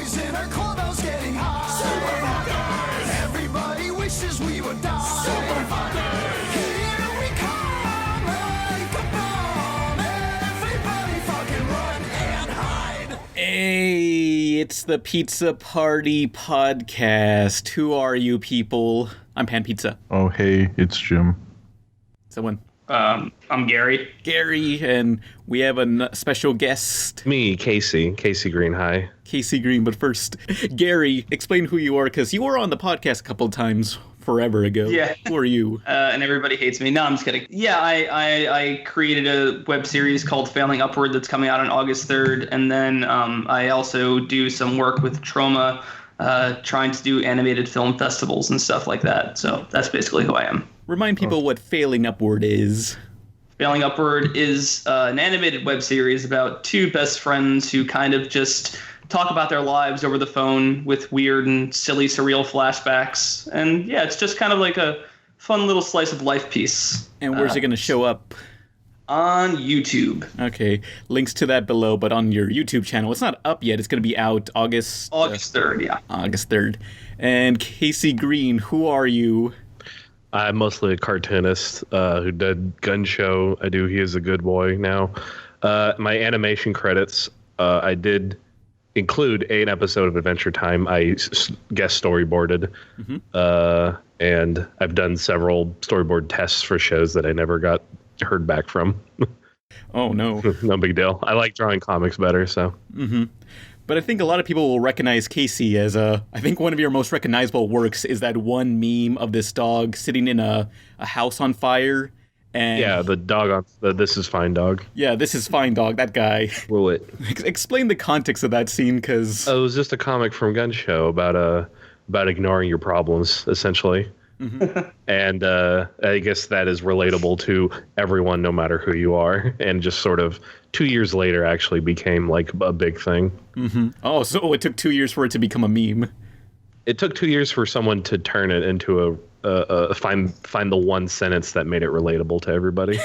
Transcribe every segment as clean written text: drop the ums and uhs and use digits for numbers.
boys in our clubhouse getting high. Super fuckers! Everybody wishes we would die. Super fuckers! Here we come like a bomb. Everybody fucking run and hide. Hey, it's the Pizza Party Podcast. Who are you people? I'm Pan Pizza. Oh, hey, it's Jim. Someone. I'm Gary. Gary, and we have a special guest. Me, Casey Green, hi. Casey Green, but first, Gary, explain who you are, because you were on the podcast a couple times forever ago. Yeah. Who are you? And everybody hates me. No, I'm just kidding. Yeah, I created a web series called Failing Upward that's coming out on August 3rd, and then I also do some work with Troma, trying to do animated film festivals and stuff like that. So that's basically who I am. Remind people what Failing Upward is. Failing Upward is an animated web series about two best friends who kind of just talk about their lives over the phone with weird and silly, surreal flashbacks. And yeah, it's just kind of like a fun little slice of life piece. And where's it going to show up? On YouTube. Okay, links to that below, but on your YouTube channel. It's not up yet. It's going to be out August 3rd, yeah. August 3rd. And Casey Green, who are you? I'm mostly a cartoonist who did Gun Show. He is a good boy now. My animation credits, I did include an episode of Adventure Time. I guest storyboarded. Mm-hmm. And I've done several storyboard tests for shows that I never got heard back from. Oh, no. No big deal. I like drawing comics better, so. Mm-hmm. But I think a lot of people will recognize Casey as I think one of your most recognizable works is that one meme of this dog sitting in a house on fire. And yeah, the dog on the This Is Fine dog. Yeah, This Is Fine dog, that guy. Will it? Explain the context of that scene, because... It was just a comic from Gun Show about ignoring your problems, essentially. Mm-hmm. And I guess that is relatable to everyone, no matter who you are. And just sort of 2 years later actually became like a big thing. Mm-hmm. Oh, so it took 2 years for it to become a meme. It took 2 years for someone to turn it into find the one sentence that made it relatable to everybody.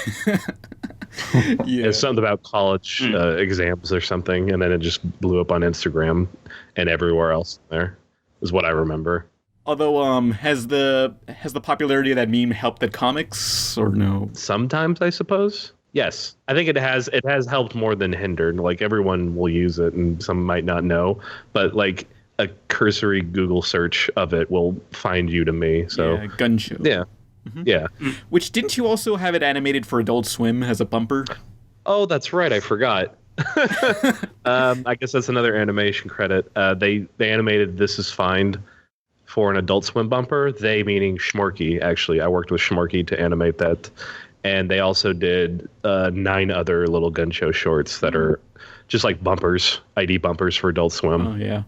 Yeah. It's something about college exams or something, and then it just blew up on Instagram and everywhere else there, is what I remember. Although, has the popularity of that meme helped the comics, or no? Sometimes, I suppose. Yes, I think it has helped more than hindered. Like, everyone will use it, and some might not know, but like a cursory Google search of it will find you to me. So yeah, Gun Show. Yeah, mm-hmm. Yeah. Which, didn't you also have it animated for Adult Swim as a bumper? Oh, that's right. I forgot. I guess that's another animation credit. They animated This Is Fine for an Adult Swim bumper. They meaning Schmorky, actually. I worked with Schmorky to animate that. And they also did 9 other little Gun Show shorts that are just like bumpers, ID bumpers for Adult Swim. Oh, yeah.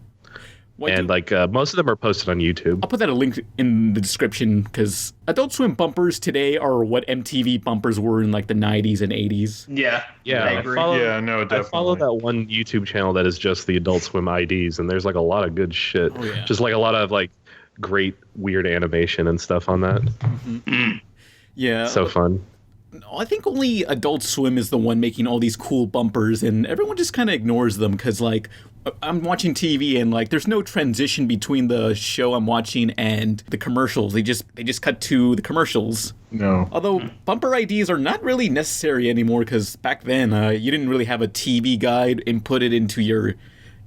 Most of them are posted on YouTube. I'll put that a link in the description, because Adult Swim bumpers today are what MTV bumpers were in like the 90s and 80s. Yeah. Yeah, I agree. Definitely. I follow that one YouTube channel that is just the Adult Swim IDs, and there's like a lot of good shit. Oh, yeah. Just like a lot of like great weird animation and stuff on that. Mm-hmm. Yeah. So fun. I think only Adult Swim is the one making all these cool bumpers, and everyone just kind of ignores them, because like I'm watching TV and like there's no transition between the show I'm watching and the commercials. They just cut to the commercials. No. Although bumper IDs are not really necessary anymore, because back then you didn't really have a TV guide inputted into your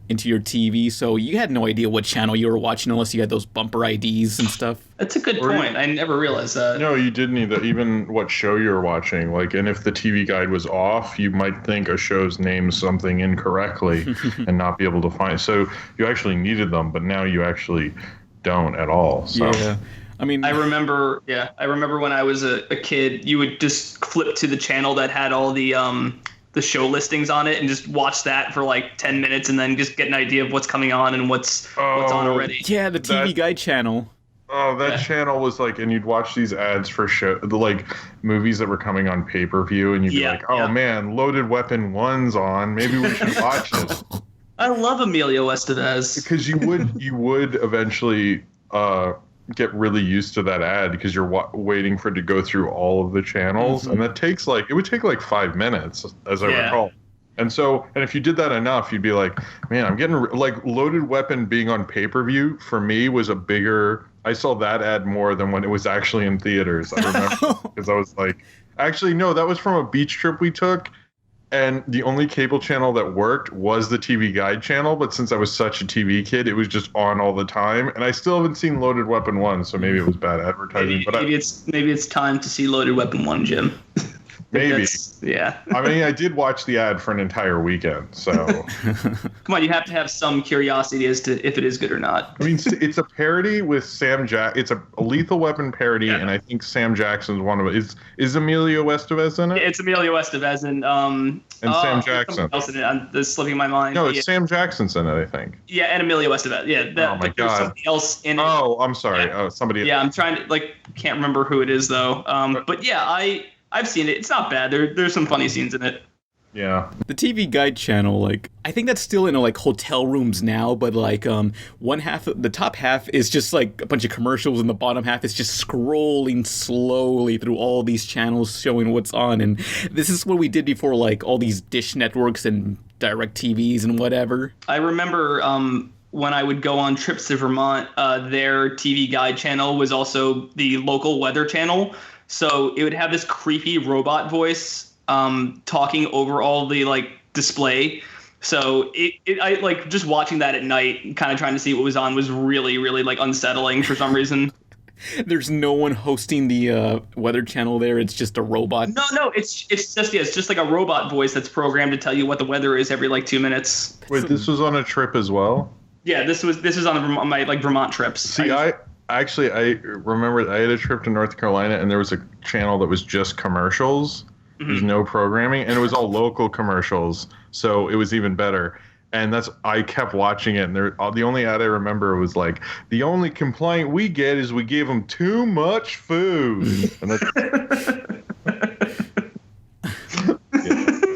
TV, so you had no idea what channel you were watching unless you had those bumper IDs and stuff. That's a good point. I never realized that. No, you didn't either. Even what show you were watching, like, and if the TV guide was off, you might think a show's named something incorrectly and not be able to find. So you actually needed them, but now you actually don't at all. So. Yeah. I mean, I remember when I was a kid, you would just flip to the channel that had all the show listings on it and just watch that for like 10 minutes and then just get an idea of what's coming on and what's on already. Yeah, the TV Guide channel. Oh, that channel was like, and you'd watch these ads for like movies that were coming on pay-per-view, and you'd be like, oh man, Loaded Weapon 1's on. Maybe we should watch it. I love Emilio Estevez. Because you would eventually get really used to that ad, because you're waiting for it to go through all of the channels, and it would take like 5 minutes, as I recall. And if you did that enough, you'd be like, man, I'm getting like Loaded Weapon being on pay-per-view for me was a bigger. I saw that ad more than when it was actually in theaters. I remember because I was like, actually, no, that was from a beach trip we took. And the only cable channel that worked was the TV Guide channel. But since I was such a TV kid, it was just on all the time. And I still haven't seen Loaded Weapon 1, so maybe it was bad advertising. Maybe it's time to see Loaded Weapon 1, Jim. Maybe. Yeah. I mean, I did watch the ad for an entire weekend, so. Come on, you have to have some curiosity as to if it is good or not. I mean, it's a parody with Sam Jackson. It's a Lethal Weapon parody, and I think Sam Jackson's one of it. Is Emilio Estevez in it? It's Emilio Estevez and Sam Jackson. Else in it. This is slipping in my mind. No, it's Sam Jackson's in it, I think. Yeah, and Emilio Estevez. Yeah. Oh my God. There's something else in it. Oh, I'm sorry. Yeah. Oh, somebody. Yeah, I'm trying to can't remember who it is though. But yeah, I've seen it. It's not bad. There's some funny scenes in it. Yeah. The TV Guide channel, I think that's still in hotel rooms now, but one half, the top half is just a bunch of commercials, and the bottom half is just scrolling slowly through all these channels showing what's on. And this is what we did before all these dish networks and direct TVs and whatever. I remember when I would go on trips to Vermont, their TV Guide channel was also the local weather channel. So it would have this creepy robot voice talking over all the display. So I just watching that at night, kind of trying to see what was on, was really, really unsettling for some reason. There's no one hosting the weather channel there. It's just a robot. No, it's just like a robot voice that's programmed to tell you what the weather is every 2 minutes. Wait, this was on a trip as well? Yeah, this is on my Vermont trips. See, I remember I had a trip to North Carolina, and there was a channel that was just commercials. Mm-hmm. There's no programming, and it was all local commercials, so it was even better. And I kept watching it, and the only ad I remember was the only complaint we get is we give them too much food. And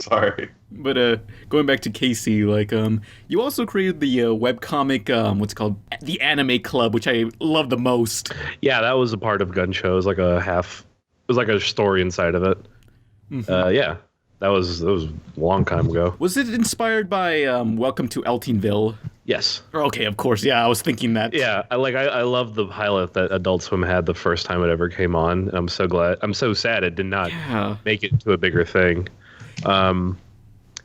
sorry. But going back to Casey, you also created the webcomic, what's it called, the Anime Club, which I love the most. Yeah, that was a part of Gun Show. It was a story inside of it. Mm-hmm. Yeah, that was a long time ago. Was it inspired by Welcome to Eltingville? Yes. Okay, of course. Yeah, I was thinking that. Yeah, I love the pilot that Adult Swim had the first time it ever came on. I'm so sad it did not make it to a bigger thing.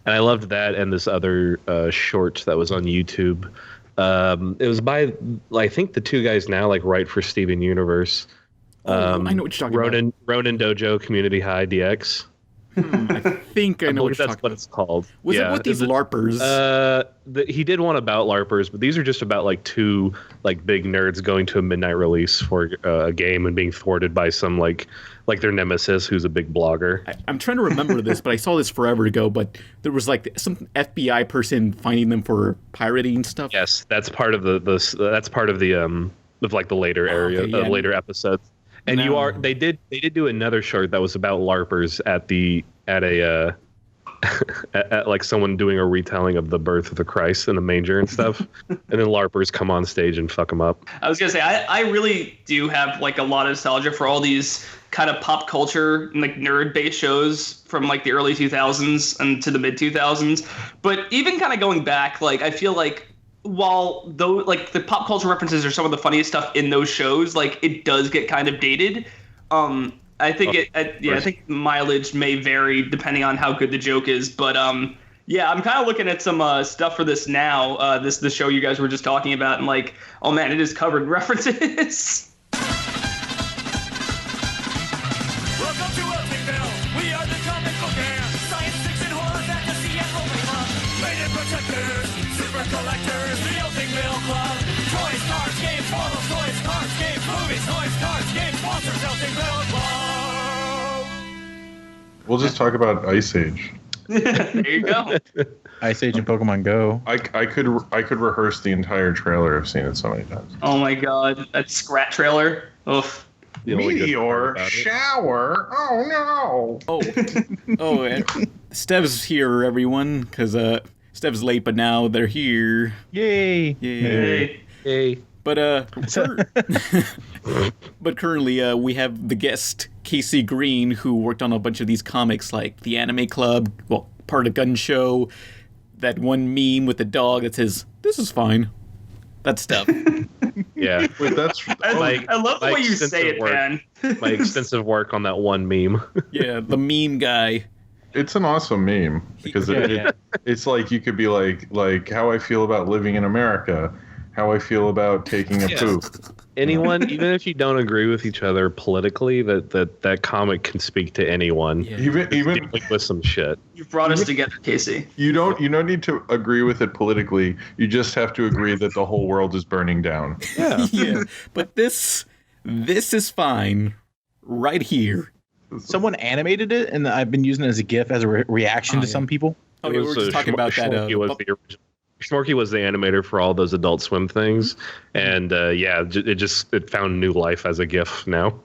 And I loved that and this other short that was on YouTube. It was by, I think, the two guys now write for Steven Universe. I know what you're talking about. Ronin Dojo Community High DX. I think I know what you're talking about. That's what it's called. Was it with these LARPers? He did one about LARPers, but these are just about two big nerds going to a midnight release for a game and being thwarted by some their nemesis, who's a big blogger. I'm trying to remember this, but I saw this forever ago. But there was some FBI person finding them for pirating stuff. Yes, that's part of the later area, later episodes. And they did do another short that was about LARPers at someone doing a retelling of the birth of the Christ in a manger and stuff. And then LARPers come on stage and fuck them up. I was gonna say I really do have a lot of nostalgia for all these kind of pop culture and nerd based shows from the early 2000s and to the mid 2000s. But even kind of going back, I feel while though the pop culture references are some of the funniest stuff in those shows, it does get kind of dated. I think I think mileage may vary depending on how good the joke is, but yeah, I'm kind of looking at some stuff for this now. The show you guys were just talking about, and oh man, it is covered in references. Welcome to Eltingville. We are the comic book band. Science fiction, horror, fantasy, and romance. Rated protectors, super collectors, the Eltingville Club. Toys, cards, games, models, toys, cards, games, movies, toys, cards, games, sponsors, Eltingville Club. We'll just talk about Ice Age. There you go. Ice Age and Pokemon Go. I could rehearse the entire trailer. I've seen it so many times. Oh my god, that Scrat trailer. Oof. Meteor shower. Oh no. And Stev's here, everyone, because Stev's late, but now they're here. Yay! Hey. But but currently we have the guest Casey Green, who worked on a bunch of these comics like the Anime Club, well, part of gun show. That one meme with the dog that says, "This is fine." That stuff. Yeah. Wait, that's I love the way you say it, man. My extensive work on that one meme. Yeah, the meme guy. it's an awesome meme because it's like you could be like how I feel about living in America, how I feel about taking a poop. Anyone, even if you don't agree with each other politically, that comic can speak to anyone. Yeah. Even with some shit. You've brought us together, Casey. you don't need to agree with it politically. You just have to agree that the whole world is burning down. Yeah. Yeah, but this is fine right here. Someone animated it, and I've been using it as a GIF as a reaction to some people. Oh, yeah, we were just talking about that. Schmorky was the animator for all those Adult Swim things, and it found new life as a GIF now.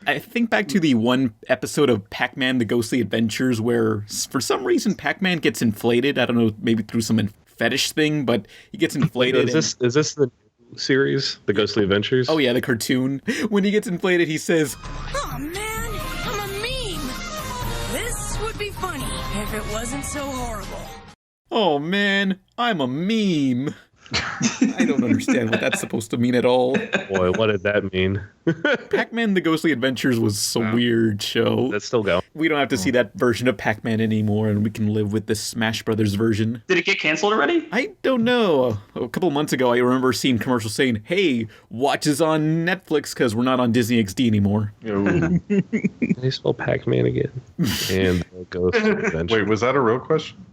I think back to the one episode of Pac-Man: The Ghostly Adventures where, for some reason, Pac-Man gets inflated. I don't know, maybe through some fetish thing, but he gets inflated. Is this the series, The Ghostly Adventures? Oh yeah, the cartoon. When he gets inflated, he says, Oh man, I'm a meme. This would be funny if it wasn't so horrible. "Oh man, I'm a meme." I don't understand what that's supposed to mean at all. Boy, what did that mean? Pac-Man: The Ghostly Adventures was a weird show. That's still going. We don't have to see that version of Pac-Man anymore, and we can live with this Smash Brothers version. Did it get canceled already? I don't know. A couple months ago, I remember seeing commercials saying, "Hey, watch us on Netflix because we're not on Disney XD anymore." You know, Can you spell Pac-Man again? And the Ghostly Adventures. wait, was that a real question?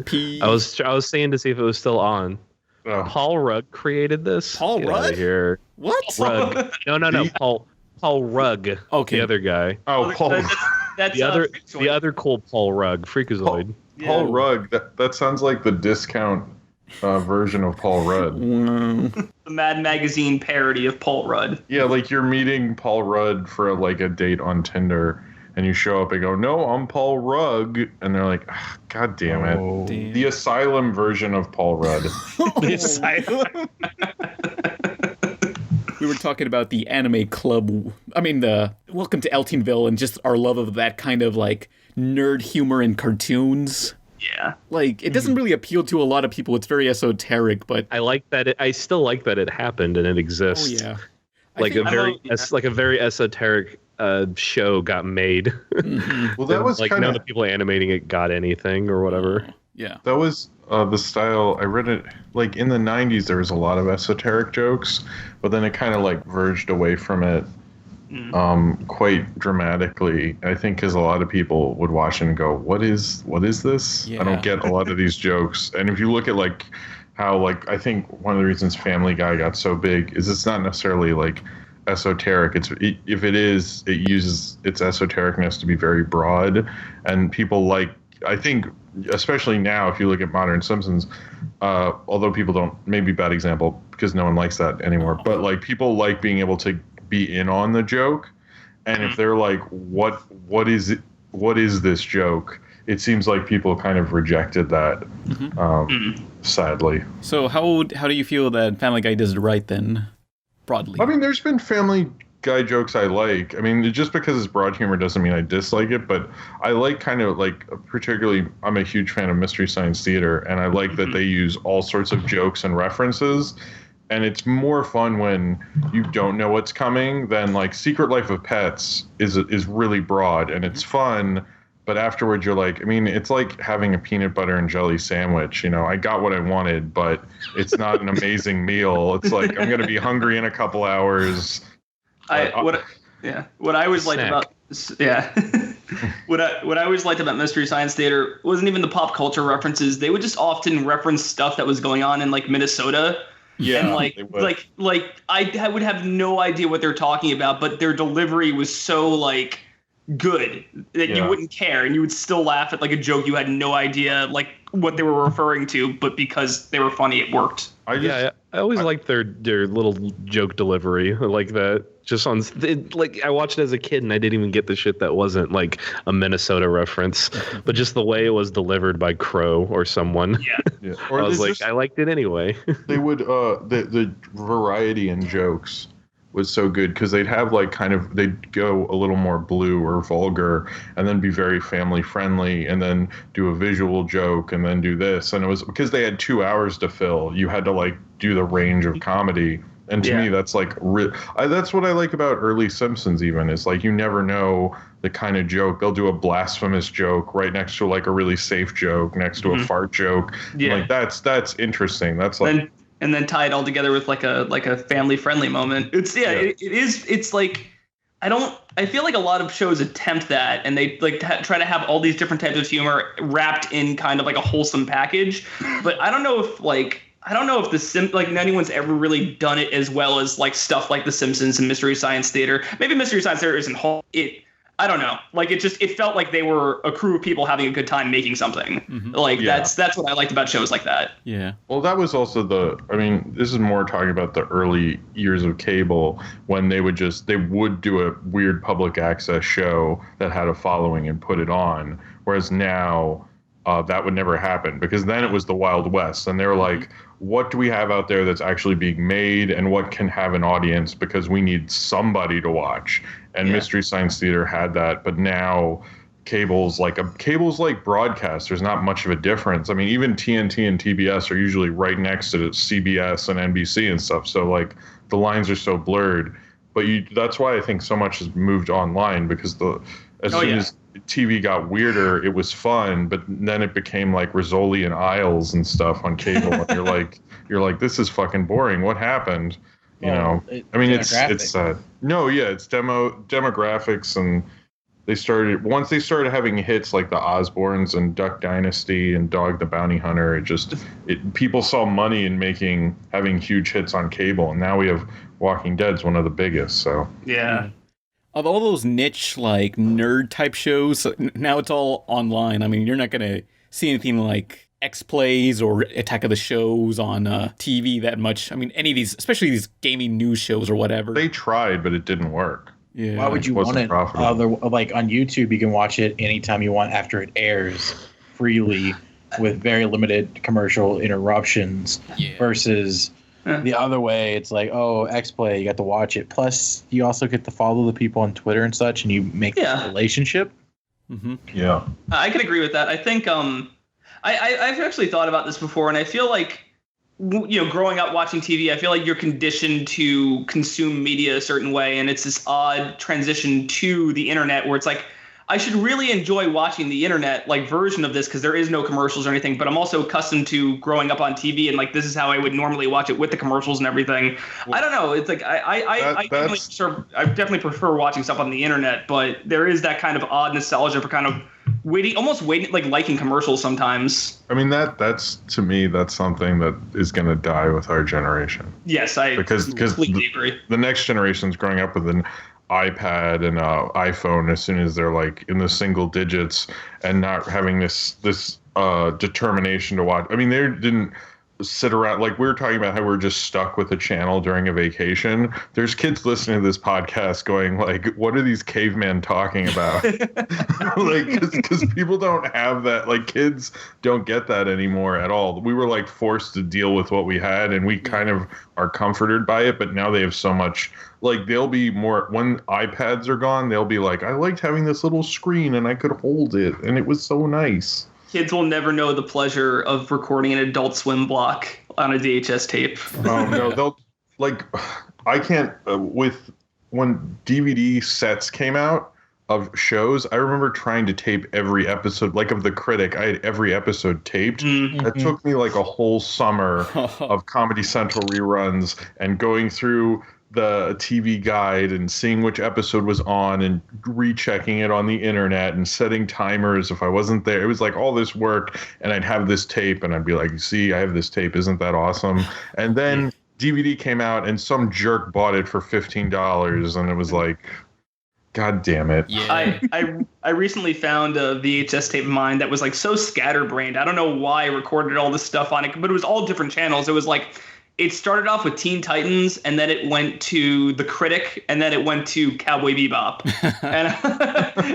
P. I was saying to see if it was still on. Oh. Paul Rugg created this. Paul Get Rudd? outta here. What? Rugg. No. Paul Rugg. Okay. The other guy. Oh, Paul. That's The other cool Paul Rugg. Freakazoid. Paul Rugg. That sounds like the discount version of Paul Rudd. the Mad Magazine parody of Paul Rudd. Yeah, like you're meeting Paul Rudd for like a date on Tinder, and you show up and go, "No, I'm Paul Rugg," and they're like, "God damn it!" Damn. The Asylum version of Paul Rudd. The Asylum. We were talking about the anime club. I mean, the Welcome to Eltingville and just our love of that kind of like nerd humor in cartoons. Yeah. Like, it doesn't really appeal to a lot of people. It's very esoteric, but I still like that it happened and it oh exists. yeah, Like a very esoteric show got made. Well, that was like kind none of of the people animating it got anything or whatever. yeah. that was the style. I read it like in the '90s. There was a lot of esoteric jokes, but then it kind of like verged away from it quite dramatically. I think because a lot of people would watch it and go, what is this? Yeah. I don't get a lot of these jokes. And if you look at like how like I think one of the reasons Family Guy got so big is it's not necessarily like esoteric. If it is, it uses its esotericness to be very broad, and people like, I think especially now if you look at modern Simpsons, although people don't, maybe bad example because no one likes that anymore, but like people like being able to be in on the joke, and if they're like, what is this joke, it seems like people kind of rejected that, sadly. So how do you feel that Family Guy does it right then, broadly? I mean, there's been Family Guy jokes I like. I mean, just because it's broad humor doesn't mean I dislike it, but I like kind of like, particularly, I'm a huge fan of Mystery Science Theater, and I like that they use all sorts of jokes and references. And it's more fun when you don't know what's coming than like Secret Life of Pets is really broad and it's fun. But afterwards you're like, I mean, it's like having a peanut butter and jelly sandwich. You know, I got what I wanted, but it's not an amazing meal. It's like, I'm going to be hungry in a couple hours. What I always liked about what I always liked about Mystery Science Theater wasn't even the pop culture references. They would just often reference stuff that was going on in like Minnesota. Yeah, and like I would have no idea what they're talking about, but their delivery was so like good that you wouldn't care, and you would still laugh at like a joke you had no idea like what they were referring to, but because they were funny, it worked. I always liked their little joke delivery, like that. Just on like I watched it as a kid and I didn't even get the shit that wasn't like a Minnesota reference, but just the way it was delivered by Crow or someone. Yeah. I was like, I liked it anyway. They would the variety in jokes. was so good because they'd have like they'd go a little more blue or vulgar and then be very family friendly and then do a visual joke and then do this. And it was because they had 2 hours to fill. You had to like do the range of comedy. And to me, that's like that's what I like about early Simpsons. Even is like you never know the kind of joke they'll do. A blasphemous joke right next to like a really safe joke next to a fart joke. Yeah, like that's interesting. That's like and then tie it all together with like a family friendly moment. It is. It's like I feel like a lot of shows attempt that and they like try to have all these different types of humor wrapped in kind of like a wholesome package. But I don't know if anyone's ever really done it as well as like stuff like The Simpsons and Mystery Science Theater. Maybe Mystery Science Theater isn't I don't know. Like it felt like they were a crew of people having a good time making something. Mm-hmm. Like that's what I liked about shows like that. Yeah. Well, that was also this is more talking about the early years of cable when they would do a weird public access show that had a following and put it on. Whereas now that would never happen because then it was the Wild West and they were like, what do we have out there that's actually being made and what can have an audience because we need somebody to watch. And Mystery Science Theater had that, but now cable's like broadcast. There's not much of a difference. I mean, even TNT and TBS are usually right next to CBS and NBC and stuff. So like the lines are so blurred. But that's why I think so much has moved online because as soon as TV got weirder, it was fun, but then it became like Rizzoli and Isles and stuff on cable. And you're like, this is fucking boring. What happened? You know, I mean, it's demographics, and once they started having hits like the Osbournes and Duck Dynasty and Dog the Bounty Hunter, people saw money in having huge hits on cable, and now we have Walking Dead's one of the biggest. So yeah. Of all those niche like nerd type shows, now it's all online. I mean, you're not gonna see anything like X-Plays or Attack of the Shows on TV that much. I mean, any of these, especially these gaming news shows or whatever. They tried, but it didn't work. Yeah. Why would you want it? Like on YouTube, you can watch it anytime you want after it airs freely with very limited commercial interruptions versus the other way. It's like, oh, X-Play, you got to watch it. Plus, you also get to follow the people on Twitter and such, and you make a relationship. Mm-hmm. Yeah. I can agree with that. I think I've actually thought about this before, and I feel like, growing up watching TV, I feel like you're conditioned to consume media a certain way, and it's this odd transition to the internet where it's like, I should really enjoy watching the internet like version of this because there is no commercials or anything, but I'm also accustomed to growing up on TV and like this is how I would normally watch it with the commerrals and everything. Well, I don't know. It's like I definitely prefer watching stuff on the internet, but there is that kind of odd nostalgia for kind of almost waiting, like liking commercials sometimes. I mean, that's to me, that's something that is going to die with our generation. Yes, I completely agree. The next generation's growing up with an iPad and iPhone as soon as they're like in the single digits and not having this determination to watch. I mean, they didn't sit around like we were talking about how we're just stuck with a channel during a vacation. There's kids listening to this podcast going like, what are these cavemen talking about? Like, because people don't have that. Like, kids don't get that anymore at all. We were like forced to deal with what we had, and we kind of are comforted by it. But now they have so much. Like, they'll be more when iPads are gone. They'll be like, I liked having this little screen and I could hold it, and it was so nice. Kids will never know the pleasure of recording an Adult Swim block on a VHS tape. Oh no, they'll like. I can't with when DVD sets came out of shows. I remember trying to tape every episode, like of The Critic. I had every episode taped. Mm-hmm. That took me like a whole summer of Comedy Central reruns and going through the TV guide and seeing which episode was on and rechecking it on the internet and setting timers if I wasn't there. It was like all this work, and I'd have this tape and I'd be like, see, I have this tape. Isn't that awesome? And then DVD came out and some jerk bought it for $15 and it was like, God damn it. Yeah. I recently found a VHS tape of mine that was like so scatterbrained. I don't know why I recorded all this stuff on it, but it was all different channels. It was like, it started off with Teen Titans, and then it went to The Critic, and then it went to Cowboy Bebop. and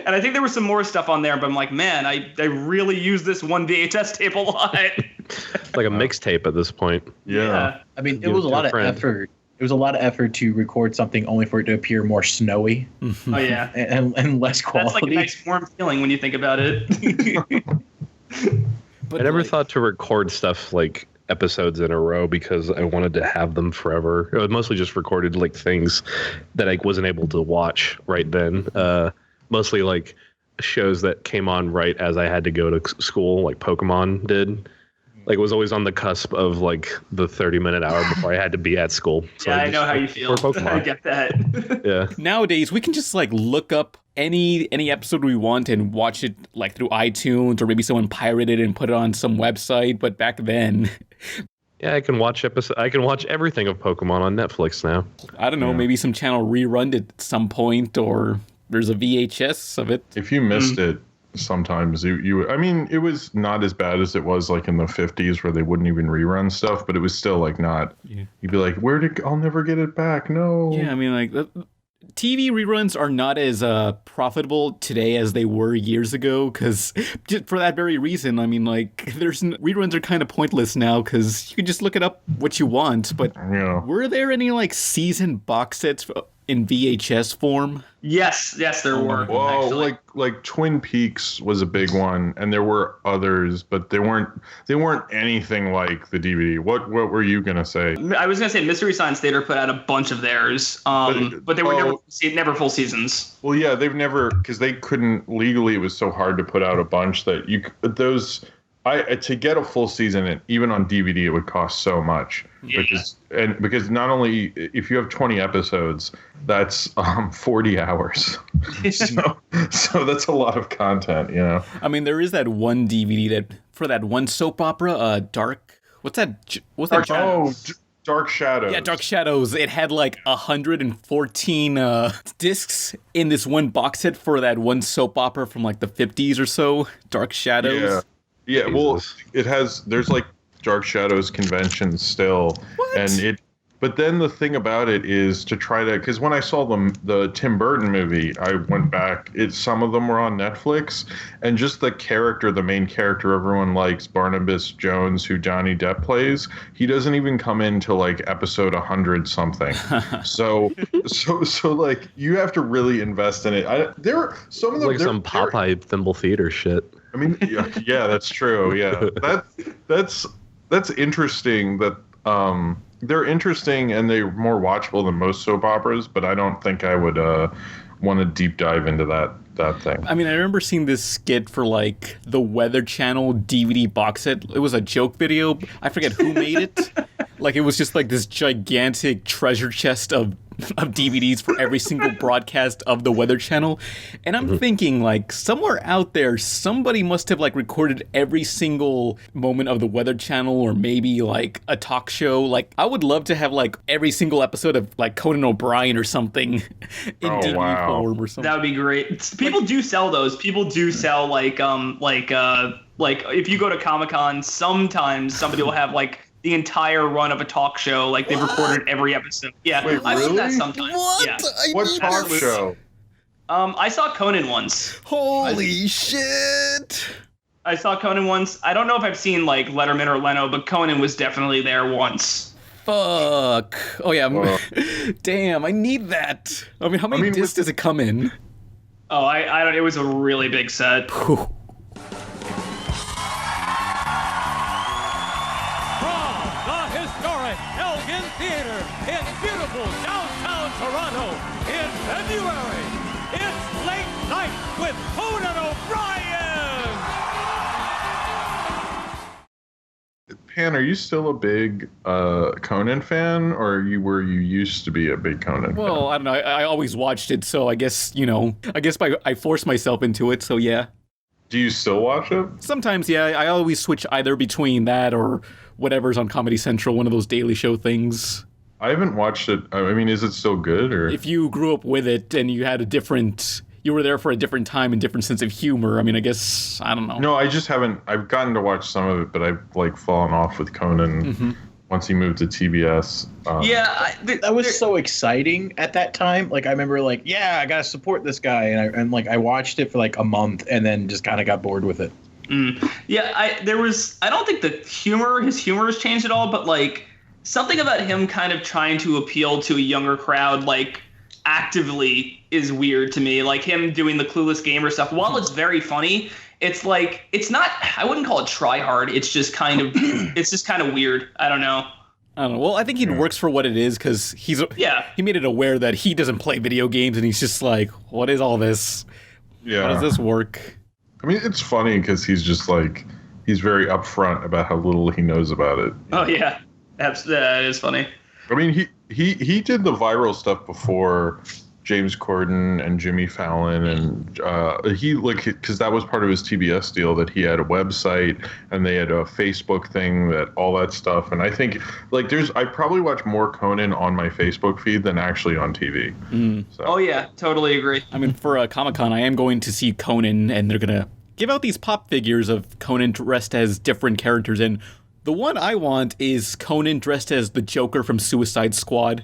I think there was some more stuff on there, but I'm like, man, I really use this one VHS tape a lot. It's like a mixtape at this point. Yeah. I mean, it was a lot of effort It was a lot of effort to record something only for it to appear more snowy Oh yeah, and less quality. that's like a nice warm feeling when you think about it. But I never like, thought to record stuff like episodes in a row because I wanted to have them forever. It was mostly just recorded like things that I wasn't able to watch right then. Mostly like shows that came on right as I had to go to school, like Pokemon did. Like it was always on the cusp of like the 30-minute hour before I had to be at school. So Yeah, I just know how you feel. for Pokemon. I get that. Yeah. nowadays we can just like look up any episode we want and watch it like through iTunes, or maybe someone pirated it and put it on some website. But back then, Yeah, I can watch everything of Pokemon on Netflix now. I don't know, maybe some channel rerun it at some point, or there's a VHS of it. If you missed it, sometimes you I mean, it was not as bad as it was like in the 50s where they wouldn't even rerun stuff, but it was still like not. Yeah. You'd be like, I'll never get it back. No. Yeah, I mean, like TV reruns are not as profitable today as they were years ago, because for that very reason. I mean, like, reruns are kind of pointless now because you can just look it up what you want. But Yeah. were there any like season box sets in VHS form? Yes, there were. Whoa, actually. like Twin Peaks was a big one, and there were others, but they weren't anything like the DVD. What were you gonna say? I was gonna say Mystery Science Theater put out a bunch of theirs, but they were never full seasons. Well, yeah, they've never, because they couldn't legally. It was so hard to put out a bunch that to get a full season, even on DVD, it would cost so much. Yeah. Because not only if you have 20 episodes, that's 40 hours. so that's a lot of content, you know. I mean, there is that one DVD that for that one soap opera, Dark. What's that? What's that? Dark Shadows. Yeah, Dark Shadows. It had like 114 discs in this one box set for that one soap opera from like the 50s or so. Dark Shadows. Yeah. Well, Jesus. there's like Dark Shadows conventions still, What? But then the thing about it is to try to, because when I saw the Tim Burton movie, I went back. Some of them were on Netflix, and just the main character everyone likes, Barnabas Jones, who Johnny Depp plays, he doesn't even come into like episode 100 something. so like you have to really invest in it. There are some of them Like some Popeye Thimble Theater shit. I mean, yeah, that's true. Yeah, that's interesting. That they're interesting and they're more watchable than most soap operas. But I don't think I would want to deep dive into that thing. I mean, I remember seeing this skit for like the Weather Channel DVD box set. It was a joke video. I forget who made it. Like it was just like this gigantic treasure chest of DVDs for every single broadcast of the Weather Channel. And I'm thinking, like, somewhere out there, somebody must have, like, recorded every single moment of the Weather Channel, or maybe, like, a talk show. Like, I would love to have, like, every single episode of, like, Conan O'Brien or something in DVD form or something. That would be great. People do sell those. People do sell, like if you go to Comic-Con, sometimes somebody will have, like, the entire run of a talk show, like they've recorded every episode. Yeah, Wait, I've seen that really? sometimes. What? Yeah. What talk show? I saw Conan once. Holy shit! I saw Conan once. I don't know if I've seen like Letterman or Leno, but Conan was definitely there once. Fuck. Oh, yeah. Damn, I need that. I mean, how many discs does it come in? Oh, I don't. It was a really big set. Whew. Toronto in February. It's Late Night with Conan O'Brien. Pan, are you still a big Conan fan, or were you used to be a big Conan fan? Well, I don't know. I always watched it, so I guess, I forced myself into it, so yeah. Do you still watch it? Sometimes, yeah. I always switch either between that or whatever's on Comedy Central, one of those Daily Show things. I haven't watched it. I mean, is it still good? Or if you grew up with it and you were there for a different time and different sense of humor, I mean, I guess, I don't know. No, I just haven't. I've gotten to watch some of it, but I've like fallen off with Conan once he moved to TBS. That was so exciting at that time. Like I remember, like, yeah, I gotta support this guy, and I watched it for like a month, and then just kind of got bored with it. Yeah, I don't think his humor has changed at all, but like something about him kind of trying to appeal to a younger crowd, like actively, is weird to me. Like him doing the Clueless Gamer stuff, while it's very funny, it's like, it's not, I wouldn't call it try hard. It's just kind of, weird. I don't know. Well, I think he works for what it is, because he made it aware that he doesn't play video games, and he's just like, what is all this? Yeah. How does this work? I mean, it's funny because he's just like, he's very upfront about how little he knows about it. Oh yeah, that is funny. I mean, he did the viral stuff before James Corden and Jimmy Fallon, and because that was part of his TBS deal, that he had a website and they had a Facebook thing, that all that stuff. And I think like I probably watch more Conan on my Facebook feed than actually on TV. So. Oh yeah, totally agree. I mean, for Comic-Con, I am going to see Conan, and they're gonna give out these pop figures of Conan dressed as different characters, and the one I want is Conan dressed as the Joker from Suicide Squad.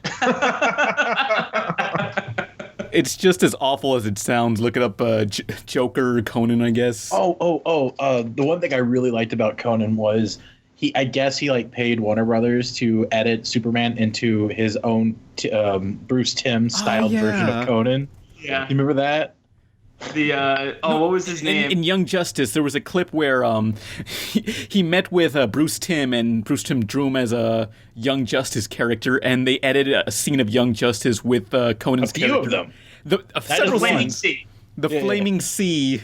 It's just as awful as it sounds. Look it up, Joker Conan, I guess. The one thing I really liked about Conan was I guess he like paid Warner Brothers to edit Superman into his own Bruce Timm styled version of Conan. Yeah. You remember that? What was his name? In Young Justice, there was a clip where he met with Bruce Timm, and Bruce Timm drew him as a Young Justice character, and they edited a scene of Young Justice with Conan's character. A few of them. Several Flaming scenes. Sea. The Flaming Sea.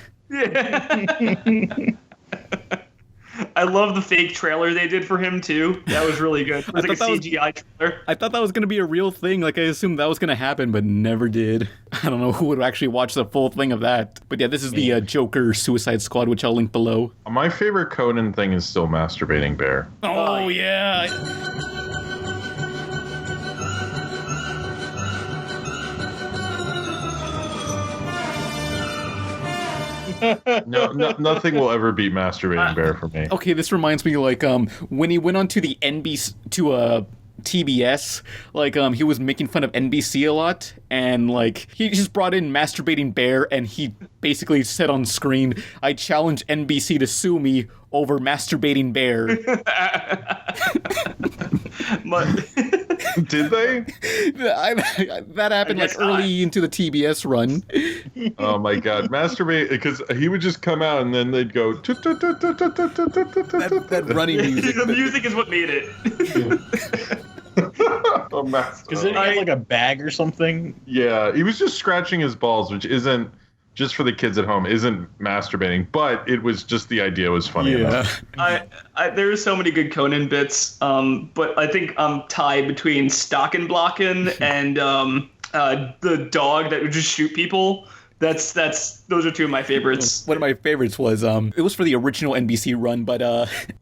I love the fake trailer they did for him too. That was really good. It was like a CGI trailer. I thought that was going to be a real thing. Like, I assumed that was going to happen, but never did. I don't know who would actually watch the full thing of that. But yeah, this is the Joker Suicide Squad, which I'll link below. My favorite Conan thing is still Masturbating Bear. Oh, yeah. No, nothing will ever beat Masturbating Bear for me. Okay, this reminds me, like, when he went on to the NBC, TBS, like, he was making fun of NBC a lot, and, like, he just brought in Masturbating Bear, and he basically said on screen, I challenge NBC to sue me over Masturbating Bear. Did they? That happened, like, early into the TBS run. Oh, my God. Masturbate, because he would just come out, and then they'd go... That running music. The music is what made it. Because it had like a bag or something. Yeah, he was just scratching his balls, which isn't, just for the kids at home, isn't masturbating, but it was just, the idea was funny enough. There are so many good Conan bits, but I think I'm tied between Stock and Blocken and the dog that would just shoot people. Those are two of my favorites. One of my favorites was it was for the original NBC run, but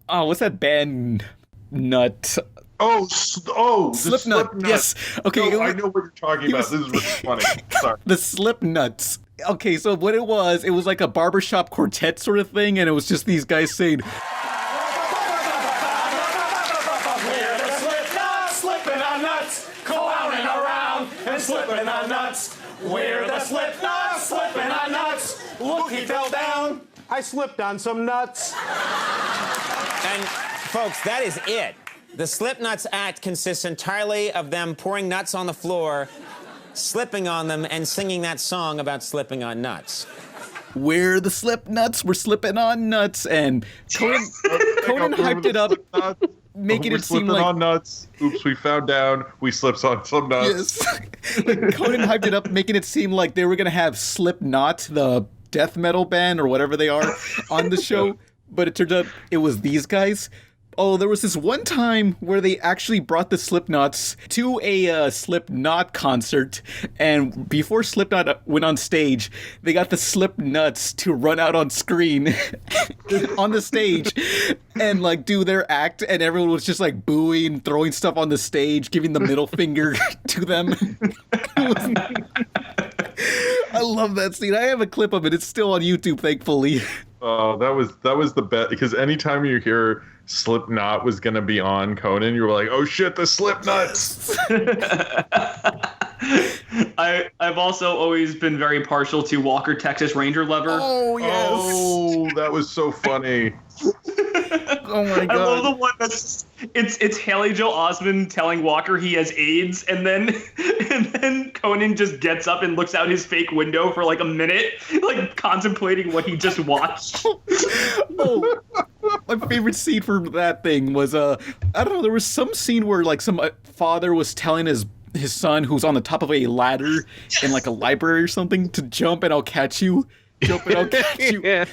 what's that band? Nut. SlipKnot. Yes. Okay. No, I know what you're talking about. This is really funny. Sorry. The SlipKnots. Okay, so what it was like a barbershop quartet sort of thing, and it was just these guys saying, We're the SlipKnots, slipping on nuts, clowning around and slipping on nuts. We're the SlipKnots, slipping on nuts. Look, he fell down. I slipped on some nuts. And folks, that is it. The SlipKnots act consists entirely of them pouring nuts on the floor, slipping on them, and singing that song about slipping on nuts. We're the SlipKnots, we're slipping on nuts, and Conan hyped it up, making it seem like... on nuts. Oops, we found down. We slipped on some nuts. Yes. Conan hyped it up, making it seem like they were going to have SlipKnot, the death metal band, or whatever they are, on the show, but it turned out it was these guys. Oh, there was this one time where they actually brought the SlipKnots to a SlipKnot concert, and before SlipKnot went on stage, they got the SlipKnots to run out on screen on the stage and like do their act, and everyone was just like booing, throwing stuff on the stage, giving the middle finger to them. I love that scene. I have a clip of it. It's still on YouTube, thankfully. Oh, that was the best, because anytime you hear SlipKnot was going to be on Conan, you were like, oh shit, the SlipKnots. I've also always been very partial to Walker Texas Ranger Lever. Oh, yes. Oh, that was so funny. Oh my god! I love the one that's it's Haley Joel Osment telling Walker he has AIDS, and then Conan just gets up and looks out his fake window for like a minute, like contemplating what he just watched. Oh, my favorite scene for that thing was I don't know. There was some scene where like some father was telling his son who's on the top of a ladder in like a library or something to jump and I'll catch you. Jump and I'll catch you. Yeah.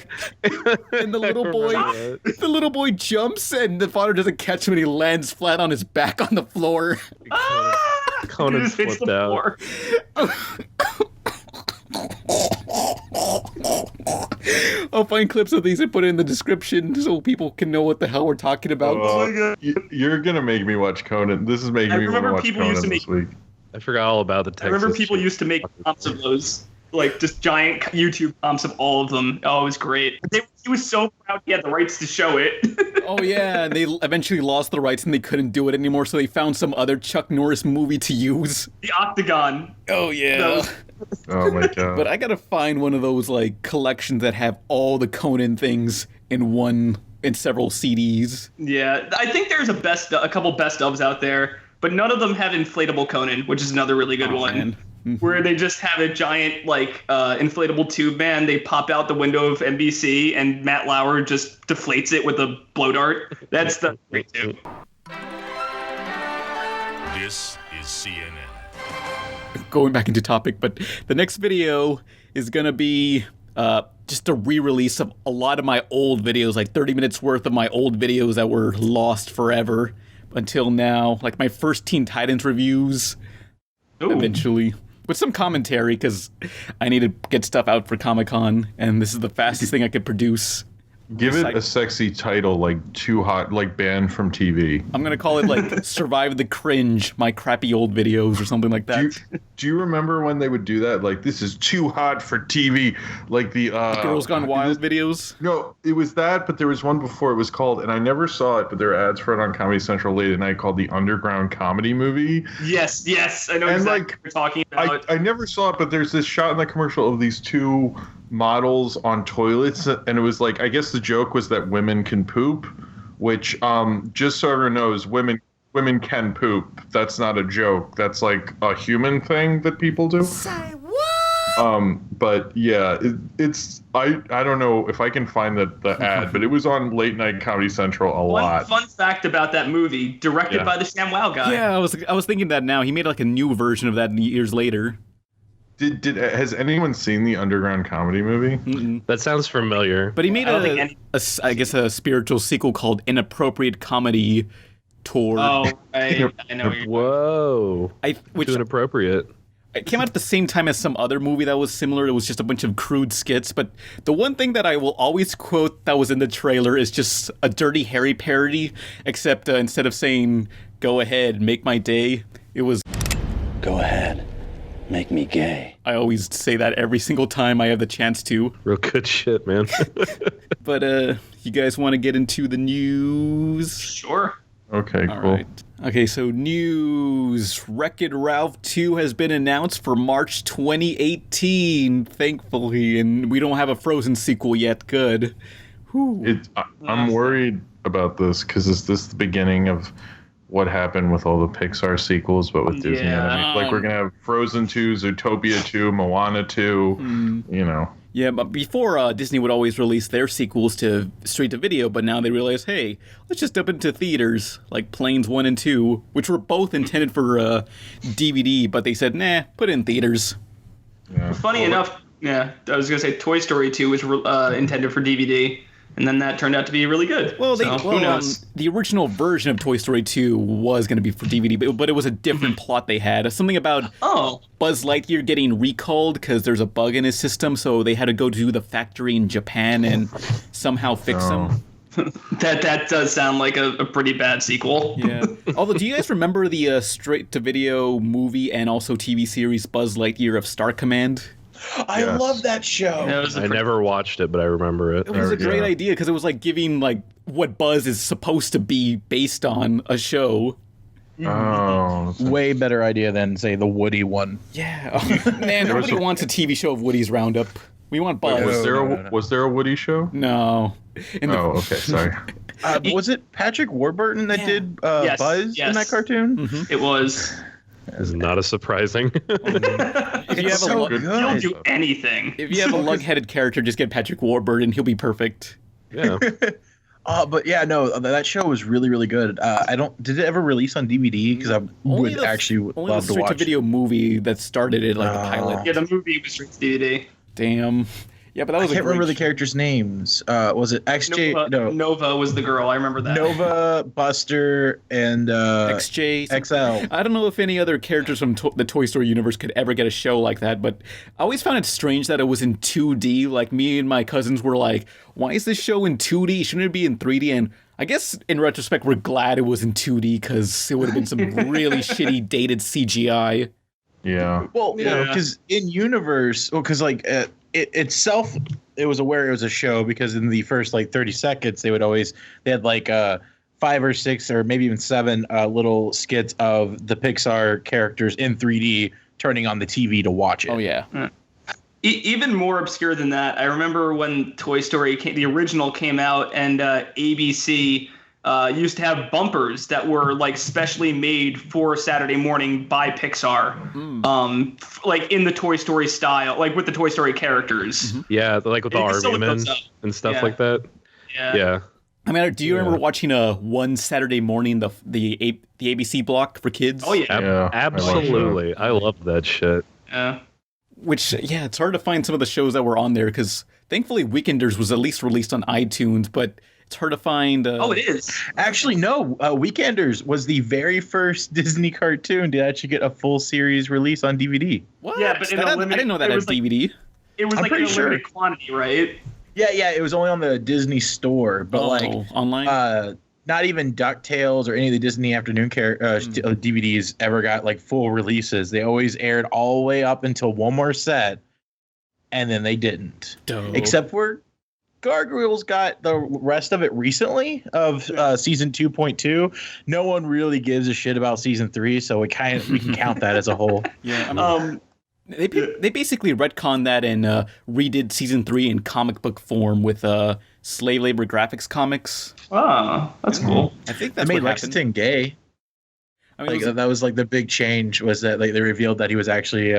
And the little boy jumps and the father doesn't catch him and he lands flat on his back on the floor. Conan Just hits flipped the out. floor. I'll find clips of these and put it in the description so people can know what the hell we're talking about. Oh my God. You're gonna make me watch Conan. This is making me want to watch Conan this week. I forgot all about the Texas. I remember people used to make comps of those, like just giant YouTube comps of all of them. Oh, it was great. He was so proud he had the rights to show it. Oh yeah, and they eventually lost the rights and they couldn't do it anymore, so they found some other Chuck Norris movie to use. The Octagon. Oh yeah. Oh my God. But I gotta find one of those like collections that have all the Conan things in several CDs. Yeah, I think there's a couple best ofs out there, but none of them have inflatable Conan, which is another really good one. Man. Where they just have a giant like inflatable tube man. They pop out the window of NBC, and Matt Lauer just deflates it with a blow dart. That's the great too. This is CNN. Going back into topic, but the next video is gonna be just a re-release of a lot of my old videos, like 30 minutes worth of my old videos that were lost forever until now, like my first Teen Titans reviews. Ooh. Eventually. With some commentary, because I need to get stuff out for Comic-Con, and this is the fastest thing I could produce. Give it a sexy title, like Too Hot, like banned from TV. I'm gonna call it like Survive the Cringe, my crappy old videos or something like that. Do you remember when they would do that? Like, this is too hot for TV. Like the Girls Gone Wild videos? No, it was that, but there was one before it was called, and I never saw it, but there were ads for it on Comedy Central late at night called the Underground Comedy Movie. Yes, I know exactly what you're talking about. I never saw it, but there's this shot in the commercial of these two models on toilets, and it was like, I guess the joke was that women can poop, which just so everyone knows, women can poop. That's not a joke. That's like a human thing that people do. Say what? But yeah, it's I don't know if I can find the ad, but it was on late night Comedy Central a lot. One fun fact about that movie, directed by the ShamWow guy. Yeah, I was thinking that now. He made like a new version of that years later. Has anyone seen the Underground Comedy Movie? Mm-mm. That sounds familiar. But he made I guess a spiritual sequel called Inappropriate Comedy Tour. Oh, I know. Whoa. Which Too inappropriate. It came out at the same time as some other movie that was similar. It was just a bunch of crude skits. But the one thing that I will always quote that was in the trailer is just a Dirty Harry parody, except instead of saying, "Go ahead, make my day," it was, "Go ahead, make me gay." I always say that every single time I have the chance to. Real good shit, man. But you guys want to get into the news? Sure. Okay, All cool. right. Okay, so news. Wreck-It Ralph 2 has been announced for March 2018, thankfully, and we don't have a Frozen sequel yet. Good. I'm worried about this because is this the beginning of what happened with all the Pixar sequels, but with Disney? Yeah. Like, we're going to have Frozen 2, Zootopia 2, Moana 2, you know. Yeah, but before Disney would always release their sequels to straight to video, but now they realize, hey, let's just dump into theaters, like Planes 1 and 2, which were both intended for DVD, but they said, nah, put it in theaters. Yeah. Funny enough, I was going to say Toy Story 2 was intended for DVD, and then that turned out to be really good. Well, who knows? The original version of Toy Story 2 was going to be for DVD, but it was a different plot they had. Something about Buzz Lightyear getting recalled because there's a bug in his system, so they had to go to the factory in Japan and somehow fix him. That does sound like a pretty bad sequel. Yeah. Although, do you guys remember the straight-to-video movie and also TV series Buzz Lightyear of Star Command? I love that show. I never watched it, but I remember it. It was a great idea because it was like giving like what Buzz is supposed to be based on a show. Oh, that's Way better idea than say the Woody one. Yeah. Man, nobody wants a TV show of Woody's Roundup. We want Buzz. Was there a Woody show? No. Okay, sorry. Was it Patrick Warburton that did Yes, Buzz in that cartoon? Mm-hmm. It was. Is not as surprising. If you have so good. He'll do anything. If you have a lug-headed character, just get Patrick Warburton. He'll be perfect. Yeah. But yeah, no, that show was really, really good. Did it ever release on DVD? Because I would actually only love the to watch straight-to-video movie that started it, like a pilot. Yeah, the movie was straight to DVD. Damn. Yeah, but that was I can't remember the characters' names. Was it XJ? Nova, No, Nova was the girl. I remember that. Nova, Buster, and XJ. XL. I don't know if any other characters from the Toy Story universe could ever get a show like that, but I always found it strange that it was in 2D. Like, me and my cousins were like, why is this show in 2D? Shouldn't it be in 3D? And I guess, in retrospect, we're glad it was in 2D, because it would have been some really shitty, dated CGI. Yeah. Well, yeah, because in universe, because like it itself, it was aware it was a show because in the first like 30 seconds they had like 5 or 6 or maybe even 7 little skits of the Pixar characters in 3D turning on the TV to watch it. Oh yeah. Even more obscure than that, I remember when Toy Story the original came out, and ABC used to have bumpers that were like specially made for Saturday morning by Pixar, like in the Toy Story style, like with the Toy Story characters. Mm-hmm. Yeah, like with the RV men and stuff like that. Yeah. I mean, do you remember watching one Saturday morning the ABC block for kids? Oh yeah, absolutely. I love that shit. Yeah. Which, yeah, it's hard to find some of the shows that were on there, because thankfully Weekenders was at least released on iTunes, but it's hard to find. Oh, it is. Actually, no. Weekenders was the very first Disney cartoon to actually get a full series release on DVD. What? Yeah, but I didn't know that had DVD. It was I'm like in a pretty limited quantity, right? Yeah. It was only on the Disney store, but online. Not even DuckTales or any of the Disney afternoon DVDs ever got like full releases. They always aired all the way up until one more set, and then they didn't. Dope. Except for Gargoyles got the rest of it recently of season 2.2. No one really gives a shit about season 3, so we can count that as a whole. Yeah. I mean, they basically retconned that and redid season 3 in comic book form with slave labor graphics comics. Oh, that's cool. I think that's made what happened. Lexington gay. I mean, that was like the big change, was that like they revealed that he was actually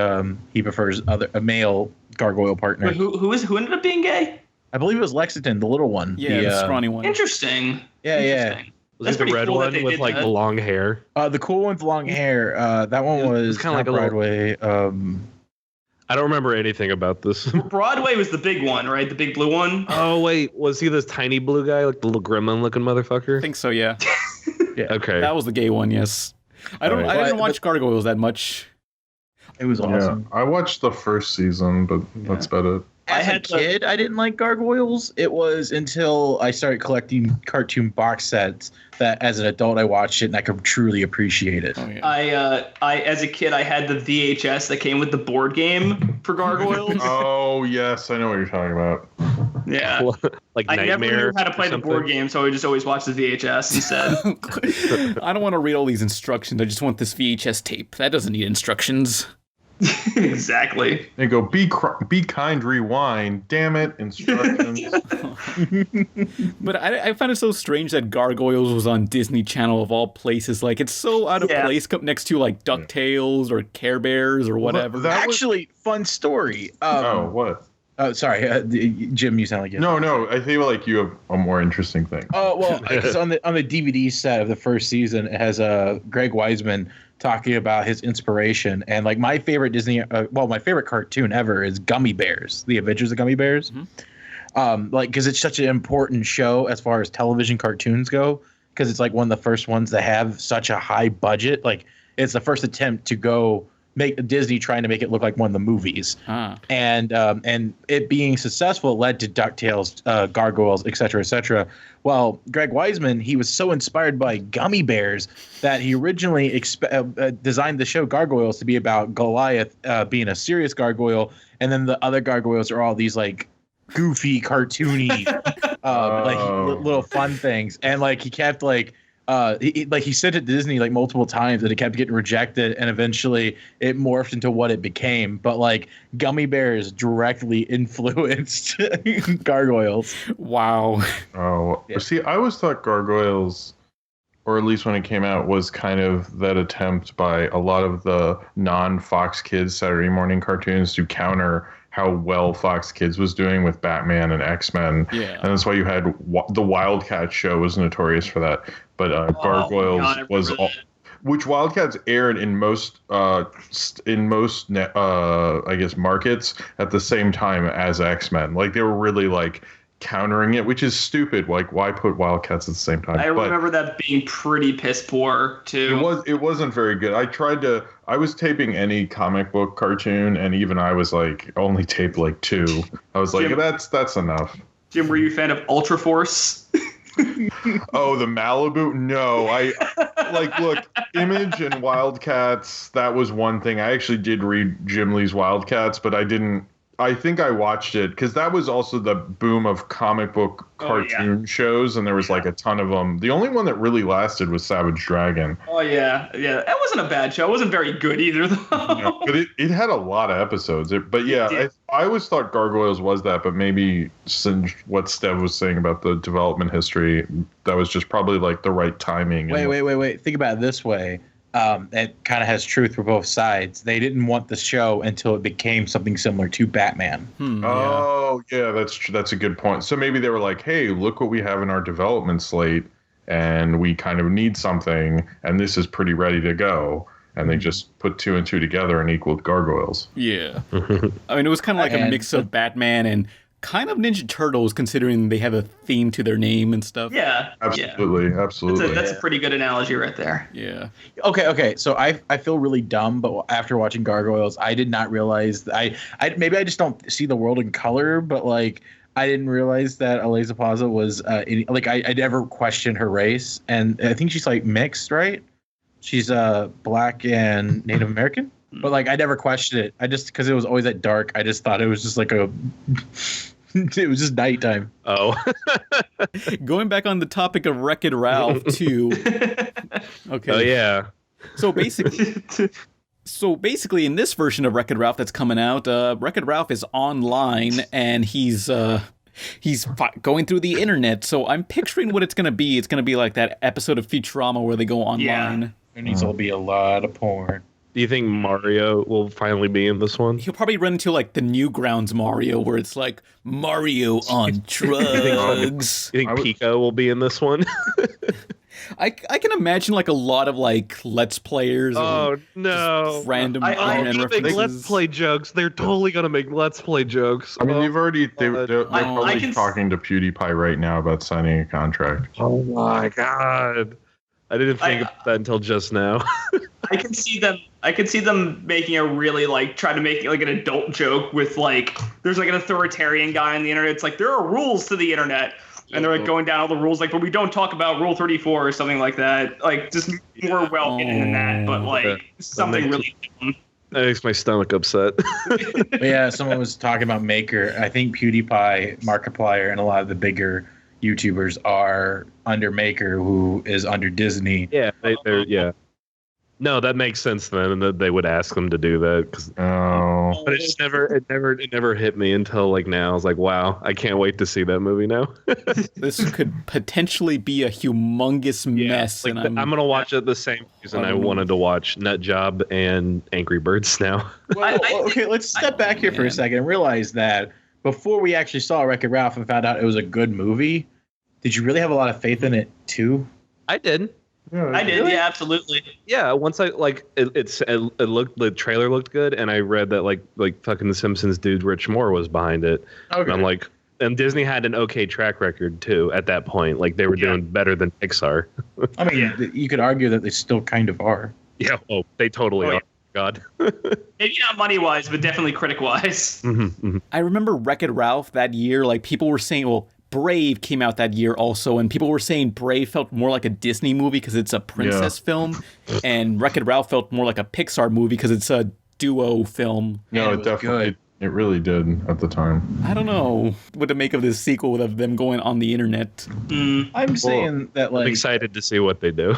he prefers a male gargoyle partner. Wait, who ended up being gay? I believe it was Lexington, the little one. Yeah, the scrawny one. Interesting. Yeah. Was it the red one with like the long hair? The cool one with long hair. That one was kind of like a Broadway. I don't remember anything about this. Broadway was the big one, right? The big blue one. Oh wait, was he this tiny blue guy, like the little gremlin-looking motherfucker? I think so. Yeah. Yeah. Okay. That was the gay one. Yes. I didn't watch Gargoyles that much. It was awesome. Yeah, I watched the first season, but that's about it. As a kid, I didn't like Gargoyles. It was until I started collecting cartoon box sets that, as an adult, I watched it and I could truly appreciate it. Oh, yeah. I as a kid, I had the VHS that came with the board game for Gargoyles. Oh yes, I know what you're talking about. Yeah. Like I never Nightmare knew how to play the board game, so I would just always watch the VHS instead. I don't want to read all these instructions. I just want this VHS tape. That doesn't need instructions. Exactly. They go, be kind, rewind. Damn it, instructions. But I find it so strange that Gargoyles was on Disney Channel of all places. Like, it's so out of place next to like DuckTales or Care Bears or whatever. Actually, fun story. What? Oh, sorry, Jim. You sound like it. No. I feel like you have a more interesting thing. Oh well, because on the DVD set of the first season, it has Greg Weisman talking about his inspiration, and like my favorite Disney, my favorite cartoon ever is Gummy Bears, The Adventures of Gummy Bears. Mm-hmm. Like, because it's such an important show as far as television cartoons go, because it's like one of the first ones that have such a high budget. Like, it's the first attempt to go make Disney trying to make it look like one of the movies. And it being successful, it led to DuckTales, Gargoyles, et cetera. Well, Greg Weisman, he was so inspired by Gummy Bears that he originally designed the show Gargoyles to be about Goliath being a serious gargoyle, and then the other gargoyles are all these like goofy, cartoony, like little fun things. And like he kept like he sent it to Disney like multiple times and it kept getting rejected, and eventually it morphed into what it became. But like Gummy Bears directly influenced Gargoyles. Wow. Oh, see, I always thought Gargoyles, or at least when it came out, was kind of that attempt by a lot of the non-Fox Kids Saturday morning cartoons to counter how well Fox Kids was doing with Batman and X-Men. Yeah. And that's why you had the Wildcat show was notorious for that. But Gargoyles was all, which Wildcats aired in most I guess markets at the same time as X-Men. Like they were really like countering it, which is stupid. Like, why put Wildcats at the same time? I remember that being pretty piss poor too. It wasn't very good. I was taping any comic book cartoon, and even I was like only taped like 2. I was like, Jim, that's enough. Jim, were you a fan of Ultra Force? Oh, the Malibu? No, look, Image and Wildcats, that was one thing. I actually did read Jim Lee's Wildcats, but I think I watched it because that was also the boom of comic book cartoon shows, and there was like a ton of them. The only one that really lasted was Savage Dragon. Oh yeah, that wasn't a bad show. It wasn't very good either, though. No, but it had a lot of episodes. I always thought Gargoyles was that, but maybe since what Stev was saying about the development history, that was just probably like the right timing. Wait. Think about it this way. It kind of has truth for both sides. They didn't want the show until it became something similar to Batman. Yeah, that's a good point. So maybe they were like, hey, look what we have in our development slate, and we kind of need something, and this is pretty ready to go. And they just put 2 and 2 together and equaled Gargoyles. Yeah. I mean, it was kind of like a mix of Batman and kind of Ninja Turtles, considering they have a theme to their name and stuff. Yeah. Absolutely. That's a pretty good analogy right there. Yeah. Okay. So I feel really dumb, but after watching Gargoyles, I did not realize that maybe I just don't see the world in color, but like I didn't realize that Eliza Pazza was I never questioned her race, and I think she's like mixed, right? She's black and Native American. But like I never questioned it. I just, because it was always that dark, I just thought it was just like it was just nighttime. Oh. Going back on the topic of Wreck-It Ralph too. Okay. Oh yeah. So basically, in this version of Wreck-It Ralph that's coming out, Wreck-It Ralph is online and he's going through the internet. So I'm picturing what it's gonna be. It's gonna be like that episode of Futurama where they go online. Yeah. There needs to be a lot of porn. Do you think Mario will finally be in this one? He'll probably run into like the Newgrounds Mario, where it's like Mario on drugs. You think Pico will be in this one? I can imagine like a lot of like Let's Players. Oh no! Random Let's Play jokes. They're totally gonna make Let's Play jokes. I mean, they're probably talking to PewDiePie right now about signing a contract. Oh my god! I didn't think about that until just now. I can see them making a really try to make like an adult joke with like there's like an authoritarian guy on the internet. It's like there are rules to the internet, and they're like going down all the rules, like, but we don't talk about Rule 34 or something like that. Like just more well hidden than that, but like something really dumb. That makes my stomach upset. But yeah, someone was talking about Maker. I think PewDiePie, Markiplier, and a lot of the bigger YouTubers are under Maker, who is under Disney. Yeah, they're. No, that makes sense then, and that they would ask them to do that. But it never hit me until like now. I was like, wow, I can't wait to see that movie now. This could potentially be a humongous mess. Like I'm gonna watch it the same reason I wanted to watch Nut Job and Angry Birds now. Well, okay, let's step back here for a second and realize that before we actually saw Wreck-It Ralph and found out it was a good movie, did you really have a lot of faith in it too? I did. I did, yeah, absolutely. Yeah, once I the trailer looked good, and I read that like fucking The Simpsons dude Rich Moore was behind it. Okay. And I'm like, and Disney had an okay track record too at that point. Like they were doing better than Pixar. I mean, you could argue that they still kind of are. Yeah. Oh, they totally are. God. Maybe not money wise, but definitely critic wise. I remember Wreck-It Ralph that year. Like people were saying, well, Brave came out that year also, and people were saying Brave felt more like a Disney movie because it's a princess film, and Wreck-It Ralph felt more like a Pixar movie because it's a duo film. No, it It really did at the time. I don't know what to make of this sequel of them going on the internet. I'm saying that I'm like excited to see what they do.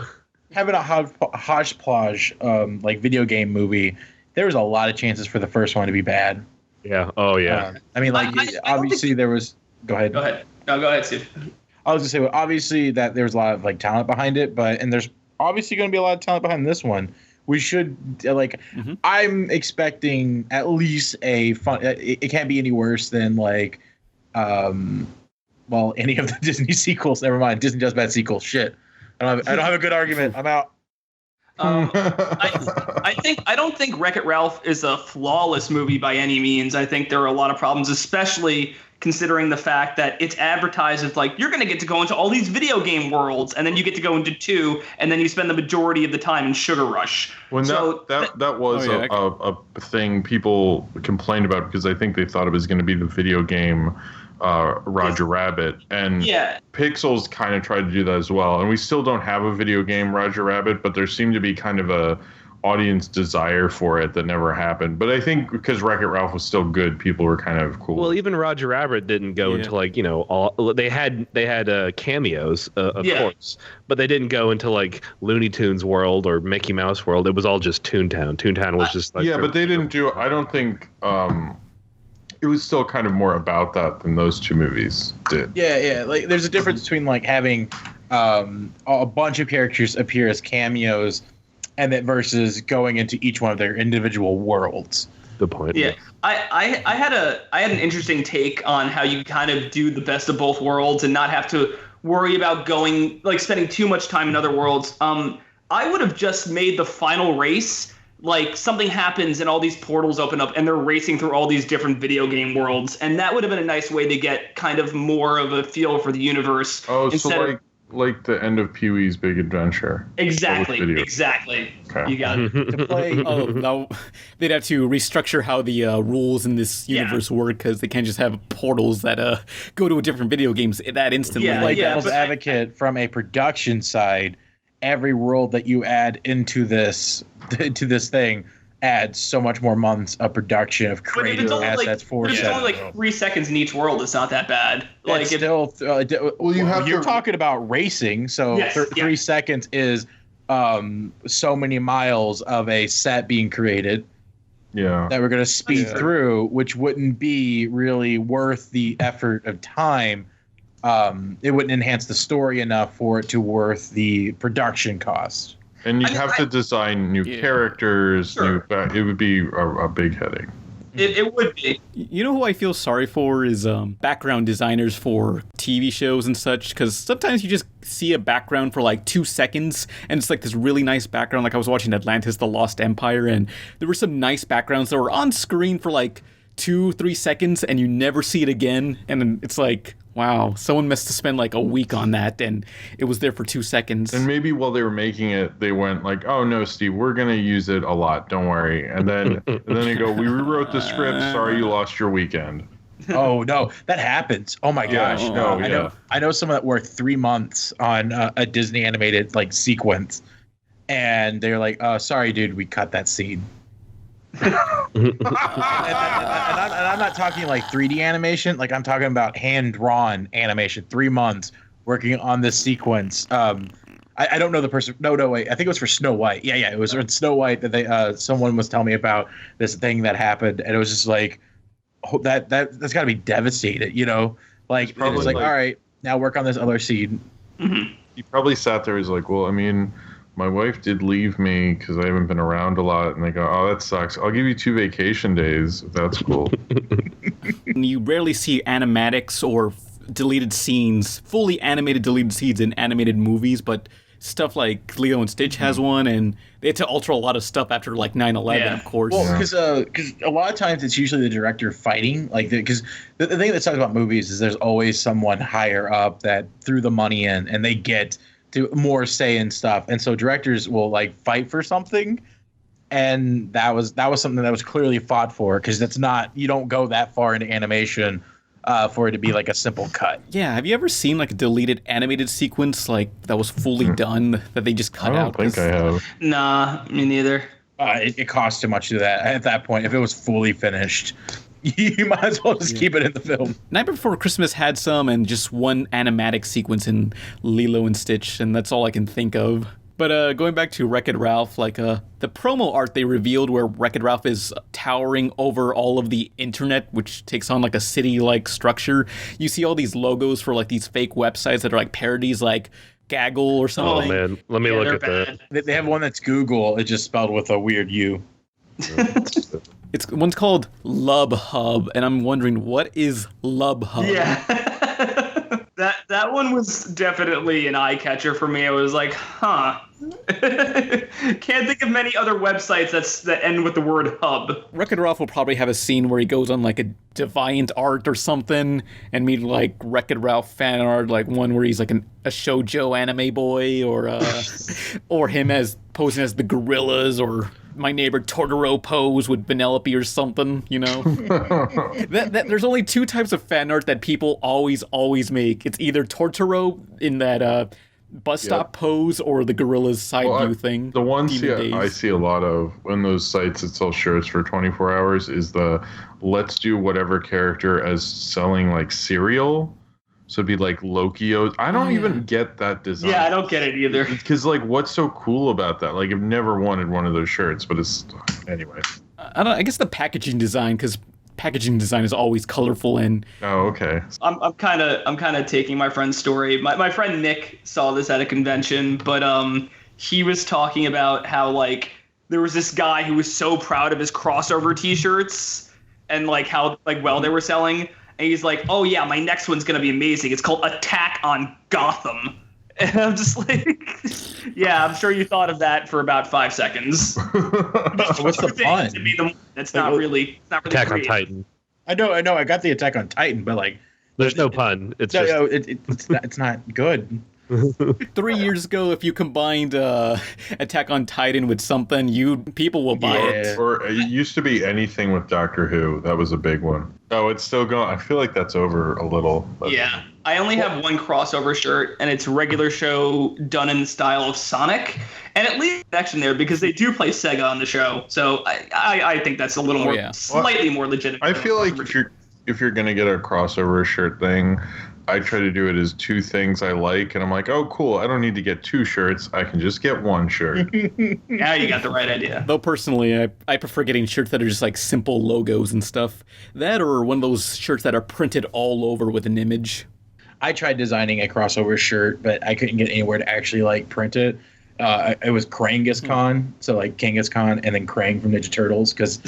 having a hodgepodge like video game movie, there was a lot of chances for the first one to be bad. Yeah. Oh yeah. I mean, like obviously there was. Go ahead. Go ahead. No, go ahead, Steve. I was gonna say, well, obviously that there was a lot of like talent behind it, and there's obviously going to be a lot of talent behind this one. We should like. I'm expecting at least a fun. It can't be any worse than like, well, any of the Disney sequels. Never mind, Disney does bad sequels. Shit, I don't have a good argument. I'm out. I don't think Wreck-It Ralph is a flawless movie by any means. I think there are a lot of problems, especially considering the fact that it's advertised as like you're going to get to go into all these video game worlds, and then you get to go into 2, and then you spend the majority of the time in Sugar Rush. When that was a thing people complained about because I think they thought it was going to be the video game Roger Rabbit, and Pixels kind of tried to do that as well. And we still don't have a video game Roger Rabbit, but there seemed to be kind of a audience desire for it that never happened. But I think because Wreck-It Ralph was still good, people were kind of cool. Well, even Roger Rabbit didn't go into like all they had cameos of course, but they didn't go into like Looney Tunes world or Mickey Mouse world. It was all just Toontown. Toontown was just like but they didn't do. I don't think. It was still kind of more about that than those two movies did. Yeah. Like, there's a difference between like having a bunch of characters appear as cameos, and then versus going into each one of their individual worlds. Good point. Yeah, I had an interesting take on how you kind of do the best of both worlds and not have to worry about spending too much time in other worlds. I would have just made the final race. Like something happens and all these portals open up and they're racing through all these different video game worlds. And that would have been a nice way to get kind of more of a feel for the universe. Oh, so like the end of Pee-wee's Big Adventure. Exactly. Okay. You got it. To play. No, they'd have to restructure how the rules in this universe work because they can't just have portals that go to a different video games that instantly. Like devil's advocate from a production side, every world that you add into this thing adds so much more months of production of creative assets for it's only like 3 seconds in each world. It's not that bad. Like still, you're talking about racing, so 3 seconds is so many miles of a set being created. Yeah, that we're going to speed through, which wouldn't be really worth the effort of time. It wouldn't enhance the story enough for it to worth the production cost. And you'd have to design new characters. It would be a big headache. It would be. You know who I feel sorry for is background designers for TV shows and such, because sometimes you just see a background for like 2 seconds and it's like this really nice background. Like I was watching Atlantis, The Lost Empire, and there were some nice backgrounds that were on screen for like 2-3 seconds and you never see it again. And then it's like, wow, someone must have spent like a week on that and it was there for 2 seconds. And maybe while they were making it, they went like, oh no, Steve, we're going to use it a lot. Don't worry. And then they go, we rewrote the script. Sorry, you lost your weekend. Oh no, that happens. Oh my gosh. I know someone that worked 3 months on a Disney animated like sequence and they're like, oh, sorry, dude, we cut that scene. and I'm not talking like 3D animation. Like I'm talking about hand-drawn animation. 3 months working on this sequence. I don't know the person. No, wait. I think it was for Snow White. Yeah. It was for Snow White that they someone was telling me about this thing that happened, and it was just like that's got to be devastated. You know, like it was like all right, now work on this other scene. Mm-hmm. He probably sat there. He's like, well, I mean, my wife did leave me because I haven't been around a lot. And they go, oh, that sucks. I'll give you 2 vacation days if that's cool. You rarely see animatics or deleted scenes, fully animated deleted scenes in animated movies, but stuff like Lilo and Stitch has one, and they had to alter a lot of stuff after like 9/11, of course. Well, because a lot of times it's usually the director fighting. Like, because the thing that sucks about movies is there's always someone higher up that threw the money in, and they get to more say in stuff, and so directors will like fight for something, and that was something that was clearly fought for, because that's not, you don't go that far into animation for it to be like a simple cut. Yeah, have you ever seen like a deleted animated sequence like that was fully done that they just cut out? I don't think I have. Nah, me neither. It costs too much to do that at that point. If it was fully finished, You might as well just keep it in the film. Night Before Christmas had some, and just one animatic sequence in Lilo and Stitch, and that's all I can think of. But going back to Wreck-It Ralph, like the promo art they revealed where Wreck-It Ralph is towering over all of the internet, which takes on like a city-like structure. You see all these logos for like these fake websites that are like parodies, like Gaggle or something. Oh man, let me look at that. They have one that's Google. It's just spelled with a weird U. One's called Lub Hub, and I'm wondering, what is Lub Hub? Yeah. That one was definitely an eye catcher for me. I was like, huh. Can't think of many other websites that end with the word hub. Wreck-It Ralph will probably have a scene where he goes on like a Deviant Art or something and meet like Wreck-It Ralph fan art, like one where he's like a shoujo anime boy, or him as posing as the gorillas, or My Neighbor Totoro pose with Penelope or something, you know? There's only two types of fan art that people always make. It's either Totoro in that bus stop pose or the gorillas side view thing. The ones I see a lot of on those sites that sell shirts for 24 hours is the let's do whatever character as selling like cereal. So it'd be like Lokio. I don't even get that design. Yeah, I don't get it either. Because like, what's so cool about that? Like, I've never wanted one of those shirts, but it's anyway. I guess the packaging design, because packaging design is always colorful and. Oh, okay. I'm kind of taking my friend's story. My friend Nick saw this at a convention, but he was talking about how like there was this guy who was so proud of his crossover T-shirts and like how like well they were selling. And he's like, oh, yeah, my next one's going to be amazing. It's called Attack on Gotham. And I'm just like, yeah, I'm sure you thought of that for about 5 seconds. What's the pun? It's not really Attack creative. on Titan. I know. I got the Attack on Titan, but like, there's no pun. It's it's not good. 3 years ago, if you combined Attack on Titan with something, people will buy it. Or it used to be anything with Doctor Who. That was a big one. Oh, it's still going. I feel like that's over a little. But. Yeah. I only have one crossover shirt, and it's regular show done in the style of Sonic. And it leaves a connection there because they do play Sega on the show. So I think that's a little slightly more legitimate. I feel like if you're going to get a crossover shirt thing, I try to do it as two things I like, and I'm like, oh, cool, I don't need to get two shirts. I can just get one shirt. Now you got the right idea. Though personally, I prefer getting shirts that are just like simple logos and stuff. That or one of those shirts that are printed all over with an image. I tried designing a crossover shirt, but I couldn't get anywhere to actually like print it. It was Kangaskhan, so like Kangaskhan and then Krang from Ninja Turtles, because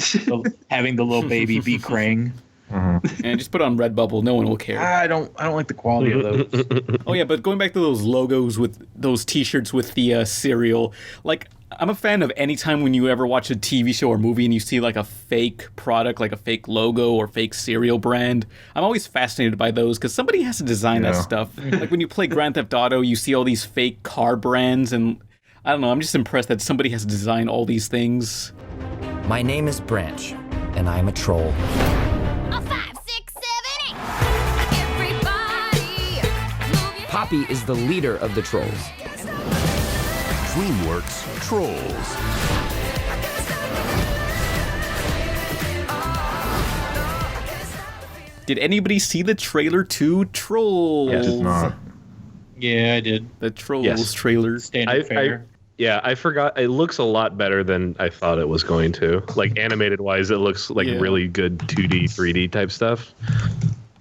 having the little baby be Krang. Mm-hmm. And just put it on Redbubble, no one will care. I don't like the quality of those. Oh yeah, but going back to those logos with those T-shirts with the cereal, like I'm a fan of any time when you ever watch a TV show or movie and you see like a fake product, like a fake logo or fake cereal brand. I'm always fascinated by those because somebody has to design that stuff. Like when you play Grand Theft Auto, you see all these fake car brands, and I don't know, I'm just impressed that somebody has to design all these things. My name is Branch, and I am a troll. A 5, 6, 7, 8. Everybody, Poppy is the leader of the trolls. DreamWorks Trolls. Did anybody see the trailer to Trolls? I did not. Yeah, I did. The Trolls trailer. Standard fare. I forgot. It looks a lot better than I thought it was going to. Like animated wise, it looks like really good 2D, 3D type stuff.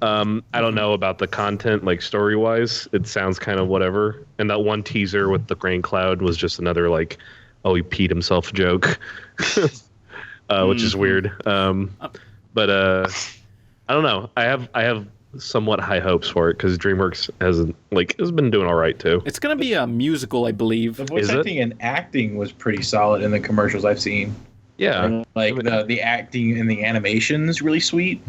I don't know about the content, like story wise. It sounds kind of whatever. And that one teaser with the rain cloud was just another like, oh, he peed himself joke, which is weird. But I don't know. I have somewhat high hopes for it because DreamWorks has been doing all right too. It's gonna be a musical, I believe. The voice acting and acting was pretty solid in the commercials I've seen. Yeah, and the acting and the animation is really sweet.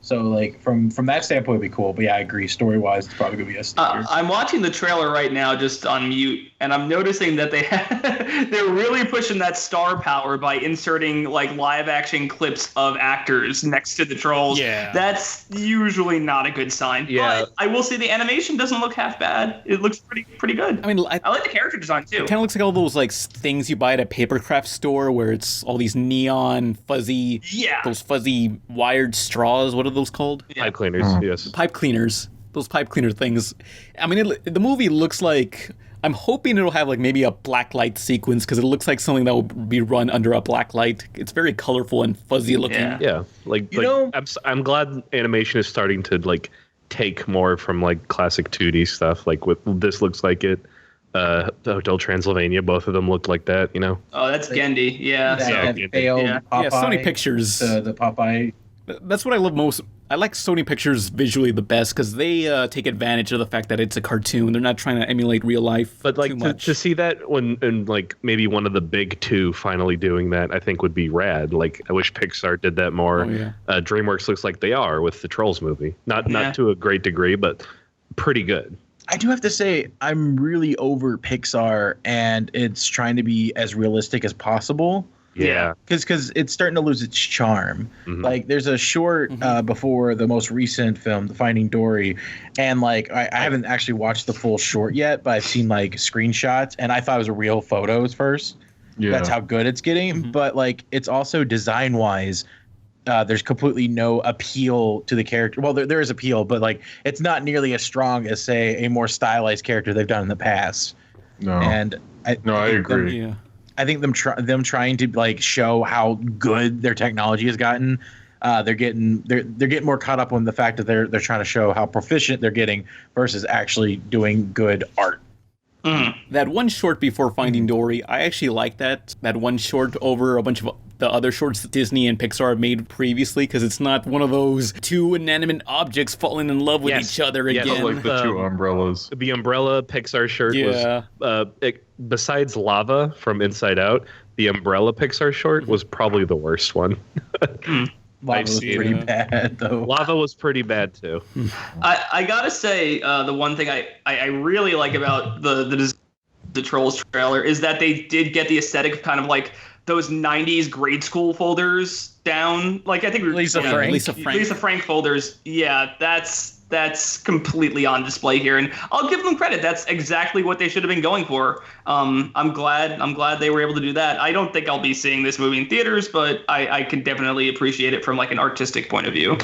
So like from that standpoint, it'd be cool. But yeah, I agree. Story wise, it's probably gonna be S tier. I'm watching the trailer right now, just on mute, and I'm noticing that they're really pushing that star power by inserting like live action clips of actors next to the trolls. Yeah, that's usually not a good sign. Yeah, but I will say the animation doesn't look half bad. It looks pretty good. I mean, I like the character design too. It kind of looks like all those like things you buy at a papercraft store where it's all these neon fuzzy, those fuzzy wired straws. What are those called? Pipe cleaners. Yes. Pipe cleaners. Those pipe cleaner things. I mean, the movie looks like. I'm hoping it'll have like maybe a black light sequence because it looks like something that will be run under a black light. It's very colorful and fuzzy looking. Yeah. I'm glad animation is starting to like take more from like classic 2D stuff. Like with this looks like it. The Hotel Transylvania, both of them looked like that. You know. Oh, that's Gendy. Yeah. Yeah, Sony Pictures. The Popeye. That's what I love most. I like Sony Pictures visually the best because they take advantage of the fact that it's a cartoon. They're not trying to emulate real life. But like to see that when and like maybe one of the big two finally doing that, I think would be rad. Like I wish Pixar did that more. Oh, yeah. DreamWorks looks like they are with the Trolls movie. Not to a great degree, but pretty good. I do have to say I'm really over Pixar and it's trying to be as realistic as possible. Yeah, because it's starting to lose its charm. Mm-hmm. Like there's a short before the most recent film, The Finding Dory, and like I haven't actually watched the full short yet, but I've seen like screenshots, and I thought it was real photos first. Yeah, that's how good it's getting. Mm-hmm. But like it's also design wise, there's completely no appeal to the character. Well, there is appeal, but like it's not nearly as strong as say a more stylized character they've done in the past. No, and I agree. I think them trying to like show how good their technology has gotten. They're getting more caught up on the fact that they're trying to show how proficient they're getting versus actually doing good art. That one short before Finding Dory, I actually like that one short over a bunch of the other shorts that Disney and Pixar have made previously because it's not one of those two inanimate objects falling in love with each other again. I like the two umbrellas. The umbrella Pixar shirt was besides Lava from Inside Out, the umbrella Pixar short was probably the worst one. Lava was pretty bad, though. Lava was pretty bad, too. I gotta say, the one thing I really like about the Trolls trailer is that they did get the aesthetic of kind of like those 90s grade school folders down. Like, I think Lisa Frank folders. Yeah, that's completely on display here, and I'll give them credit. That's exactly what they should have been going for. I'm glad they were able to do that. I don't think I'll be seeing this movie in theaters, but I can definitely appreciate it from like an artistic point of view.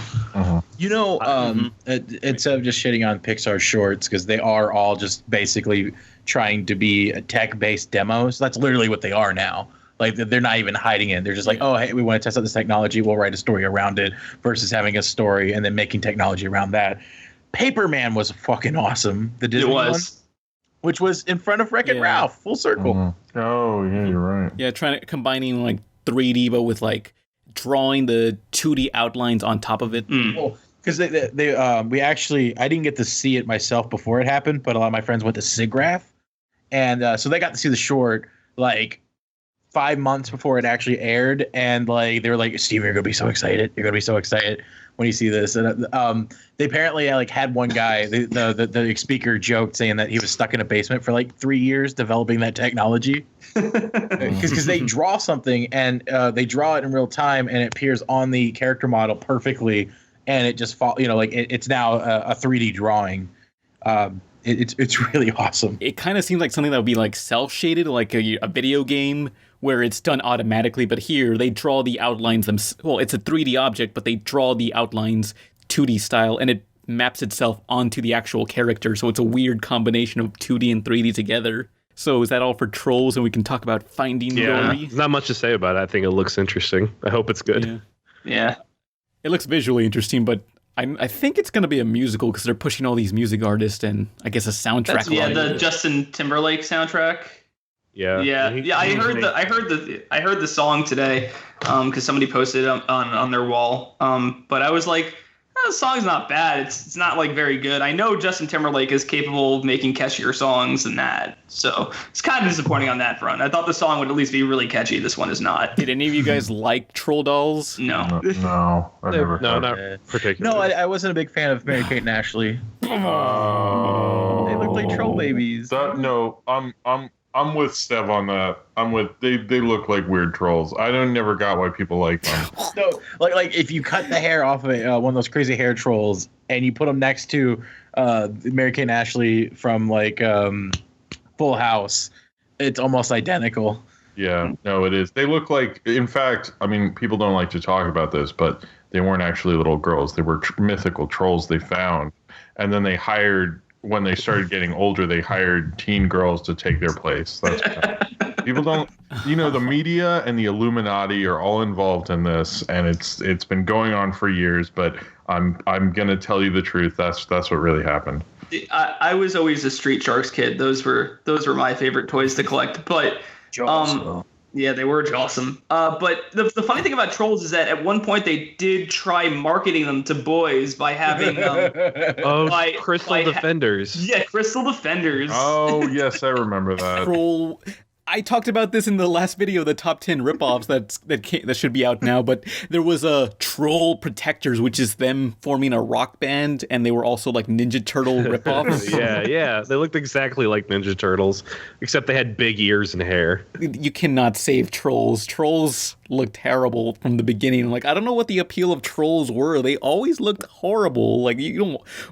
You know, instead of just shitting on Pixar shorts because they are all just basically trying to be tech-based demos. That's literally what they are now. Like they're not even hiding it. They're just like, oh, hey, we want to test out this technology. We'll write a story around it versus having a story and then making technology around that. Paperman was fucking awesome. The Disney one, which was in front of Wreck-It Ralph, full circle. Oh, yeah, you're right. Yeah, combining like 3D but with like drawing the 2D outlines on top of it. Well, because we actually, I didn't get to see it myself before it happened, but a lot of my friends went to SIGGRAPH, and so they got to see the short like 5 months before it actually aired, and like they were like, Steven, you're gonna be so excited. You're gonna be so excited when you see this. And they apparently like had one guy, the speaker joked saying that he was stuck in a basement for like 3 years developing that technology because they draw something and they draw it in real time and it appears on the character model perfectly, and it just it's now a 3D drawing. It's really awesome. It kind of seems like something that would be like cel shaded, like a video game where it's done automatically. But here they draw the outlines well, it's a 3D object, but they draw the outlines 2D style, and it maps itself onto the actual character. So it's a weird combination of 2D and 3D together. So is that all for Trolls? And we can talk about Finding Dory? There's not much to say about it. I think it looks interesting. I hope it's good. Yeah. It looks visually interesting, but I think it's going to be a musical because they're pushing all these music artists and I guess a soundtrack. The Justin Timberlake soundtrack. Yeah. I heard the song today because somebody posted it on their wall. But I was like, The song's not bad. It's not like very good. I know Justin Timberlake is capable of making catchier songs than that, so it's kind of disappointing on that front. I thought the song would at least be really catchy. This one is not. Did any of you guys like Troll Dolls? No. No, I never. No, not particularly. No, I wasn't a big fan of Mary-Kate and Ashley. Oh. They look like troll babies. No, I'm with Stev on that. They look like weird trolls. I never got why people like them. No, like if you cut the hair off of one of those crazy hair trolls and you put them next to Mary-Kate and Ashley from like Full House, it's almost identical. Yeah, no, it is. They look like, in fact, I mean, people don't like to talk about this, but they weren't actually little girls. They were mythical trolls they found. And then they hired, when they started getting older, they hired teen girls to take their place. That's people don't, the media and the Illuminati are all involved in this, and it's been going on for years. But I'm gonna tell you the truth. That's what really happened. I was always a Street Sharks kid. Those were my favorite toys to collect. But yeah, they were awesome. But the funny thing about trolls is that at one point they did try marketing them to boys by having Crystal Defenders. Crystal Defenders. Oh yes, I remember that. Troll. I talked about this in the last video, the top 10 ripoffs that should be out now, but there was a Troll Protectors, which is them forming a rock band, and they were also like Ninja Turtle ripoffs. Yeah. They looked exactly like Ninja Turtles, except they had big ears and hair. You cannot save trolls. Trolls looked terrible from the beginning. Like, I don't know what the appeal of trolls were. They always looked horrible. Like,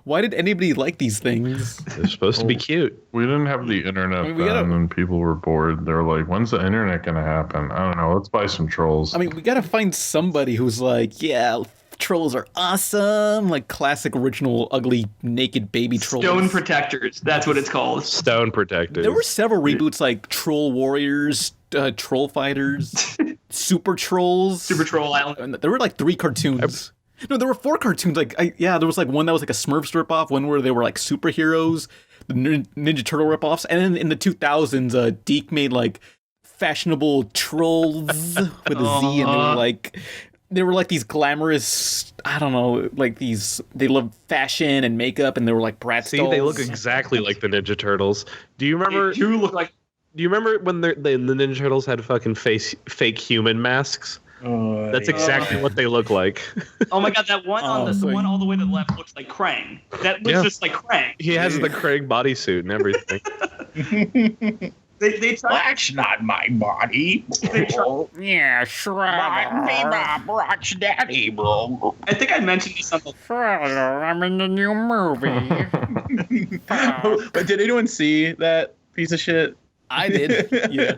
why did anybody like these things? They're supposed to be cute. We didn't have the internet then, and people were bored. They were like, when's the internet gonna happen? I don't know. Let's buy some trolls. I mean, we gotta find somebody who's like, yeah, trolls are awesome. Like classic, original, ugly, naked baby trolls. Stone Protectors. That's what it's called. Stone Protectors. There were several reboots like Troll Warriors, Troll Fighters, Super Trolls. Super Troll Island. There were like 3 cartoons. No, there were 4 cartoons. There was like one that was like a Smurfs ripoff, one where they were like superheroes, the Ninja Turtle ripoffs, and then in the 2000s, Deke made like fashionable trolls with a Z, and they were like these glamorous, I don't know, like these, they love fashion and makeup, and they were like Bratz dolls. They look exactly like the Ninja Turtles. Do you remember? They do look like. Do you remember when the Ninja Turtles had fucking fake human masks? That's exactly what they look like. Oh my god, that one the one all the way to the left looks like Krang. That looks just like Krang. He has the Krang bodysuit and everything. They try. That's not my body. Yeah, sure. My Brock's daddy, bro. I think I mentioned this on the. I'm in the new movie. But did anyone see that piece of shit? I did. Yeah.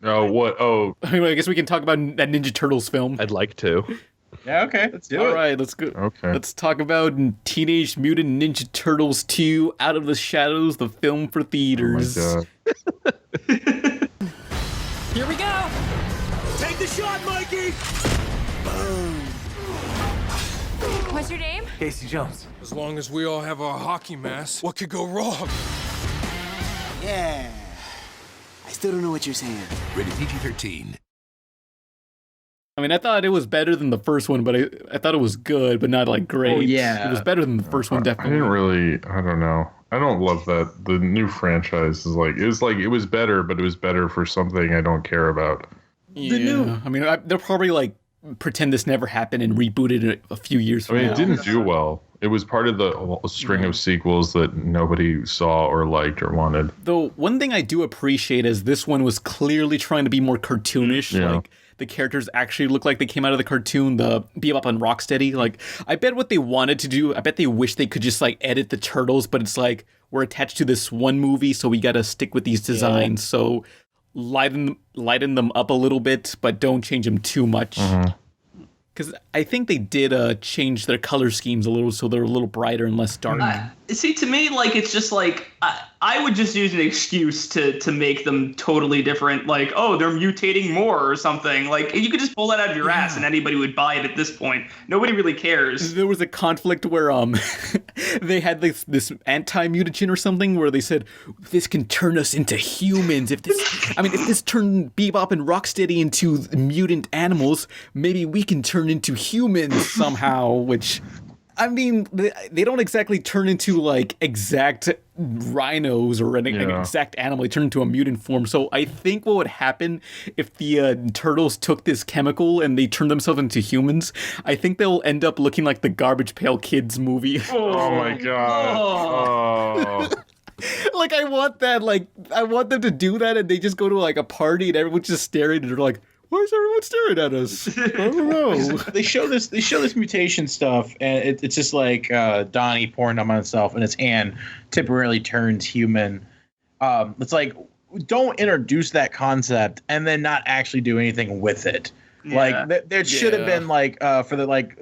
Oh, what? Oh. Anyway, I guess we can talk about that Ninja Turtles film. I'd like to. Yeah, okay. Let's do it. All right, let's go. Okay. Let's talk about Teenage Mutant Ninja Turtles 2, Out of the Shadows, the film for theaters. Oh my God. Here we go. Take the shot, Mikey! What's your name? Casey Jones. As long as we all have our hockey masks, what could go wrong? Yeah. I still don't know what you're saying. Rated PG-13. I mean, I thought it was better than the first one, but I thought it was good, but not like great. Oh, yeah. It was better than the first one, I definitely. didn't really, I don't know. I don't love that. The new franchise is like, it was better, but it was better for something I don't care about. Yeah. I mean, they'll probably like pretend this never happened and rebooted it a few years from now. It didn't do well. It was part of the string of sequels that nobody saw or liked or wanted. Though one thing I do appreciate is this one was clearly trying to be more cartoonish. Yeah. Like the characters actually look like they came out of the cartoon, the Bebop and Rocksteady. Like I bet what they wanted to do, I bet they wish they could just like edit the turtles, but it's like we're attached to this one movie, so we got to stick with these designs. Yeah. So lighten them up a little bit, but don't change them too much. Because I think they did change their color schemes a little, so they're a little brighter and less dark. See, to me, like, it's just like, I would just use an excuse to make them totally different. Like, oh, they're mutating more or something. Like, you could just pull that out of your ass and anybody would buy it at this point. Nobody really cares. There was a conflict where they had this anti-mutagen or something where they said, this can turn us into humans. If this turned Bebop and Rocksteady into mutant animals, maybe we can turn into humans somehow, which I mean, they don't exactly turn into like exact rhinos or an exact animal. They turn into a mutant form. So I think what would happen if the turtles took this chemical and they turned themselves into humans, I think they'll end up looking like the Garbage Pail Kids movie. Oh my god. Like, I want that. Like, I want them to do that, and they just go to like a party and everyone's just staring, and they're like, why is everyone staring at us? I don't know. They show this mutation stuff, and it's just like Donnie pouring them on himself, and his hand temporarily turns human. It's like, don't introduce that concept and then not actually do anything with it. Yeah. Like there should have been like for the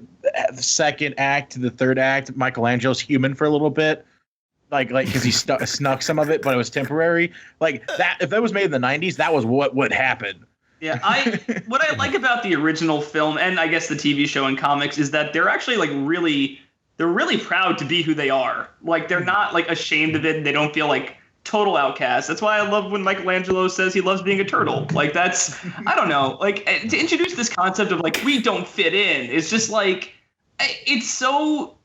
second act to the third act, Michelangelo's human for a little bit. Like because he snuck some of it, but it was temporary. Like that, if that was made in the 90s, that was what would happen. Yeah, what I like about the original film and I guess the TV show and comics is that they're actually like they're really proud to be who they are. Like they're not like ashamed of it. They don't feel like total outcasts. That's why I love when Michelangelo says he loves being a turtle. Like that's, I don't know, like to introduce this concept of like we don't fit in. It's just like it's so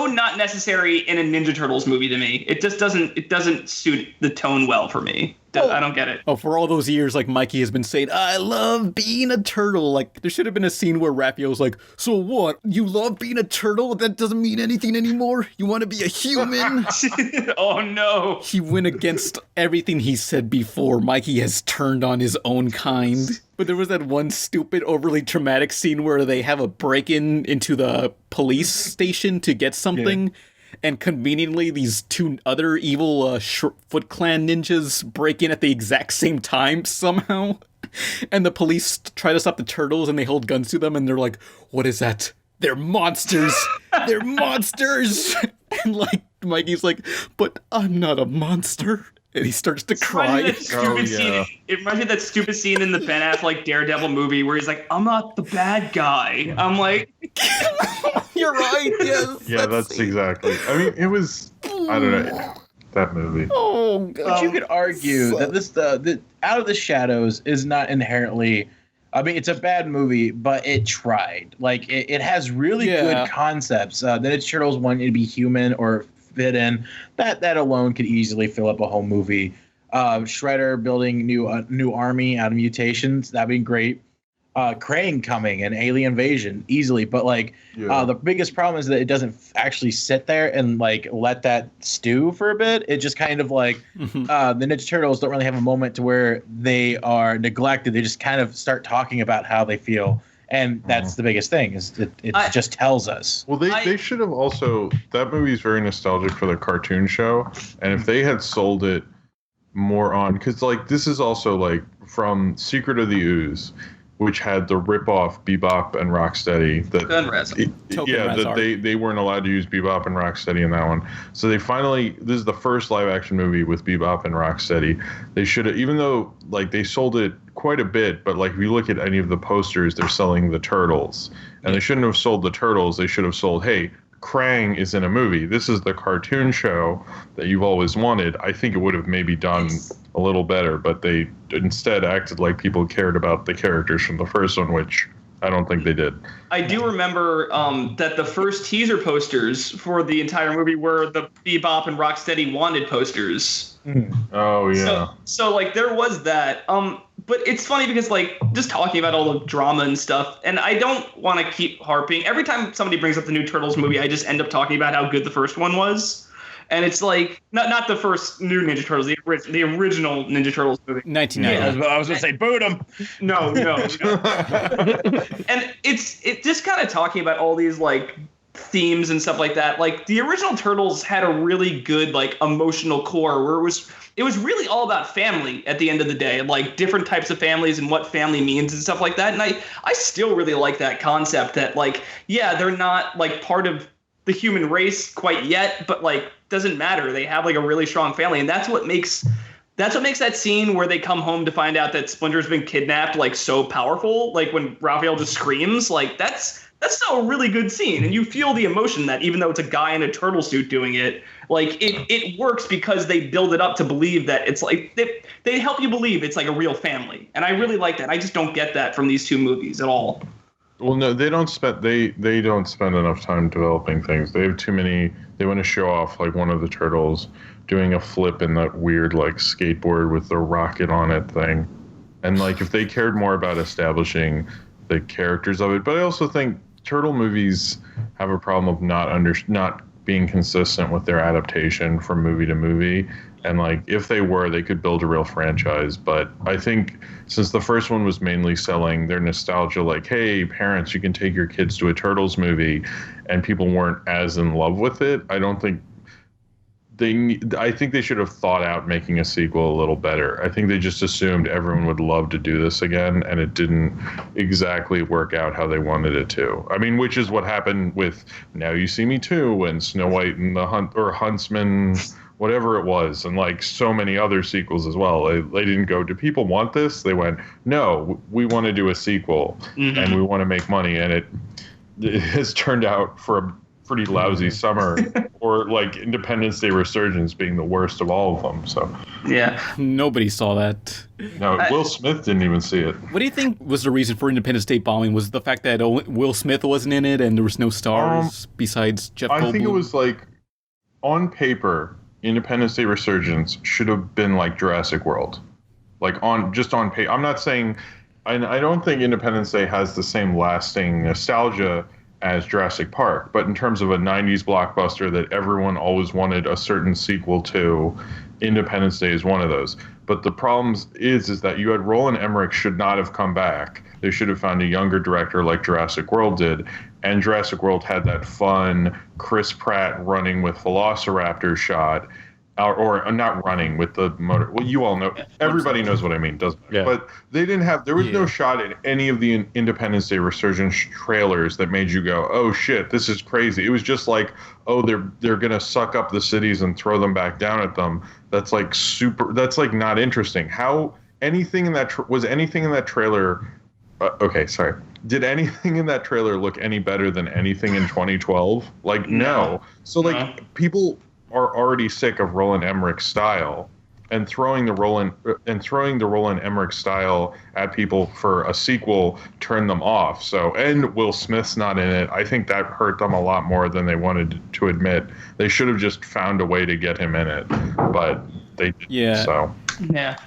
not necessary in a Ninja Turtles movie to me. It just doesn't suit the tone well for me. I don't get it. Oh, for all those years, like Mikey has been saying, I love being a turtle. Like there should have been a scene where Raphael's like, so what? You love being a turtle? That doesn't mean anything anymore? You want to be a human? Oh no. He went against everything he said before. Mikey has turned on his own kind. But there was that one stupid, overly traumatic scene where they have a break-in into the police station to get something. Yeah. And conveniently, these two other evil Foot Clan ninjas break in at the exact same time somehow. And the police try to stop the turtles and they hold guns to them and they're like, what is that? They're monsters! They're monsters! And like, Mikey's like, but I'm not a monster. And he starts to cry. It reminds me of that stupid scene in the Ben Affleck Daredevil movie where he's like, I'm not the bad guy. I'm like... You're right, yes. Yeah, that's exactly. I mean, it was... I don't know. That movie. Oh, God. But you could argue that this the Out of the Shadows is not inherently... I mean, it's a bad movie, but it tried. Like, it has really good concepts. The Ninja Turtles want you to be human or fit in. That alone could easily fill up a whole movie. Shredder building new army out of mutations, that'd be great. Krang coming and alien invasion easily, but the biggest problem is that it doesn't actually sit there and like let that stew for a bit. It just kind of like the Ninja Turtles don't really have a moment to where they are neglected. They just kind of start talking about how they feel. And that's the biggest thing is it just tells us. Well, they should have also, that movie is very nostalgic for the cartoon show. And if they had sold it more on, because like this is also like from Secret of the Ooze, which had the rip-off Bebop and Rocksteady. They weren't allowed to use Bebop and Rocksteady in that one. So they finally, this is the first live-action movie with Bebop and Rocksteady. They should have, even though like they sold it quite a bit, but like if you look at any of the posters, they're selling the Turtles. And they shouldn't have sold the Turtles. They should have sold, hey, Krang is in a movie. This is the cartoon show that you've always wanted. I think it would have maybe done a little better, but they instead acted like people cared about the characters from the first one, which I don't think they did. I do remember that the first teaser posters for the entire movie were the Bebop and Rocksteady wanted posters. Oh, yeah. So like, there was that. But it's funny because, like, just talking about all the drama and stuff, and I don't want to keep harping. Every time somebody brings up the new Turtles movie, I just end up talking about how good the first one was. And it's like, not the first new Ninja Turtles, the original Ninja Turtles movie. 1990. Yeah, I was going to say, boot them. No. And it's just kind of talking about all these, like, themes and stuff like that. Like, the original Turtles had a really good, like, emotional core where it was really all about family at the end of the day, like different types of families and what family means and stuff like that. And I still really like that concept that, like, yeah, they're not like part of the human race quite yet, but like doesn't matter. They have like a really strong family. And that's what makes that scene where they come home to find out that Splinter's been kidnapped like so powerful. Like when Raphael just screams, like that's still a really good scene. And you feel the emotion that even though it's a guy in a turtle suit doing it, like it works because they build it up to believe that it's like they help you believe it's like a real family. And I really like that. I just don't get that from these two movies at all. Well, no, they don't spend enough time developing things. They have too many. They want to show off like one of the turtles doing a flip in that weird like skateboard with the rocket on it thing, and like if they cared more about establishing the characters of it. But I also think turtle movies have a problem of not being consistent with their adaptation from movie to movie. And like if they were, they could build a real franchise. But I think since the first one was mainly selling their nostalgia, like, hey, parents, you can take your kids to a Turtles movie, and people weren't as in love with it, I think they should have thought out making a sequel a little better. I think they just assumed everyone would love to do this again, and it didn't exactly work out how they wanted it to. I mean, which is what happened with Now You See Me Too and Snow White and the Huntsman, whatever it was, and like so many other sequels as well. They didn't go, do people want this? They went, no, we want to do a sequel, and we want to make money, and it has turned out for a pretty lousy summer, or like Independence Day Resurgence being the worst of all of them. So yeah, nobody saw that. No, Will Smith didn't even see it. What do you think was the reason for Independence Day bombing? Was it the fact that Will Smith wasn't in it and there was no stars besides Jeff Goldblum? I think it was like, on paper, Independence Day Resurgence should have been like Jurassic World, like on paper. I'm not saying, I don't think Independence Day has the same lasting nostalgia as Jurassic Park, but in terms of a 90s blockbuster that everyone always wanted a certain sequel to, Independence Day is one of those. But the problem is that you had Roland Emmerich should not have come back. They should have found a younger director like Jurassic World did, and Jurassic World had that fun Chris Pratt running with Velociraptor shot, or not running with the motor. Well, you all know, everybody knows what I mean, doesn't it? Yeah. But they didn't have, there was no shot in any of the Independence Day Resurgence trailers that made you go, oh shit, this is crazy. It was just like, oh, they're going to suck up the cities and throw them back down at them. That's like that's like not interesting. How anything in that, was anything in that trailer, okay, sorry. Did anything in that trailer look any better than anything in 2012? Like, no. So like people are already sick of Roland Emmerich's style, and throwing the Roland Emmerich style at people for a sequel turned them off. So, and Will Smith's not in it. I think that hurt them a lot more than they wanted to admit. They should have just found a way to get him in it, but they didn't. Yeah. So. Yeah.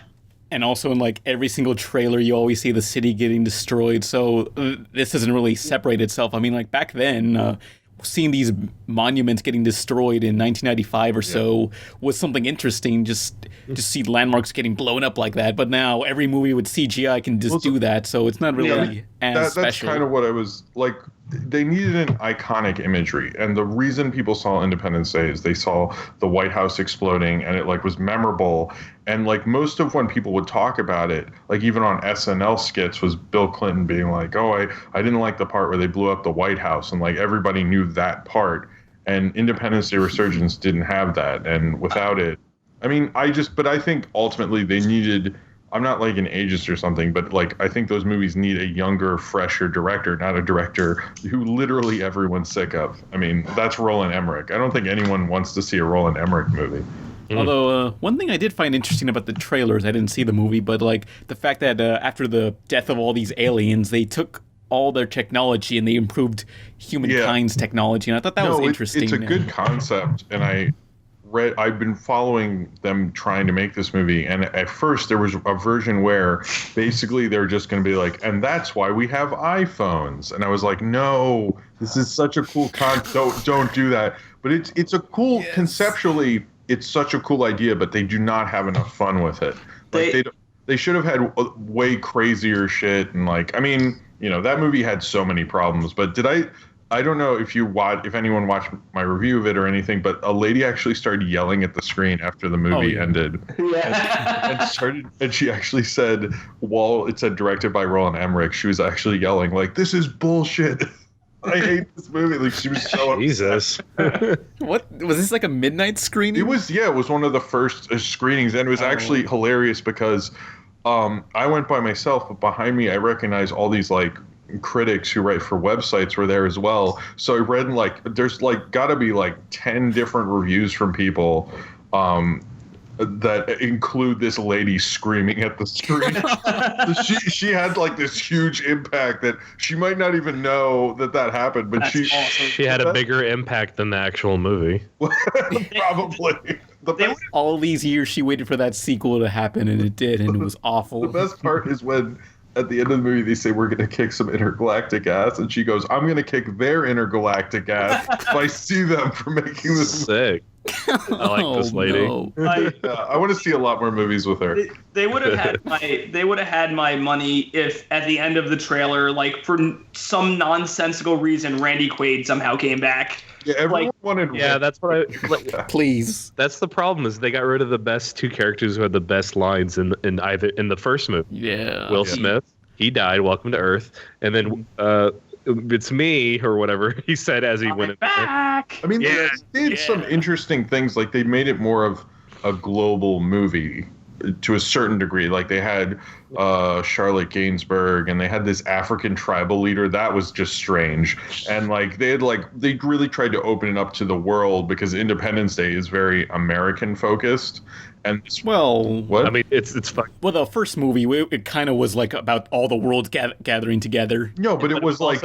And also in like every single trailer, you always see the city getting destroyed. So this doesn't really separate itself. I mean, like back then, seeing these monuments getting destroyed in 1995 or so was something interesting. Just see landmarks getting blown up like that. But now every movie with CGI can just do that, so it's not really as special. That's kind of what I was like. They needed an iconic imagery, and the reason people saw Independence Day is they saw the White House exploding, and it like was memorable. And like most of when people would talk about it, like even on SNL skits, was Bill Clinton being like, "Oh, I didn't like the part where they blew up the White House," and like everybody knew that part. And Independence Day Resurgence didn't have that, and without it, I mean, I think ultimately they needed. I'm not like an ageist or something, but like I think those movies need a younger, fresher director, not a director who literally everyone's sick of. I mean, that's Roland Emmerich. I don't think anyone wants to see a Roland Emmerich movie. Although one thing I did find interesting about the trailers, I didn't see the movie, but like the fact that after the death of all these aliens, they took all their technology and they improved humankind's technology, and I thought that was interesting. It's a good concept, and I've been following them trying to make this movie, and at first there was a version where basically they're just going to be like, and that's why we have iPhones. And I was like, no, this is such a cool don't do that. But it's a cool conceptually, it's such a cool idea, but they do not have enough fun with it. Like they should have had way crazier shit, and like, I mean, you know, that movie had so many problems. But I don't know if anyone watched my review of it or anything, but a lady actually started yelling at the screen after the movie ended. And she actually said, while it said directed by Roland Emmerich, she was actually yelling like, "This is bullshit. I hate this movie." Like she was so Jesus. What was this, like a midnight screening? It was one of the first screenings, and it was actually hilarious because I went by myself, but behind me I recognize all these like critics who write for websites were there as well. So I read like there's like gotta be like 10 different reviews from people that include this lady screaming at the screen. So she had like this huge impact that she might not even know that happened, but she had a bigger impact than the actual movie. Probably. All these years she waited for that sequel to happen, and it did, and it was awful. The best part is when at the end of the movie they say we're going to kick some intergalactic ass, and she goes, I'm going to kick their intergalactic ass if I see them for making this sick. I like this lady. No. I want to see a lot more movies with her. They would have had my money if at the end of the trailer, like for some nonsensical reason, Randy Quaid somehow came back. Yeah, everyone wanted. Yeah, that's what I. Please. That's the problem is they got rid of the best two characters who had the best lines in either in the first movie. Yeah. Will Smith, he died. Welcome to Earth, and then it's me or whatever he said as he went back. I mean, they did some interesting things. Like they made it more of a global movie to a certain degree. Like they had Charlotte Gainsbourg, and they had this African tribal leader that was just strange. And like they really tried to open it up to the world because Independence Day is very American focused. And what? I mean, it's fun. Well, the first movie, it kind of was like about all the world gathering together. No, but it was like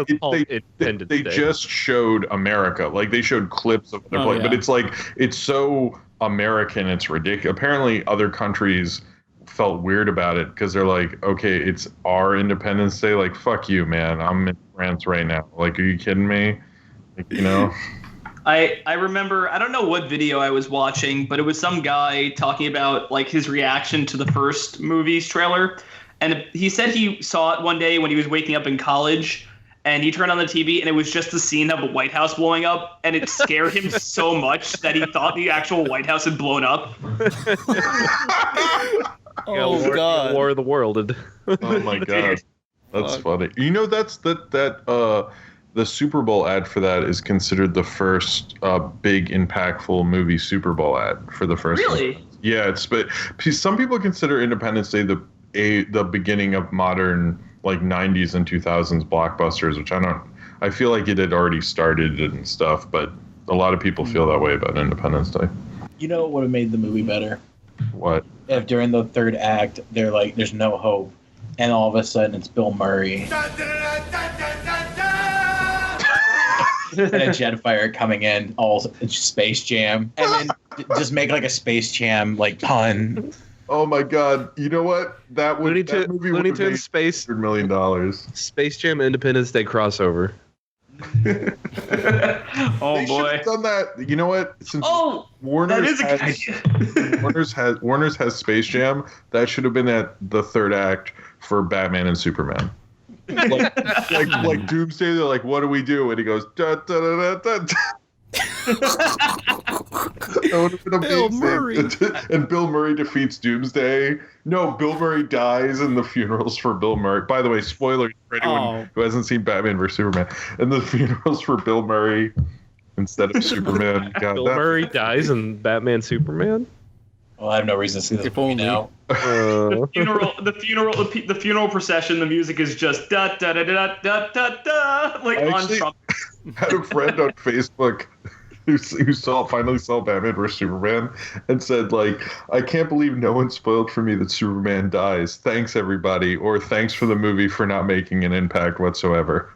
they just showed America. Like they showed clips of other places, but it's like it's so American, it's ridiculous. Apparently, other countries felt weird about it because they're like, okay, it's our Independence Day. Like, fuck you, man. I'm in France right now. Like, are you kidding me? Like, you know. I remember, I don't know what video I was watching, but it was some guy talking about like his reaction to the first movie's trailer. And he said he saw it one day when he was waking up in college, and he turned on the TV and it was just the scene of the White House blowing up, and it scared him so much that he thought the actual White House had blown up. God. War of the World. Oh my God. That's funny. You know, that's the Super Bowl ad for that is considered the first big impactful movie Super Bowl ad for the first. Really? One. Yeah, but some people consider Independence Day the beginning of modern like 90s and 2000s blockbusters, which I feel like it had already started and stuff, but a lot of people feel that way about Independence Day. You know what would have made the movie better? What? If during the third act they're like, there's no hope, and all of a sudden it's Bill Murray. And a jet fire coming in, all Space Jam, and then just make like a Space Jam like pun. Oh my God! You know what? That movie Looney Tunes Space $100 million. Space Jam Independence Day crossover. Oh boy! Have done that. You know what? Since that is a good idea. Warner's has Space Jam. That should have been at the third act for Batman and Superman. like Doomsday, they're like, what do we do? And he goes, da da da da da. That would have been amazing. Bill Murray. And Bill Murray defeats Doomsday. No, Bill Murray dies in the funerals for Bill Murray. By the way, spoiler for anyone who hasn't seen Batman vs Superman. And the funerals for Bill Murray instead of Superman. God, Bill Murray dies in Batman Superman? Well, I have no reason to see this movie now. The funeral procession. The music is just da da da da da da da, like on Trump. I had a friend on Facebook who finally saw Batman vs Superman and said, like, I can't believe no one spoiled for me that Superman dies. Thanks everybody, or thanks for the movie for not making an impact whatsoever.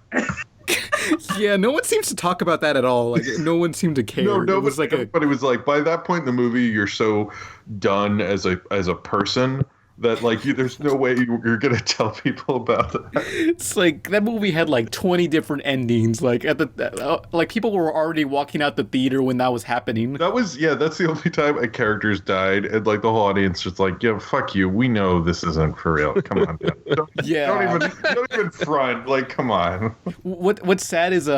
Yeah, no one seems to talk about that at all. Like, no one seemed to care. No, it was but it was like by that point in the movie, you're so done as a person that like there's no way you're gonna tell people about that. It's like that movie had like 20 different endings. Like like people were already walking out the theater when that was happening. That's the only time a character's died, and like the whole audience was like, yeah, fuck you. We know this isn't for real. Come on, man. Don't even front. Like, come on. What's sad is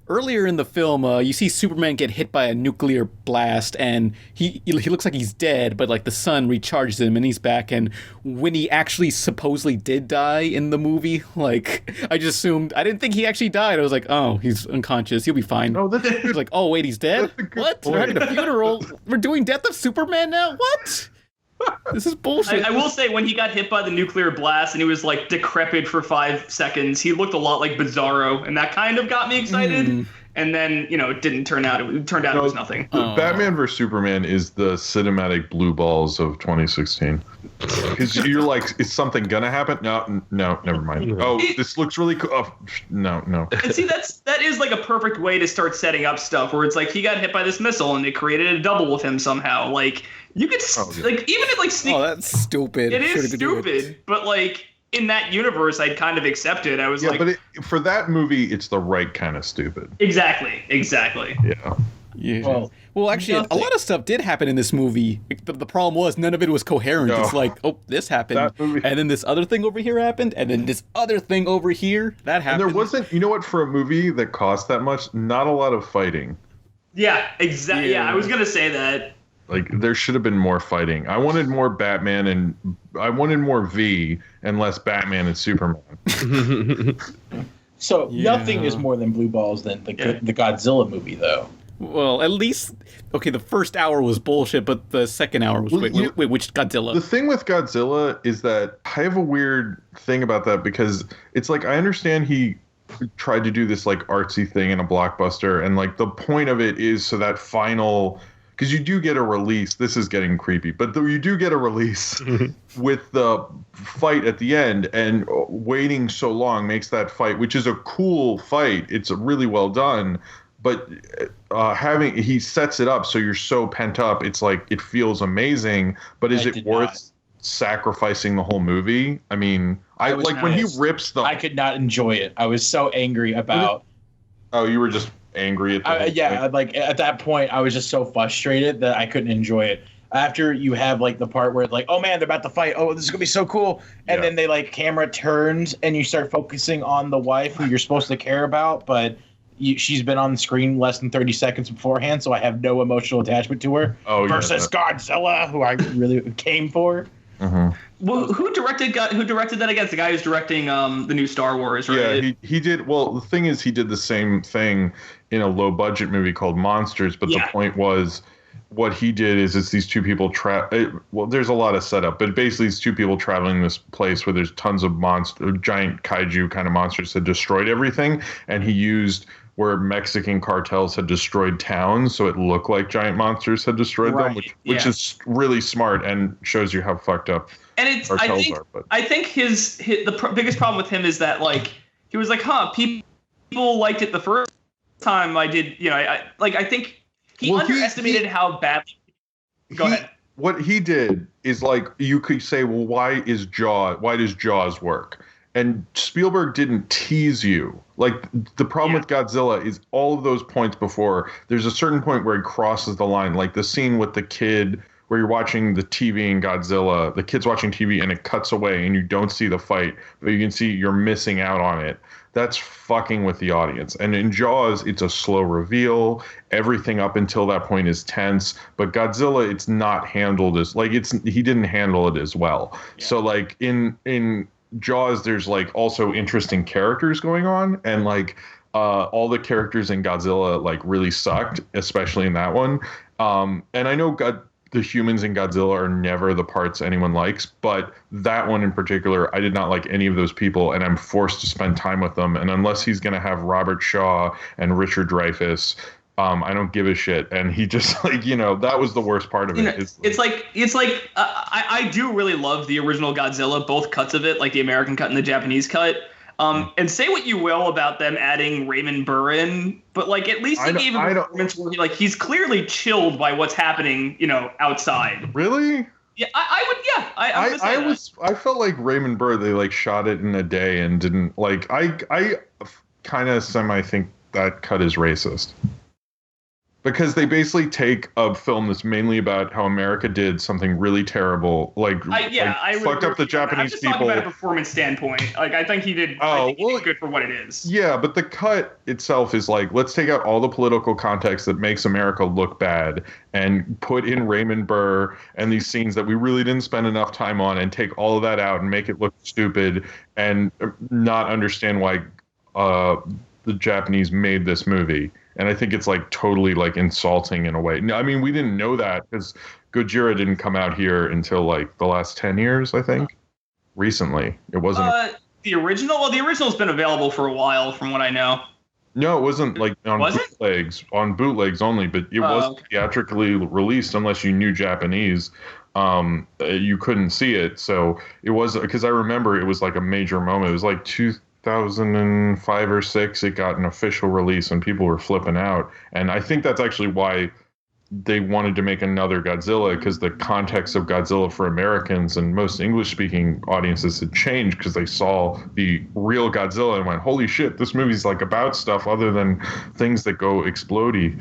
earlier in the film, you see Superman get hit by a nuclear blast, and he looks like he's dead, but like the sun recharges him and he's back. And when he actually supposedly did die in the movie, like I just assumed, I didn't think he actually died. I was like, oh, he's unconscious, he'll be fine. No, I was like, oh wait, he's dead? What? We're having a funeral? We're doing Death of Superman now? What? This is bullshit. I will say, when he got hit by the nuclear blast and he was like decrepit for 5 seconds, he looked a lot like Bizarro, and that kind of got me excited. and then it didn't turn out. It turned out it was nothing. Batman vs Superman is the cinematic blue balls of 2016. Because you're like, is something gonna happen? No, never mind. Oh, this looks really cool. Oh, no. And see, that is like a perfect way to start setting up stuff where it's like he got hit by this missile and it created a double with him somehow. Like you could like even if like sneak. Oh, that's stupid. It is stupid, but like in that universe, I'd kind of accept it. I was like, but for that movie, it's the right kind of stupid. Exactly. Yeah. Well, actually, a lot of stuff did happen in this movie. The problem was none of it was coherent. No. It's like, oh, this happened, and then this other thing over here happened, and then this other thing over here that happened. And there wasn't, for a movie that cost that much, not a lot of fighting. Yeah, exactly. Yeah, I was gonna say that. Like, there should have been more fighting. I wanted more Batman and I wanted more V and less Batman and Superman. So nothing is more than blue balls than the Godzilla movie, though. Well, at least, the first hour was bullshit, but the second hour was, wait, which Godzilla? The thing with Godzilla is that I have a weird thing about that because it's like, I understand he tried to do this like artsy thing in a blockbuster, and like the point of it is so that final... Because you do get a release. This is getting creepy, but you do get a release with the fight at the end, and waiting so long makes that fight, which is a cool fight. It's really well done, but he sets it up so you're so pent up. It's like it feels amazing, but is it worth sacrificing the whole movie? I mean, when he rips the... I could not enjoy it. I was so angry about... Oh, you were just angry at the like at that point I was just so frustrated that I couldn't enjoy it. After you have like the part where it's like, oh man, they're about to fight, oh this is gonna be so cool, and then they like camera turns and you start focusing on the wife who you're supposed to care about, but she's been on the screen less than 30 seconds beforehand, so I have no emotional attachment to her. Versus Godzilla, who I really came for. Well, who directed that again? The guy who's directing the new Star Wars, right? Yeah, he did. Well, the thing is, he did the same thing in a low budget movie called Monsters, but the point was, what he did is it's these two people there's a lot of setup, but basically it's two people traveling this place where there's tons of giant kaiju kind of monsters that destroyed everything, and he used where Mexican cartels had destroyed towns, so it looked like giant monsters had destroyed them, which is really smart and shows you how fucked up cartels are. But I think the biggest problem with him is that like he was like, people liked it the first time I did, I think he underestimated how badly. Go ahead. What he did is like, you could say, well, why does Jaws work? And Spielberg didn't tease you. Like, the problem with Godzilla is all of those points before, there's a certain point where he crosses the line. Like the scene with the kid where you're watching the TV in Godzilla, the kid's watching TV and it cuts away and you don't see the fight, but you can see you're missing out on it. That's fucking with the audience. And in Jaws, it's a slow reveal. Everything up until that point is tense. But Godzilla, it's not handled as, like, he didn't handle it as well. Yeah. So, like, in Jaws, there's like also interesting characters going on, and like all the characters in Godzilla like really sucked, especially in that one. And I know the humans in Godzilla are never the parts anyone likes, but that one in particular, I did not like any of those people, and I'm forced to spend time with them. And unless he's going to have Robert Shaw and Richard Dreyfuss, I don't give a shit. And he just like, that was the worst part of it. I do really love the original Godzilla, both cuts of it, like the American cut and the Japanese cut. And say what you will about them adding Raymond Burr in, but like at least he gave him a performance where he's clearly chilled by what's happening, outside. Really? Yeah, I felt like Raymond Burr, they like shot it in a day and didn't like. I kind of semi think that cut is racist. Because they basically take a film that's mainly about how America did something really terrible, fucked up the Japanese people. I'm just talking about a performance standpoint. Like, I think he did. He did good for what it is. Yeah, but the cut itself is like, let's take out all the political context that makes America look bad and put in Raymond Burr and these scenes that we really didn't spend enough time on, and take all of that out and make it look stupid and not understand why the Japanese made this movie. And I think it's like totally like insulting in a way. I mean, we didn't know that because Gojira didn't come out here until like the last 10 years, I think. Recently. It wasn't. The original? Well, the original's been available for a while from what I know. No, it wasn't like on Was it? bootlegs only, but it wasn't theatrically released unless you knew Japanese. You couldn't see it, so it was because I remember it was like a major moment. It was like 2005 or 6. It got an official release, and people were flipping out. And I think that's actually why they wanted to make another Godzilla, because the context of Godzilla for Americans and most English-speaking audiences had changed because they saw the real Godzilla and went, "Holy shit, this movie's like about stuff other than things that go explodey."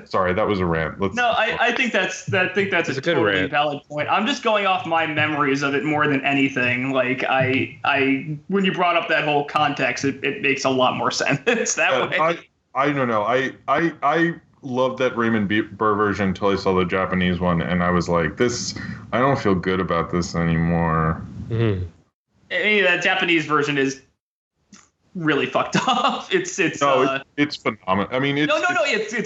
Sorry, that was a rant. I think that's a totally valid point. I'm just going off my memories of it more than anything. Like I when you brought up that whole context, it makes a lot more sense that way. I don't know. I loved that Raymond Burr version until I saw the Japanese one, and I was like, I don't feel good about this anymore. Mm-hmm. I mean, that Japanese version is really fucked up. It's phenomenal. I mean, it's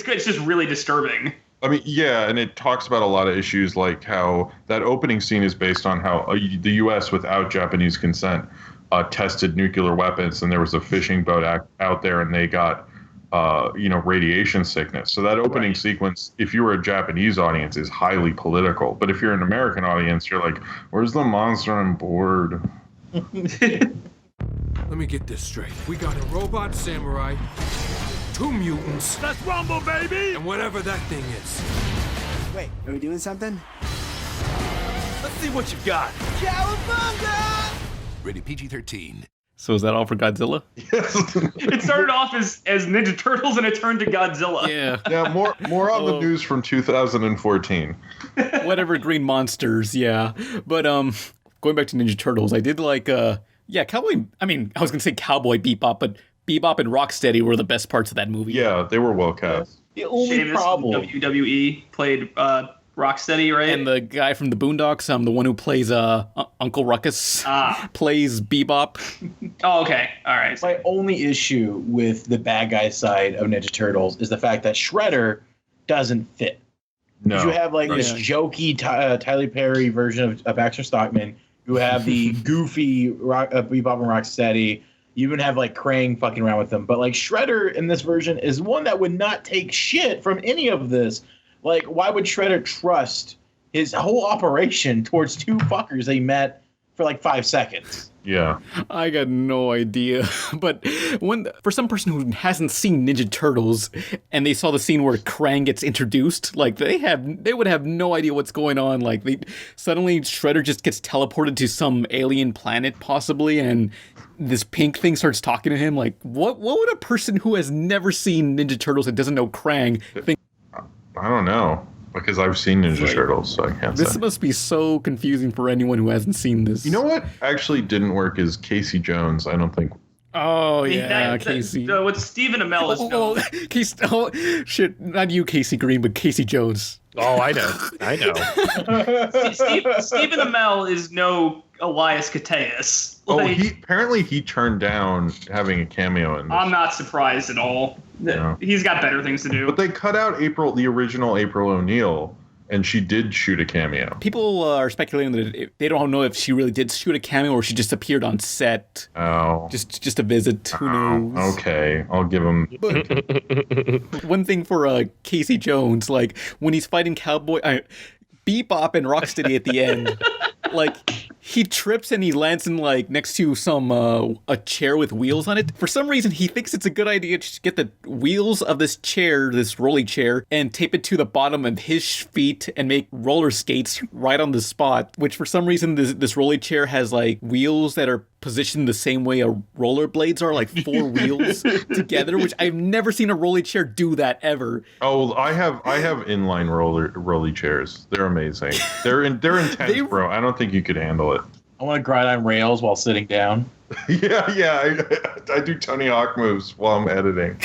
good. It's just really disturbing. I mean, yeah, and it talks about a lot of issues, like how that opening scene is based on how the U.S. without Japanese consent tested nuclear weapons, and there was a fishing boat out there, and they got radiation sickness. So that opening sequence, if you were a Japanese audience, is highly political. But if you're an American audience, you're like, "Where's the monster on board?" Let me get this straight. We got a robot samurai, 2 mutants. Let's rumble, baby! And whatever that thing is. Wait, are we doing something? Let's see what you've got. Cowabunga! Rated PG-13. So is that all for Godzilla? Yes. It started off as Ninja Turtles and it turned to Godzilla. Yeah. More on the news from 2014. Whatever green monsters, yeah. But going back to Ninja Turtles, I did like Cowboy. I mean, I was gonna say Cowboy Bebop, but Bebop and Rocksteady were the best parts of that movie. Yeah, they were well cast. The only Sheamus problem. from WWE played Rocksteady, right? And the guy from the Boondocks, the one who plays Uncle Ruckus, plays Bebop. Oh, okay. All right. My only issue with the bad guy side of Ninja Turtles is the fact that Shredder doesn't fit. No. You have this jokey Tyler Perry version of Baxter Stockman. You have the goofy Bebop and Rocksteady. You even have Krang fucking around with them. But Shredder in this version is one that would not take shit from any of this. Why would Shredder trust his whole operation towards 2 fuckers they met for 5 seconds? Yeah. I got no idea. But for some person who hasn't seen Ninja Turtles and they saw the scene where Krang gets introduced, they would have no idea what's going on. Suddenly Shredder just gets teleported to some alien planet possibly, and this pink thing starts talking to him. What would a person who has never seen Ninja Turtles and doesn't know Krang think? I don't know, because I've seen Ninja Turtles, so I can't say. This must be so confusing for anyone who hasn't seen this. You know what actually didn't work is Casey Jones, I don't think. Oh, yeah, Casey. What Stephen Amell is known. Shit, not you, Casey Green, but Casey Jones. Oh, I know. Stephen Amell is no Elias Koteas. He turned down having a cameo in this. I'm not surprised at all. No. He's got better things to do. But they cut out the original April O'Neil, and she did shoot a cameo. People are speculating that they don't know if she really did shoot a cameo or she just appeared on set. Oh. Just a visit. Who knows? Okay, I'll give him. One thing for Casey Jones, when he's fighting Bebop and Rocksteady at the end, he trips and he lands in next to some a chair with wheels on it. For some reason, he thinks it's a good idea to get the wheels of this chair, this rolly chair, and tape it to the bottom of his feet and make roller skates right on the spot. Which for some reason, this rolly chair has wheels that are positioned the same way a rollerblades are, 4 wheels together. Which I've never seen a rolly chair do that ever. Oh, I have inline rolly chairs. They're amazing. They're intense, bro. I don't think you could handle it. I want to grind on rails while sitting down. Yeah. I do Tony Hawk moves while I'm editing.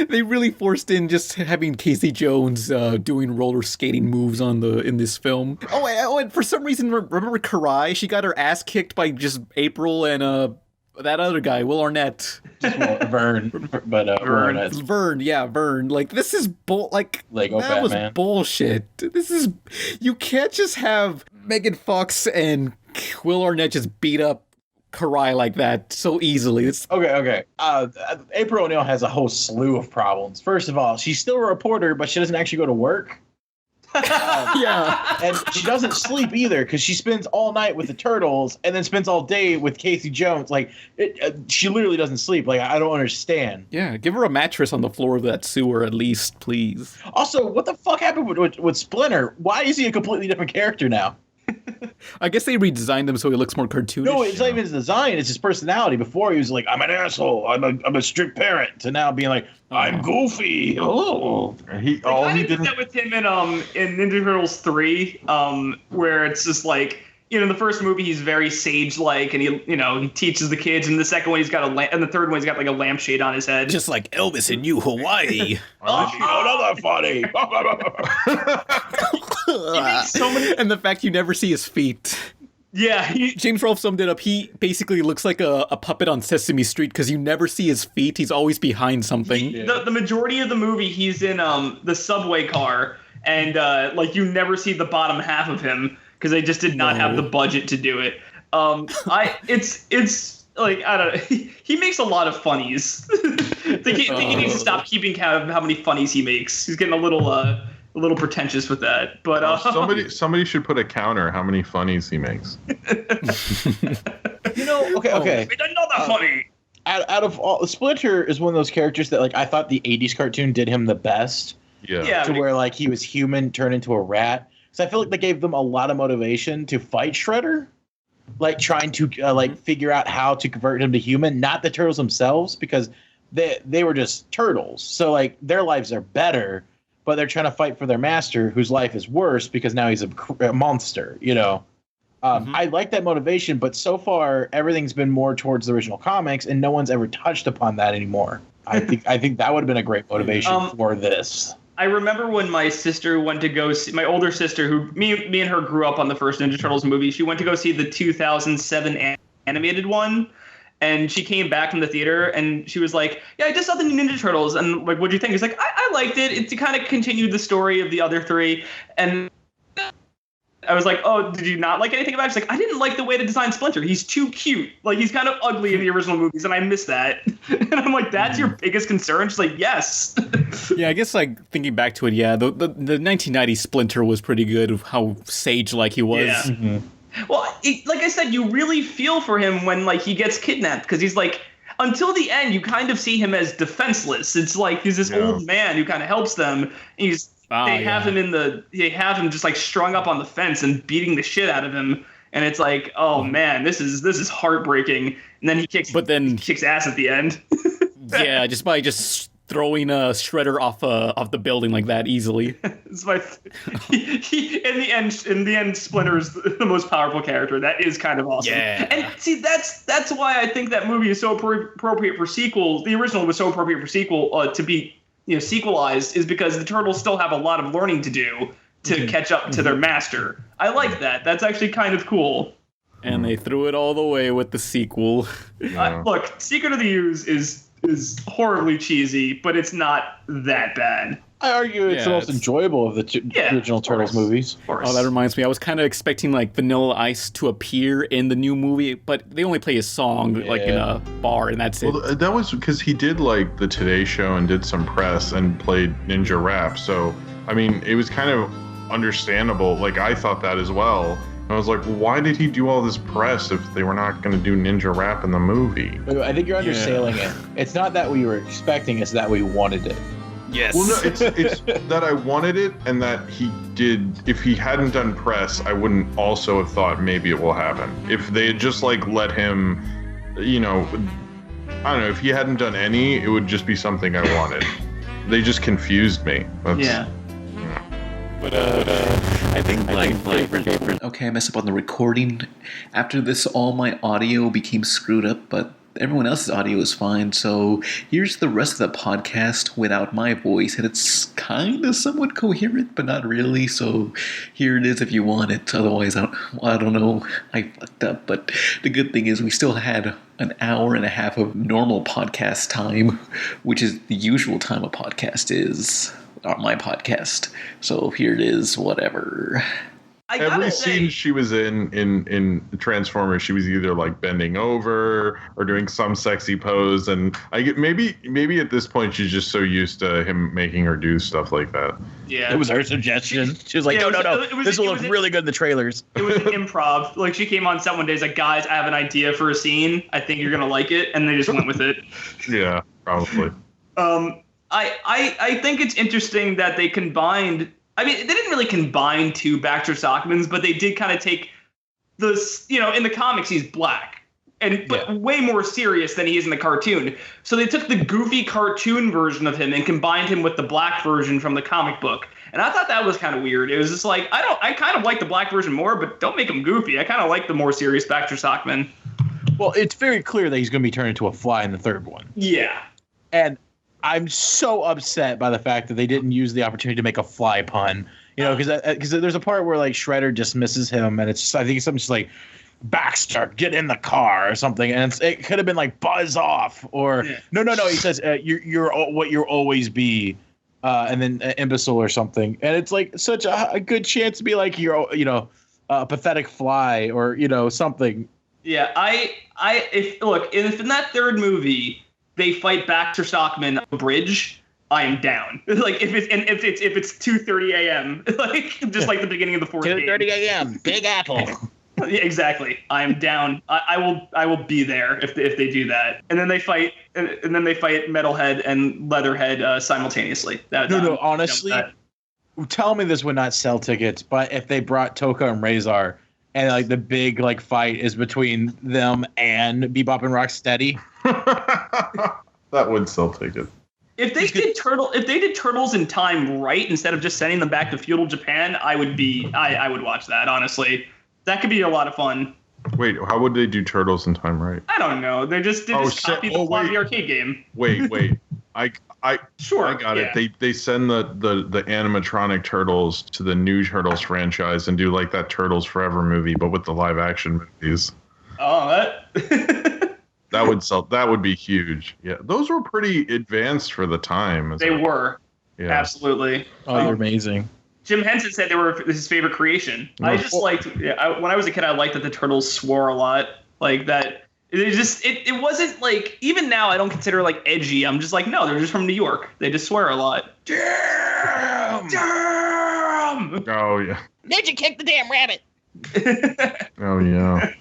They really forced in just having Casey Jones doing roller skating moves in this film. Oh, and for some reason, remember Karai? She got her ass kicked by just April and that other guy, Will Arnett. Vern, but Arnett. Vern. This is Lego that Batman. was bullshit. You can't just have Megan Fox and Will Arnett just beat up Karai like that so easily. It's Okay. April O'Neil has a whole slew of problems. First of all, she's still a reporter, but she doesn't actually go to work. Yeah. And she doesn't sleep either because she spends all night with the turtles and then spends all day with Casey Jones. Like, she literally doesn't sleep. Like, I don't understand. Yeah, give her a mattress on the floor of that sewer at least, please. Also, what the fuck happened with Splinter? Why is he a completely different character now? I guess they redesigned him so he looks more cartoonish. No, it's not even his design. It's his personality. Before he was like, I'm an asshole. I'm a strict parent. To now being like, I'm goofy. Oh, He did that with him in Ninja Turtles 3, where it's just like, in the first movie he's very sage-like and he teaches the kids, and the second one he's got and the third one he's got like a lampshade on his head, just like Elvis in New Hawaii. Another funny. So many. And the fact you never see his feet. Yeah, James Rolfe summed it up. He basically looks like a puppet on Sesame Street because you never see his feet. He's always behind something. The majority of the movie, he's in the subway car, and you never see the bottom half of him because they just did not have the budget to do it. It's like, I don't know. He makes a lot of funnies. I think he needs to stop keeping count of how many funnies he makes. He's getting a little pretentious with that, but somebody should put a counter how many funnies he makes. Okay. Another funny. Out of all, Splinter is one of those characters that I thought the '80s cartoon did him the best. Yeah. Where he was human turned into a rat. So I feel like they gave them a lot of motivation to fight Shredder, trying to figure out how to convert him to human, not the turtles themselves, because they were just turtles. So their lives are better. But they're trying to fight for their master, whose life is worse because now he's a monster, I like that motivation, but so far everything's been more towards the original comics, and no one's ever touched upon that anymore. I think that would have been a great motivation for this. I remember when my sister went to go see, my older sister, who me and her grew up on the first Ninja Turtles movie, she went to go see the 2007 animated one. And she came back from the theater and she was like, yeah, I just saw the new Ninja Turtles. And what'd you think? He's like, I liked it. It kind of continued the story of the other three. And I was like, oh, did you not like anything about it? She's like, I didn't like the way to design Splinter. He's too cute. He's kind of ugly in the original movies, and I miss that. And I'm like, that's your biggest concern? She's like, yes. Yeah, I guess thinking back to it, yeah, the 1990 Splinter was pretty good of how sage-like he was. Yeah. Mm-hmm. Well, like I said, you really feel for him when he gets kidnapped, because he's until the end, you kind of see him as defenseless. It's he's this old man who kind of helps them. And they have him just strung up on the fence and beating the shit out of him. And it's oh man, this is heartbreaking. And then he kicks ass at the end. Yeah, just by throwing a Shredder off the building like that easily. It's in the end, Splinter's the most powerful character. That is kind of awesome. Yeah. And see, that's why I think that movie is so appropriate for sequels. The original was so appropriate for sequel to be sequelized, is because the Turtles still have a lot of learning to do to catch up to their master. I like that. That's actually kind of cool. And they threw it all the way with the sequel. Look, Secret of the Ooze is horribly cheesy, but it's not that bad. I argue it's the most enjoyable of the original Turtles movies. Oh, that reminds me. I was kind of expecting Vanilla Ice to appear in the new movie, but they only play a song in a bar, and that's it. Well, that was because he did the Today Show and did some press and played Ninja Rap. So, I mean, it was kind of understandable. I thought that as well. I was like, why did he do all this press if they were not going to do Ninja Rap in the movie? I think you're underselling it. It's not that we were expecting, it's that we wanted it. Yes. Well, no, it's that I wanted it, and that he did. If he hadn't done press, I wouldn't also have thought maybe it will happen. If they had just let him, I don't know, if he hadn't done any, it would just be something I wanted. They just confused me. Yeah. But I think okay, I messed up on the recording. After this, all my audio became screwed up, but everyone else's audio is fine. So here's the rest of the podcast without my voice, and it's kind of somewhat coherent, but not really. So here it is if you want it. Otherwise, I don't know. I fucked up. But the good thing is we still had an hour and a half of normal podcast time, which is the usual time a podcast is. My podcast. So here it is, whatever. Every scene she was in Transformers, she was either like bending over or doing some sexy pose, and maybe at this point she's just so used to him making her do stuff like that. Yeah, it was her suggestion. She was like, no, this will look really good in the trailers. It was an improv. Like she came on set one day, like, guys, I have an idea for a scene. I think you're gonna like it, and they just went with it. Yeah, probably. I think it's interesting that they combined. I mean, they didn't really combine two Baxter Stockmans, but they did kind of take this, in the comics, he's black, but way more serious than he is in the cartoon. So they took the goofy cartoon version of him and combined him with the black version from the comic book. And I thought that was kind of weird. It was just like, I kind of like the black version more, but don't make him goofy. I kind of like the more serious Baxter Stockman. Well, it's very clear that he's going to be turned into a fly in the third one. Yeah. And I'm so upset by the fact that they didn't use the opportunity to make a fly pun, because there's a part where like Shredder dismisses him, and it's just, I think it's something just like, Baxter, get in the car or something, and it could have been like buzz off or no. He says you're what you'll always be, and then imbecile or something, and it's like such a good chance to be like you're a pathetic fly or something. Yeah, if in that third movie they fight Baxter Stockman on a bridge, I am down. Like if it's 2:30 a.m. like just like the beginning of the fourth game. 2:30 a.m. Big Apple. Yeah, exactly. I am down. I will be there if they do that. And then they fight Metalhead and Leatherhead simultaneously. No. Honestly, tell me this would not sell tickets, but if they brought Toka and Razor, and like the big like fight is between them and Bebop and Rocksteady. That would sell tickets. If they did Turtles in Time right instead of just sending them back to feudal Japan, I would watch that, honestly. That could be a lot of fun. Wait, how would they do Turtles in Time right? I don't know. They just copied the plot of the arcade game. Wait. I got it. They send the animatronic Turtles to the new Turtles franchise and do like that Turtles Forever movie, but with the live action movies. Oh, that would sell. That would be huge. Yeah, those were pretty advanced for the time. They were. Yeah. Absolutely. Oh, you're amazing. Jim Henson said they were his favorite creation. I just liked. Yeah, when I was a kid, I liked that the Turtles swore a lot. Like that. It wasn't like, even now I don't consider like edgy. I'm just like, no, they're just from New York. They just swear a lot. Damn! Oh yeah. Ninja kick the damn rabbit. Oh yeah.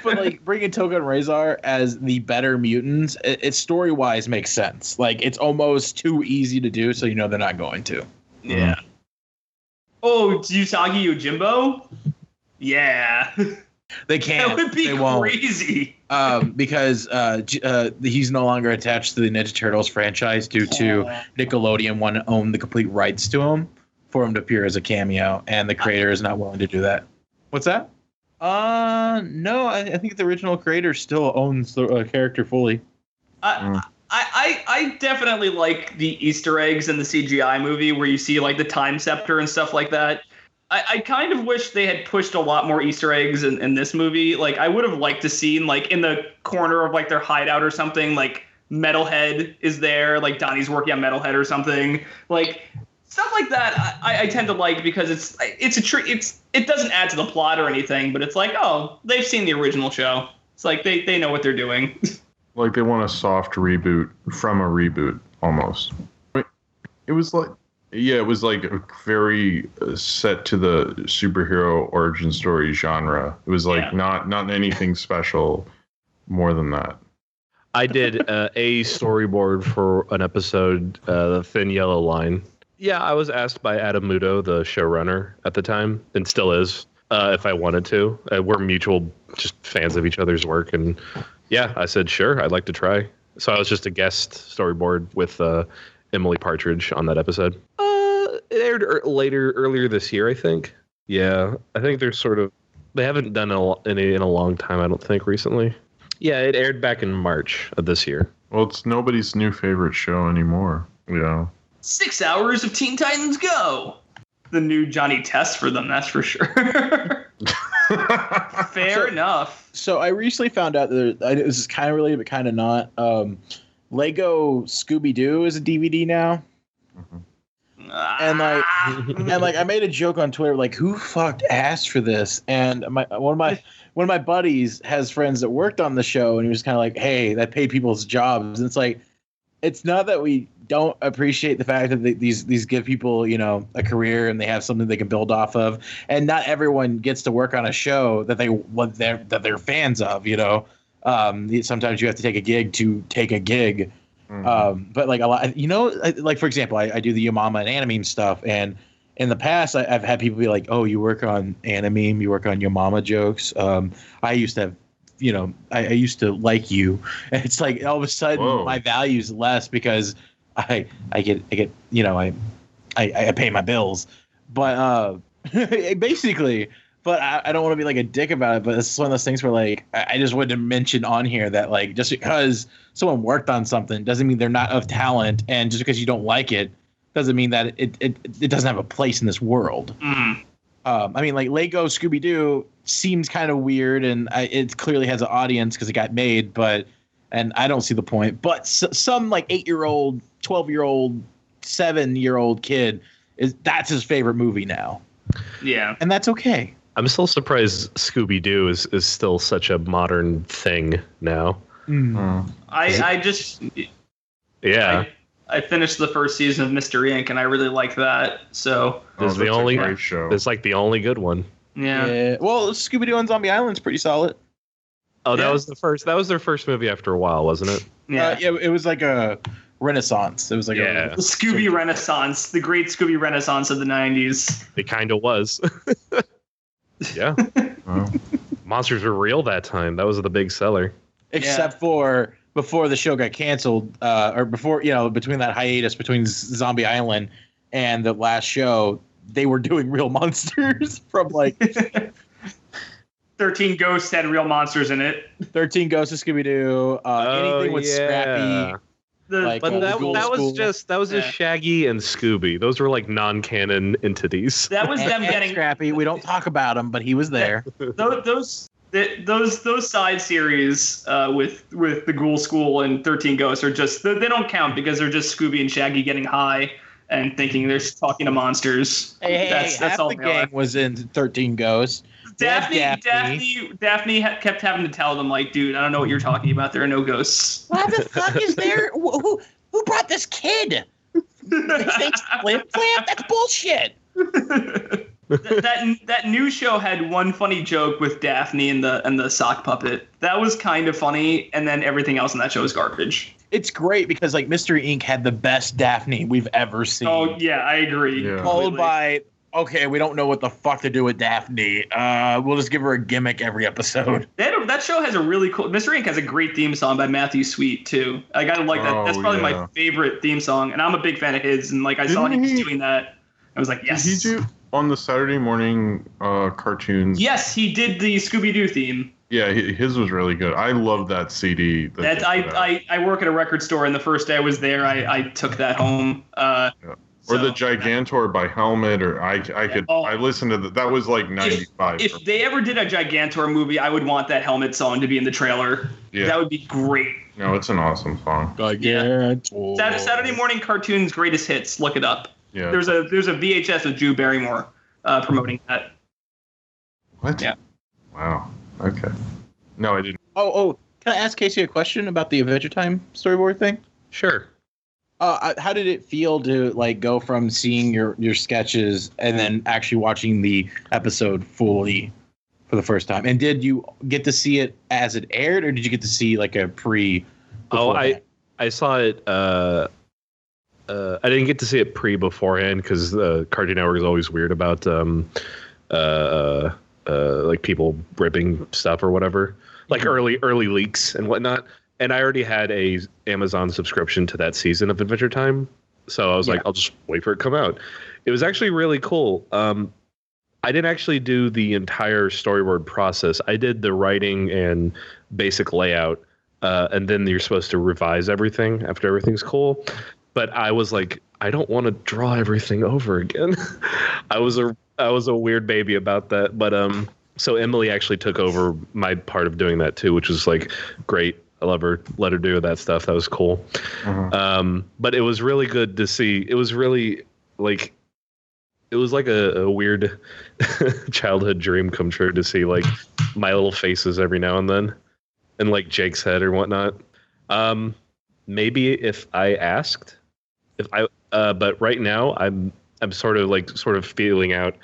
But like bringing Toka and Razor as the better mutants, it story wise makes sense. Like it's almost too easy to do, so they're not going to. Yeah. Oh, Usagi Yojimbo? Yeah. They can't. That would be crazy. Because he's no longer attached to the Ninja Turtles franchise due to Nickelodeon wanting to own the complete rights to him for him to appear as a cameo, and the creator is not willing to do that. What's that? No, I think the original creator still owns the character fully. I definitely like the Easter eggs in the CGI movie where you see like the time scepter and stuff like that. I kind of wish they had pushed a lot more Easter eggs in this movie. Like I would have liked to see like in the corner of like their hideout or something, like Metalhead is there, like Donnie's working on Metalhead or something. Like stuff like that I tend to like because it doesn't add to the plot or anything, but it's like, oh, they've seen the original show. It's like they know what they're doing. Like they want a soft reboot from a reboot almost. It was like, yeah, it was like very set to the superhero origin story genre. It was like not anything special more than that. I did a storyboard for an episode, The Thin Yellow Line. Yeah, I was asked by Adam Muto, the showrunner at the time, and still is, if I wanted to. We're mutual just fans of each other's work, and yeah, I said, sure, I'd like to try. So I was just a guest storyboard with Emily Partridge on that episode. It aired earlier this year, I think. Yeah, I think they haven't done any in a long time, I don't think, recently. Yeah, it aired back in March of this year. Well, it's nobody's new favorite show anymore. Yeah. 6 hours of Teen Titans Go! The new Johnny Test for them, that's for sure. Fair enough. So I recently found out that this is kind of related, but kind of not. Lego Scooby-Doo is a DVD now. Mm-hmm. And like I made a joke on Twitter, like, who fucked asked for this? And one of my buddies has friends that worked on the show, and he was kind of like, hey, that paid people's jobs. And it's like, it's not that we don't appreciate the fact that these give people, you know, a career and they have something they can build off of. And not everyone gets to work on a show that they're fans of, you know. Sometimes you have to take a gig to take a gig. But like a lot, you know, like for example, I do the Yo Mama and Animeme stuff, and in the past I've had people be like, oh, you work on Animeme, you work on Yo Mama jokes. I used to have, you know, I used to like you, and it's like all of a sudden my value's less because I get you know, I pay my bills, but basically. But I don't want to be like a dick about it, but it's one of those things where like I just wanted to mention on here that like just because someone worked on something doesn't mean they're not of talent, and just because you don't like it doesn't mean that it doesn't have a place in this world. I mean, like Lego Scooby-Doo seems kind of weird, and it clearly has an audience because it got made, and I don't see the point. But some like 8-year-old, 12-year-old, 7-year-old kid that's his favorite movie now. Yeah, and that's okay. I'm still surprised Scooby-Doo is still such a modern thing now. I just I finished the first season of Mystery Inc. and I really like that. So it's the only great show. It's like the only good one. Yeah. Well, Scooby-Doo on Zombie Island's pretty solid. Oh, that was the first. That was their first movie after a while, wasn't it? Yeah. It was like a renaissance. It was like the Scooby Renaissance, the great Scooby Renaissance of the 90s. It kind of was. Yeah. Monsters were real that time. That was the big seller. Except for before the show got canceled, or before, you know, between that hiatus between Zombie Island and the last show, they were doing real monsters from like 13 Ghosts had real monsters in it. 13 Ghosts of Scooby-Doo. Anything with Scrappy. That was just Shaggy and Scooby. Those were like non-canon entities. That was them getting Scrappy. We don't talk about him, but he was there. Those side series with the Ghoul School and 13 Ghosts are just they don't count because they're just Scooby and Shaggy getting high and thinking they're talking to monsters. That's half all the gang was in 13 Ghosts. Daphne kept having to tell them, like, dude, I don't know what you're talking about. There are no ghosts. What the fuck is there? Who brought this kid? His name's Flim Flam? That's bullshit. that new show had one funny joke with Daphne and the sock puppet. That was kind of funny, and then everything else in that show is garbage. It's great because like Mystery Inc. had the best Daphne we've ever seen. Oh yeah, I agree. Yeah. Followed by, okay, we don't know what the fuck to do with Daphne. We'll just give her a gimmick every episode. That show has a really cool. Mystery Inc. has a great theme song by Matthew Sweet too. I gotta like that. That's probably my favorite theme song, and I'm a big fan of his. And like I saw him doing that, I was like, yes. Did he do on the Saturday morning cartoons? Yes, he did the Scooby-Doo theme. Yeah, his was really good. I love that CD. I work at a record store, and the first day I was there, I took that home. Or the Gigantor by Helmet, or I listened to that. That was like 95. If they ever did a Gigantor movie, I would want that Helmet song to be in the trailer. Yeah. That would be great. No, it's an awesome song. Gigantor. Yeah. Saturday morning cartoons greatest hits. Look it up. Yeah. There's a VHS with Drew Barrymore promoting that. What? Yeah. Wow. Okay. No, I didn't. Oh, can I ask Casey a question about the Adventure Time storyboard thing? Sure. How did it feel to like go from seeing your sketches and then actually watching the episode fully for the first time? And did you get to see it as it aired, or did you get to see like a pre? I saw it. I didn't get to see it beforehand because the Cartoon Network is always weird about like people ripping stuff or whatever, like early leaks and whatnot. And I already had a Amazon subscription to that season of Adventure Time, so I was like, I'll just wait for it to come out. It was actually really cool. I didn't actually do the entire storyboard process. I did the writing and basic layout, and then you're supposed to revise everything after everything's cool. But I was like, I don't want to draw everything over again. I was a weird baby about that. But so Emily actually took over my part of doing that too, which was like great. I let her do that stuff. That was cool. But it was really good to see. It was really like it was like a weird childhood dream come true to see like my little faces every now and then, and like Jake's head or whatnot. Maybe if I asked, but right now I'm sort of feeling out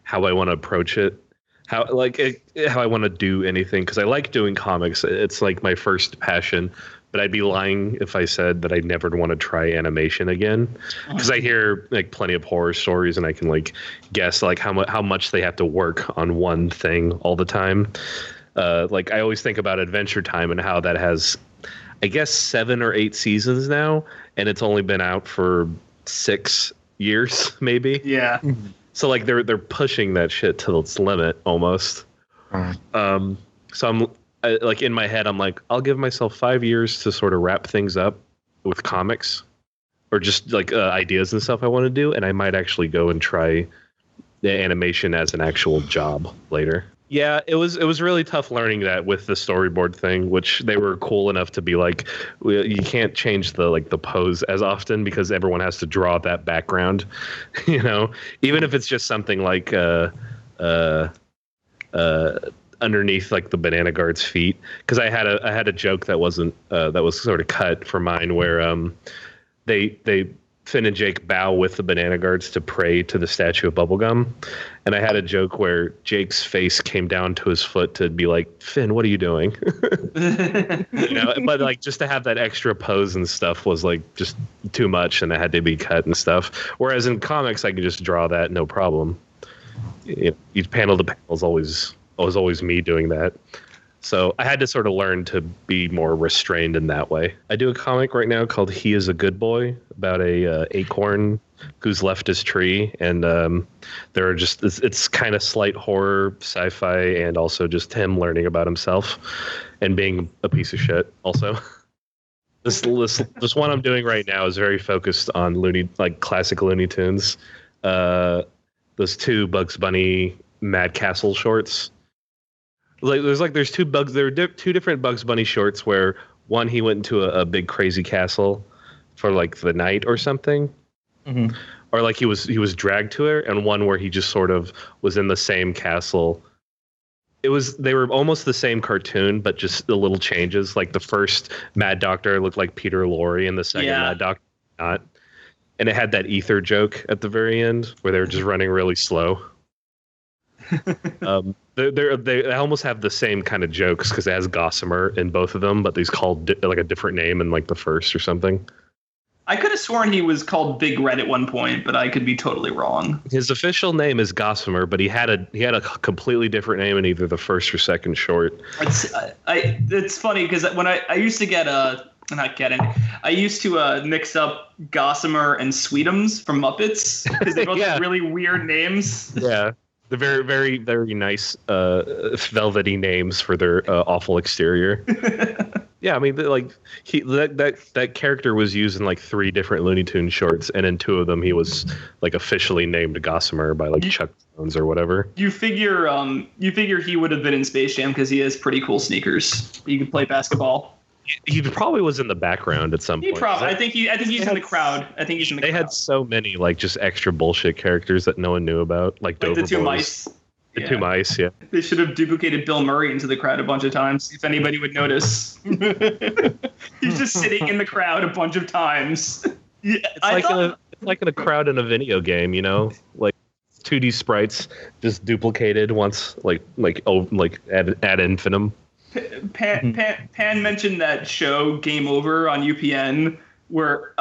how I want to approach it, how I want to do anything, because I like doing comics. It's like my first passion. But I'd be lying if I said that I'd never want to try animation again, because I hear like plenty of horror stories, and I can like guess like how much they have to work on one thing all the time. Like I always think about Adventure Time and how that has, I guess, 7 or 8 seasons now, and it's only been out for 6 years maybe. Yeah. So like they're pushing that shit to its limit almost. So like in my head, I'm like, I'll give myself 5 years to sort of wrap things up with comics, or just like ideas and stuff I want to do, and I might actually go and try the animation as an actual job later. Yeah, it was really tough learning that with the storyboard thing, which they were cool enough to be like, you can't change the pose as often because everyone has to draw that background, you know, even if it's just something like underneath like the banana guard's feet, because I had a joke that wasn't that was sort of cut for mine, where they Finn and Jake bow with the banana guards to pray to the statue of Bubblegum, and I had a joke where Jake's face came down to his foot to be like, Finn, what are you doing? You know, but like just to have that extra pose and stuff was like just too much, and it had to be cut and stuff. Whereas in comics, I can just draw that no problem. Each panel to panel is always me doing that. So I had to sort of learn to be more restrained in that way. I do a comic right now called He is a Good Boy, about a acorn who's left his tree. And there are just, it's kind of slight horror, sci-fi, and also just him learning about himself and being a piece of shit also. This one I'm doing right now is very focused on classic Looney Tunes. Those 2 Bugs Bunny Mad Castle shorts. There's 2 bugs. There are 2 different Bugs Bunny shorts where one he went into a big crazy castle for like the night or something, or like he was dragged to it, and one where he just sort of was in the same castle. They were almost the same cartoon, but just the little changes. Like the first Mad Doctor looked like Peter Lorre, and the second Mad Doctor not. And it had that ether joke at the very end where they were just running really slow. They almost have the same kind of jokes because it has Gossamer in both of them, but he's called like a different name in like the first or something. I could have sworn he was called Big Red at one point, but I could be totally wrong. His official name is Gossamer, but he had a completely different name in either the first or second short. It's funny because when I used to get I used to mix up Gossamer and Sweetums from Muppets because they both have really weird names. Yeah. The very, very, very nice velvety names for their awful exterior. Yeah, I mean, that character was used in like 3 different Looney Tunes shorts, and in 2 of them he was like officially named Gossamer by like Chuck Jones or whatever. You figure he would have been in Space Jam because he has pretty cool sneakers. He could play basketball. He probably was in the background at some point. I think he's in the crowd. They had so many like just extra bullshit characters that no one knew about, like Dover the 2 Boys. mice. The 2 mice, yeah. They should have duplicated Bill Murray into the crowd a bunch of times if anybody would notice. He's just sitting in the crowd a bunch of times. Yeah, it's like in a crowd in a video game, you know, like 2D sprites just duplicated once, like ad infinitum. Pan mentioned that show Game Over on UPN where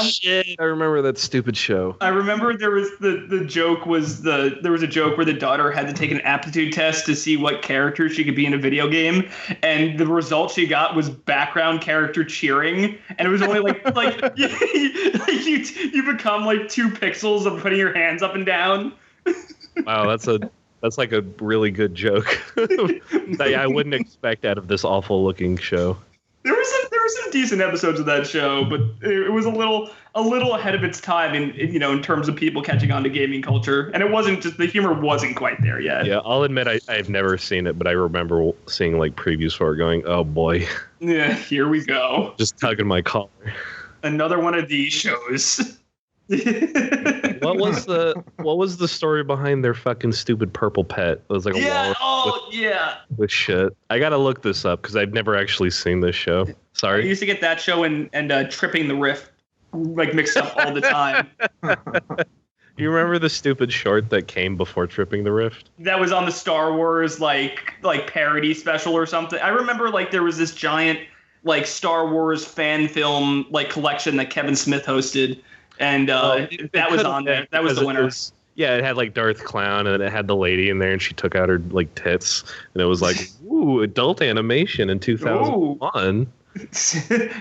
shit, I remember that stupid show. I remember there was the joke was there was a joke where the daughter had to take an aptitude test to see what character she could be in a video game, and the result she got was background character cheering, and it was only like you become like 2 pixels of putting your hands up and down. Wow, that's like a really good joke that I wouldn't expect out of this awful looking show. There were some decent episodes of that show, but it was a little ahead of its time in terms of people catching on to gaming culture, and it wasn't just the humor wasn't quite there yet. Yeah, I'll admit I've never seen it, but I remember seeing like previews for it, going, "Oh boy, yeah, here we go." Just tugging my collar. Another one of these shows. What was the story behind their fucking stupid purple pet? It was like a walrus with shit. I gotta look this up because I've never actually seen this show. Sorry. I used to get that show and Tripping the Rift like mixed up all the time. You remember the stupid short that came before Tripping the Rift? That was on the Star Wars like parody special or something. I remember like there was this giant like Star Wars fan film like collection that Kevin Smith hosted, and that was on there. That was the winner. It had like Darth Clown, and it had the lady in there, and she took out her like tits, and it was like, ooh, adult animation in 2001.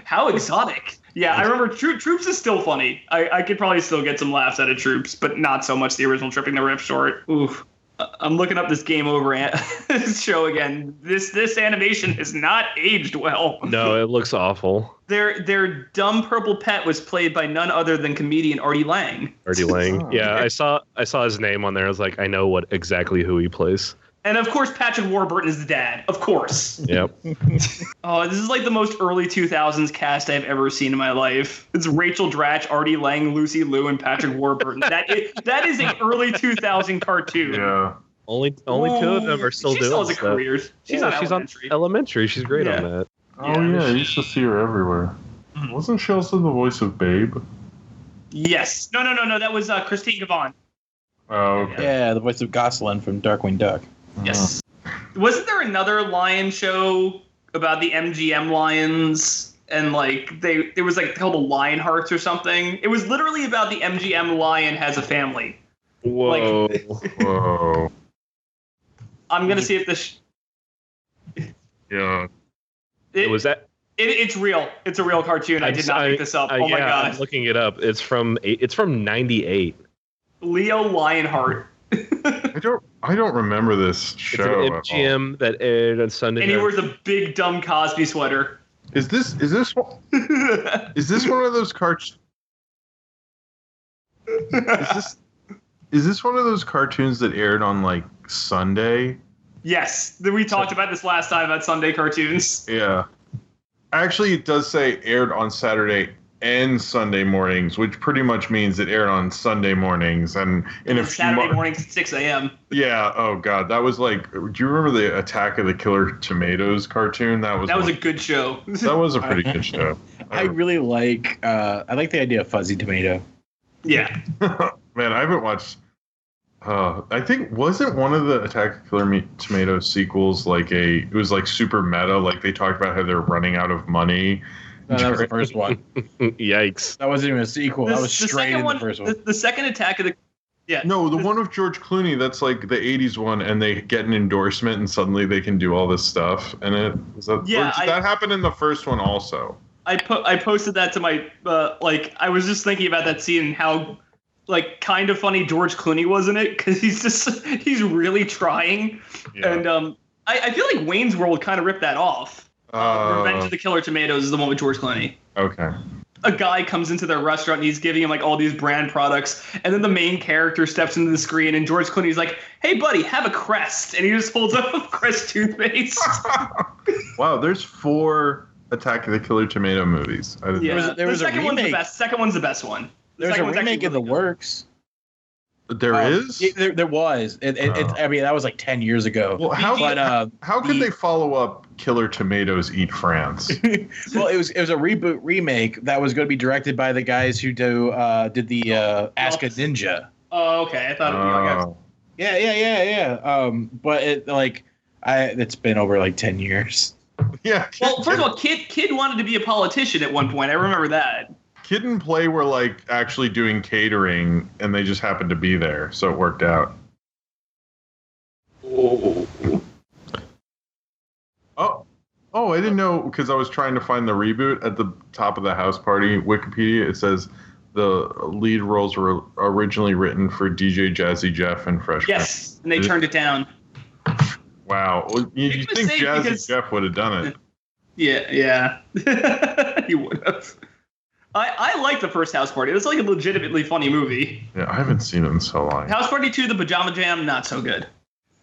How exotic. Yeah, I remember Troops is still funny. I could probably still get some laughs out of Troops, but not so much the original Tripping the Rift short. Oof. I'm looking up this Game Over show again. This animation has not aged well. No, it looks awful. Their dumb purple pet was played by none other than comedian Artie Lang. Artie Lang. Yeah, I saw his name on there. I was like, I know exactly who he plays. And of course, Patrick Warburton is the dad. Of course. Yep. Oh, this is like the most early 2000s cast I've ever seen in my life. It's Rachel Dratch, Artie Lang, Lucy Liu, and Patrick Warburton. That is an early 2000 cartoon. Yeah. Only two of them are still doing She still has a career. She's on Elementary. She's great on that. Oh yeah, I used to see her everywhere. Wasn't she also the voice of Babe? Yes. No. That was Christine Gavon. Oh, okay. Yeah, the voice of Gosselin from Darkwing Duck. Yes. Wasn't there another lion show about the MGM lions? And like there was like called the Lionhearts or something. It was literally about the MGM lion has a family. Whoa. Whoa. I'm gonna see if this. Yeah. Was that? It's real. It's a real cartoon. I did not make this up. Oh my god. I'm looking it up. It's from 98. Leo Lionheart. I don't remember this show. It's an MGM that aired on Sunday. And he wears a big dumb Cosby sweater. Is this one of those cartoons? Is this one of those cartoons that aired on like Sunday? Yes, we talked about this last time about Sunday cartoons. Yeah. Actually, it does say aired on Saturday and Sunday mornings, which pretty much means it aired on Sunday mornings and in a few Saturday mornings at 6 a.m. Yeah. Oh God, that was like. Do you remember the Attack of the Killer Tomatoes cartoon? That was a good show. That was a pretty good show. I really like. I like the idea of Fuzzy Tomato. Yeah. Man, I haven't watched. I think wasn't one of the Attack of the Killer Tomatoes sequels like it was like super meta. Like they talked about how they're running out of money. No, that was the first one. Yikes. That wasn't even a sequel. That was straight in the first one. The second Attack of the... Yeah. No, the one with George Clooney, that's like the 80s one, and they get an endorsement, and suddenly they can do all this stuff. And that happened in the first one also. I posted that to my... I was just thinking about that scene and how... like kind of funny George Clooney was in it because he's really trying. Yeah. And I feel like Wayne's World kind of ripped that off. Revenge of the Killer Tomatoes is the one with George Clooney. Okay. A guy comes into their restaurant and he's giving him like all these brand products, and then the main character steps into the screen and George Clooney's like, "Hey buddy, have a Crest," and he just holds up a Crest toothpaste. Wow, there's 4 Attack of the Killer Tomato movies. There was a remake. One's the best. Second one's the best one. There's a remake in the works. There is? There was. I mean, that was like 10 years ago. Well, how could they follow up Killer Tomatoes Eat France? Well, it was a reboot remake that was going to be directed by the guys who did the Ask a Ninja. Oh, okay. I thought it'd be like Yeah. But it's been over like 10 years. Yeah. Well, first of all, Kid wanted to be a politician at one point. I remember that. Kid and Play were like actually doing catering, and they just happened to be there, so it worked out. Oh, I didn't know because I was trying to find the reboot at the top of the House Party Wikipedia. It says the lead roles were originally written for DJ Jazzy Jeff and Fresh. Yes, and they turned it down. Wow, well, you think Jazzy Jeff would have done it? Yeah, he would have. I like the first House Party. It was like a legitimately funny movie. Yeah, I haven't seen it in so long. House Party 2, The Pajama Jam, not so good.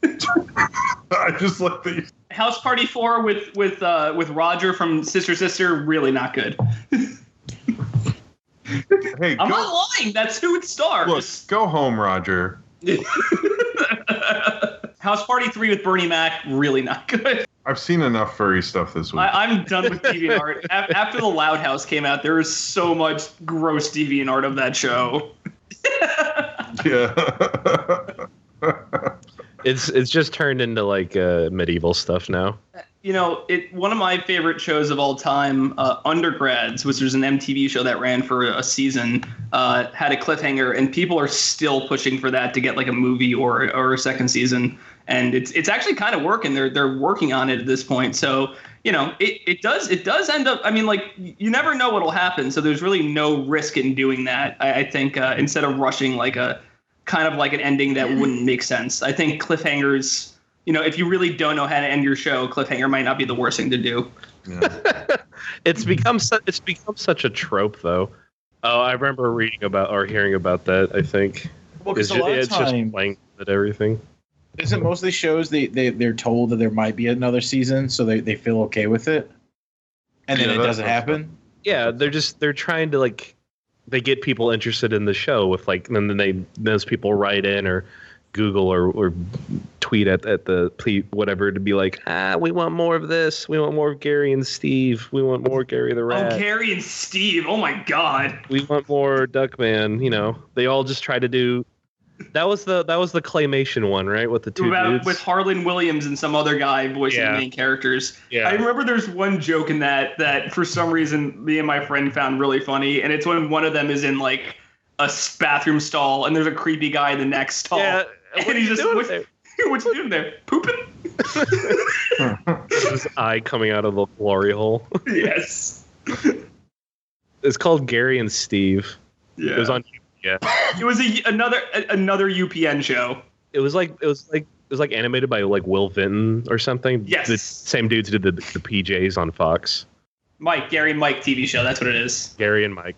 I just like these. House Party 4 with Roger from Sister Sister, really not good. Hey, I'm not lying. That's who it stars. Look, go home, Roger. House Party 3 with Bernie Mac, really not good. I've seen enough furry stuff this week. I'm done with DeviantArt. After The Loud House came out, there was so much gross DeviantArt of that show. Yeah. It's just turned into like medieval stuff now. You know, one of my favorite shows of all time, Undergrads, which was an MTV show that ran for a season, had a cliffhanger, and people are still pushing for that to get like a movie or a second season. And it's actually kind of working. They're working on it at this point. So, you know, it does end up. I mean, like, you never know what'll happen. So there's really no risk in doing that. I think instead of rushing like a kind of like an ending that wouldn't make sense. I think cliffhangers. You know, if you really don't know how to end your show, cliffhanger might not be the worst thing to do. Yeah. It's become such a trope, though. Oh, I remember reading about or hearing about that. I think Well, because a lot of just time, playing with everything. isn't most of the shows they're told that there might be another season, so they feel okay with it, and then Yeah, it doesn't happen. Yeah, they're trying to like they get people interested in the show with like, and then those people write in or Google or tweet at the whatever to be like, we want more of this. We want more of Gary and Steve. We want more Gary the Rat. Oh, Gary and Steve. Oh my God. We want more Duckman. You know, they all just try to do. That was the claymation one, right? With the two dudes. With Harlan Williams and some other guy voicing the main characters. Yeah. I remember there's one joke in that for some reason me and my friend found really funny, and it's when one of them is in like a bathroom stall and there's a creepy guy in the next stall. Yeah. And he's just, what you doing there? Pooping? His eye coming out of the glory hole. Yes. It's called Gary and Steve. Yeah. It was on. Yeah. It was another UPN show. It was like animated by like Will Vinton or something. Yes. The same dudes who did the PJs on Fox. Gary and Mike TV show. That's what it is. Gary and Mike.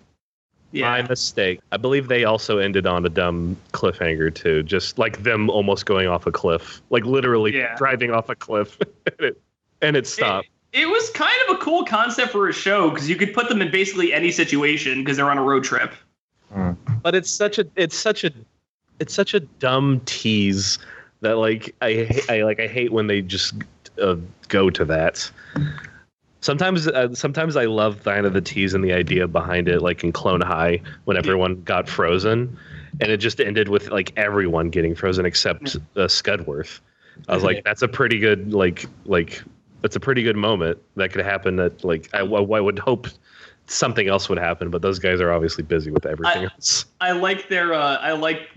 Yeah. My mistake. I believe they also ended on a dumb cliffhanger too, just like them almost going off a cliff, like literally driving off a cliff, and it stopped. It was kind of a cool concept for a show because you could put them in basically any situation because they're on a road trip. But it's such a dumb tease that like I hate when they just go to that. Sometimes I love kind of the tease and the idea behind it, like in Clone High when everyone got frozen, and it just ended with like everyone getting frozen except Scudworth. I was like, that's a pretty good that's a pretty good moment that could happen. That like I would hope something else would happen, but those guys are obviously busy with everything else. I like they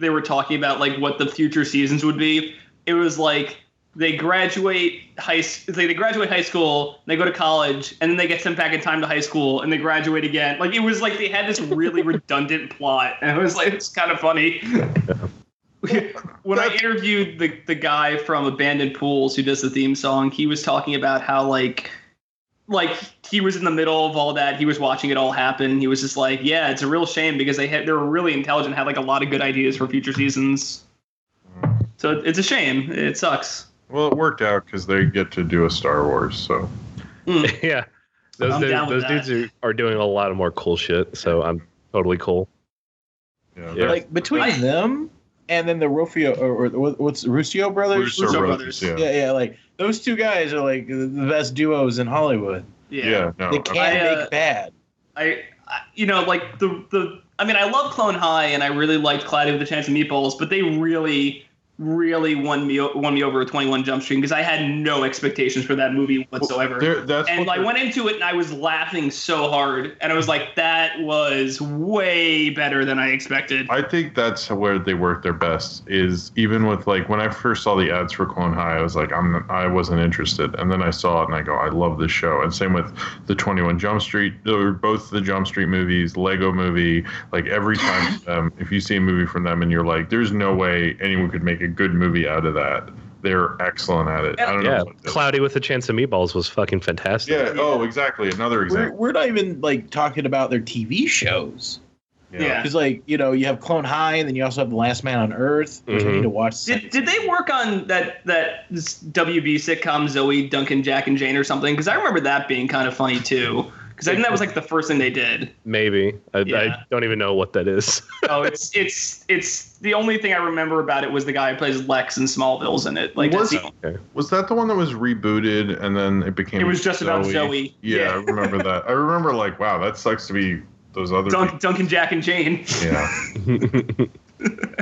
were talking about like what the future seasons would be. It was like they graduate high school, they go to college, and then they get sent back in time to high school, and they graduate again. Like it was like they had this really redundant plot, and it was like it's kind of funny. When I interviewed the guy from Abandoned Pools who does the theme song, he was talking about how like he was in the middle of all that. He was watching it all happen. He was just like, yeah, it's a real shame because they were really intelligent, had like a lot of good ideas for future seasons. So it's a shame. It sucks. Well, it worked out because they get to do a Star Wars, so. Yeah. Those dudes are doing a lot of more cool shit, so I'm totally cool. Yeah. Like between them and then the Rufio or what's Russo brothers? Russo brothers, yeah. Like those two guys are like the best duos in Hollywood. Yeah. No, they can't make bad. I like I mean, I love Clone High and I really liked Cloudy with a Chance of Meatballs, but they really won me over with 21 Jump Street because I had no expectations for that movie whatsoever. I went into it and I was laughing so hard, and I was like, that was way better than I expected. I think that's where they work their best, is even with like when I first saw the ads for Clone High, I was like, I wasn't interested, and then I saw it and I go, I love this show. And same with the 21 Jump Street, or both the Jump Street movies, Lego Movie. Like every time, if you see a movie from them and you're like, there's no way anyone could make a good movie out of that. They're excellent at it. I don't know. Cloudy with a Chance of Meatballs was fucking fantastic. Yeah. Oh, exactly. Another example. We're not even like talking about their TV shows. Yeah. Because like you have Clone High, and then you also have The Last Man on Earth, which I need to watch. Did they work on that WB sitcom Zoe, Duncan, Jack and Jane or something? Because I remember that being kind of funny too. Because I think that was like the first thing they did. Maybe. I don't even know what that is. Oh, it's the only thing I remember about it was the guy who plays Lex in Smallville's in it. Like, was that the one that was rebooted and then it became? It was just about Zoe. Yeah, I remember that. I remember like, wow, that sucks to be those other Duncan, Jack, and Jane. Yeah.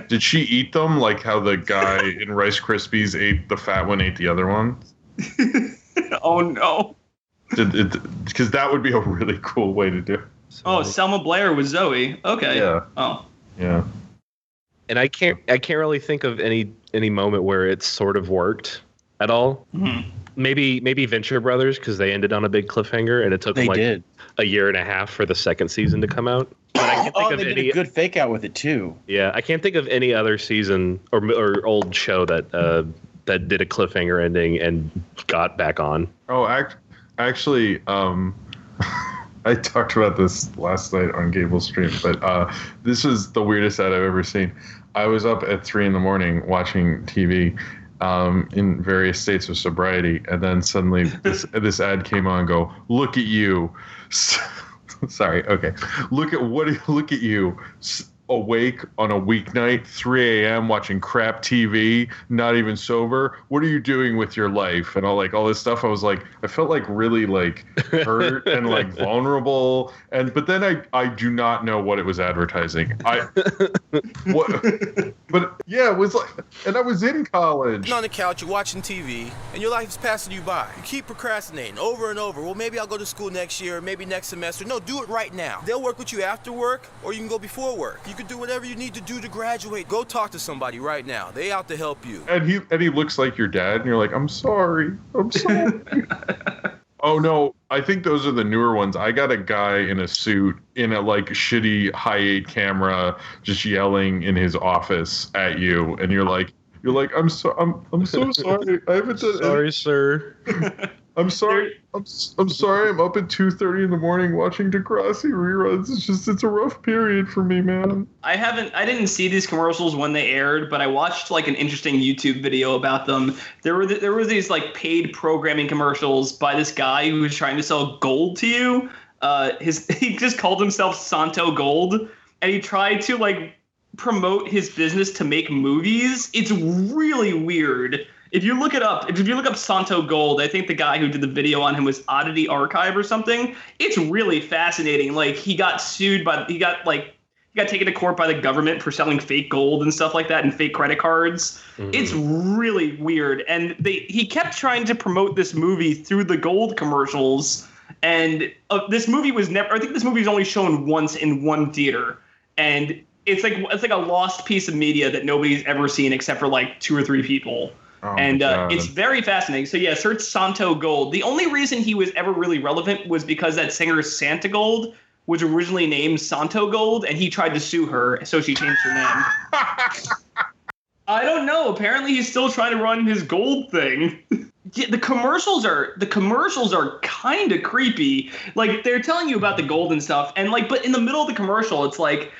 Did she eat them like how the guy in Rice Krispies ate the fat one, ate the other one? Oh no. Because that would be a really cool way to do it. Oh, Selma Blair with Zoe. Okay. Yeah. Oh. Yeah. And I can't really think of any moment where it sort of worked at all. Mm-hmm. Maybe Venture Brothers, because they ended on a big cliffhanger and it took them like a year and a half for the second season to come out. But I can't think of they any did a good fake out with it too. Yeah, I can't think of any other season or old show that did a cliffhanger ending and got back on. Oh, actually, I talked about this last night on Gable Stream, but this is the weirdest ad I've ever seen. I was up at 3 a.m. watching TV in various states of sobriety, and then suddenly this ad came on. Go, look at you. Sorry. Okay. Look at you. Awake on a weeknight, 3 a.m. watching crap TV, not even sober. What are you doing with your life? And all this stuff. I was like, I felt like really like hurt and like vulnerable. But then I do not know what it was advertising. But yeah, it was like, and I was in college. You're on the couch, you're watching TV, and your life is passing you by. You keep procrastinating over and over. Well, maybe I'll go to school next year, maybe next semester. No, do it right now. They'll work with you after work, or you can go before work. You can do whatever you need to do to graduate. Go talk to somebody right now. They out to help you. And he looks like your dad, and you're like, I'm sorry. Oh no, I think those are the newer ones. I got a guy in a suit in a like shitty high-8 camera just yelling in his office at you, and you're like, I'm so sorry. I haven't done Sorry, sir. I'm sorry. I'm sorry. I'm up at 2:30 in the morning watching Degrassi reruns. It's a rough period for me, man. I didn't see these commercials when they aired, but I watched like an interesting YouTube video about them. There were these like paid programming commercials by this guy who was trying to sell gold to you. He just called himself Santo Gold, and he tried to like promote his business to make movies. It's really weird. If you look up Santo Gold, I think the guy who did the video on him was Oddity Archive or something. It's really fascinating. Like he got taken to court by the government for selling fake gold and stuff like that and fake credit cards. Mm-hmm. It's really weird. And he kept trying to promote this movie through the gold commercials. And this movie was only shown once in one theater. And it's like a lost piece of media that nobody's ever seen except for like 2 or 3 people. Oh and it's very fascinating. So yeah, search Santo Gold. The only reason he was ever really relevant was because that singer Santa Gold was originally named Santo Gold, and he tried to sue her, so she changed her name. I don't know. Apparently, he's still trying to run his gold thing. Yeah, the commercials are kind of creepy. Like they're telling you about the gold and stuff, and like, but in the middle of the commercial, it's like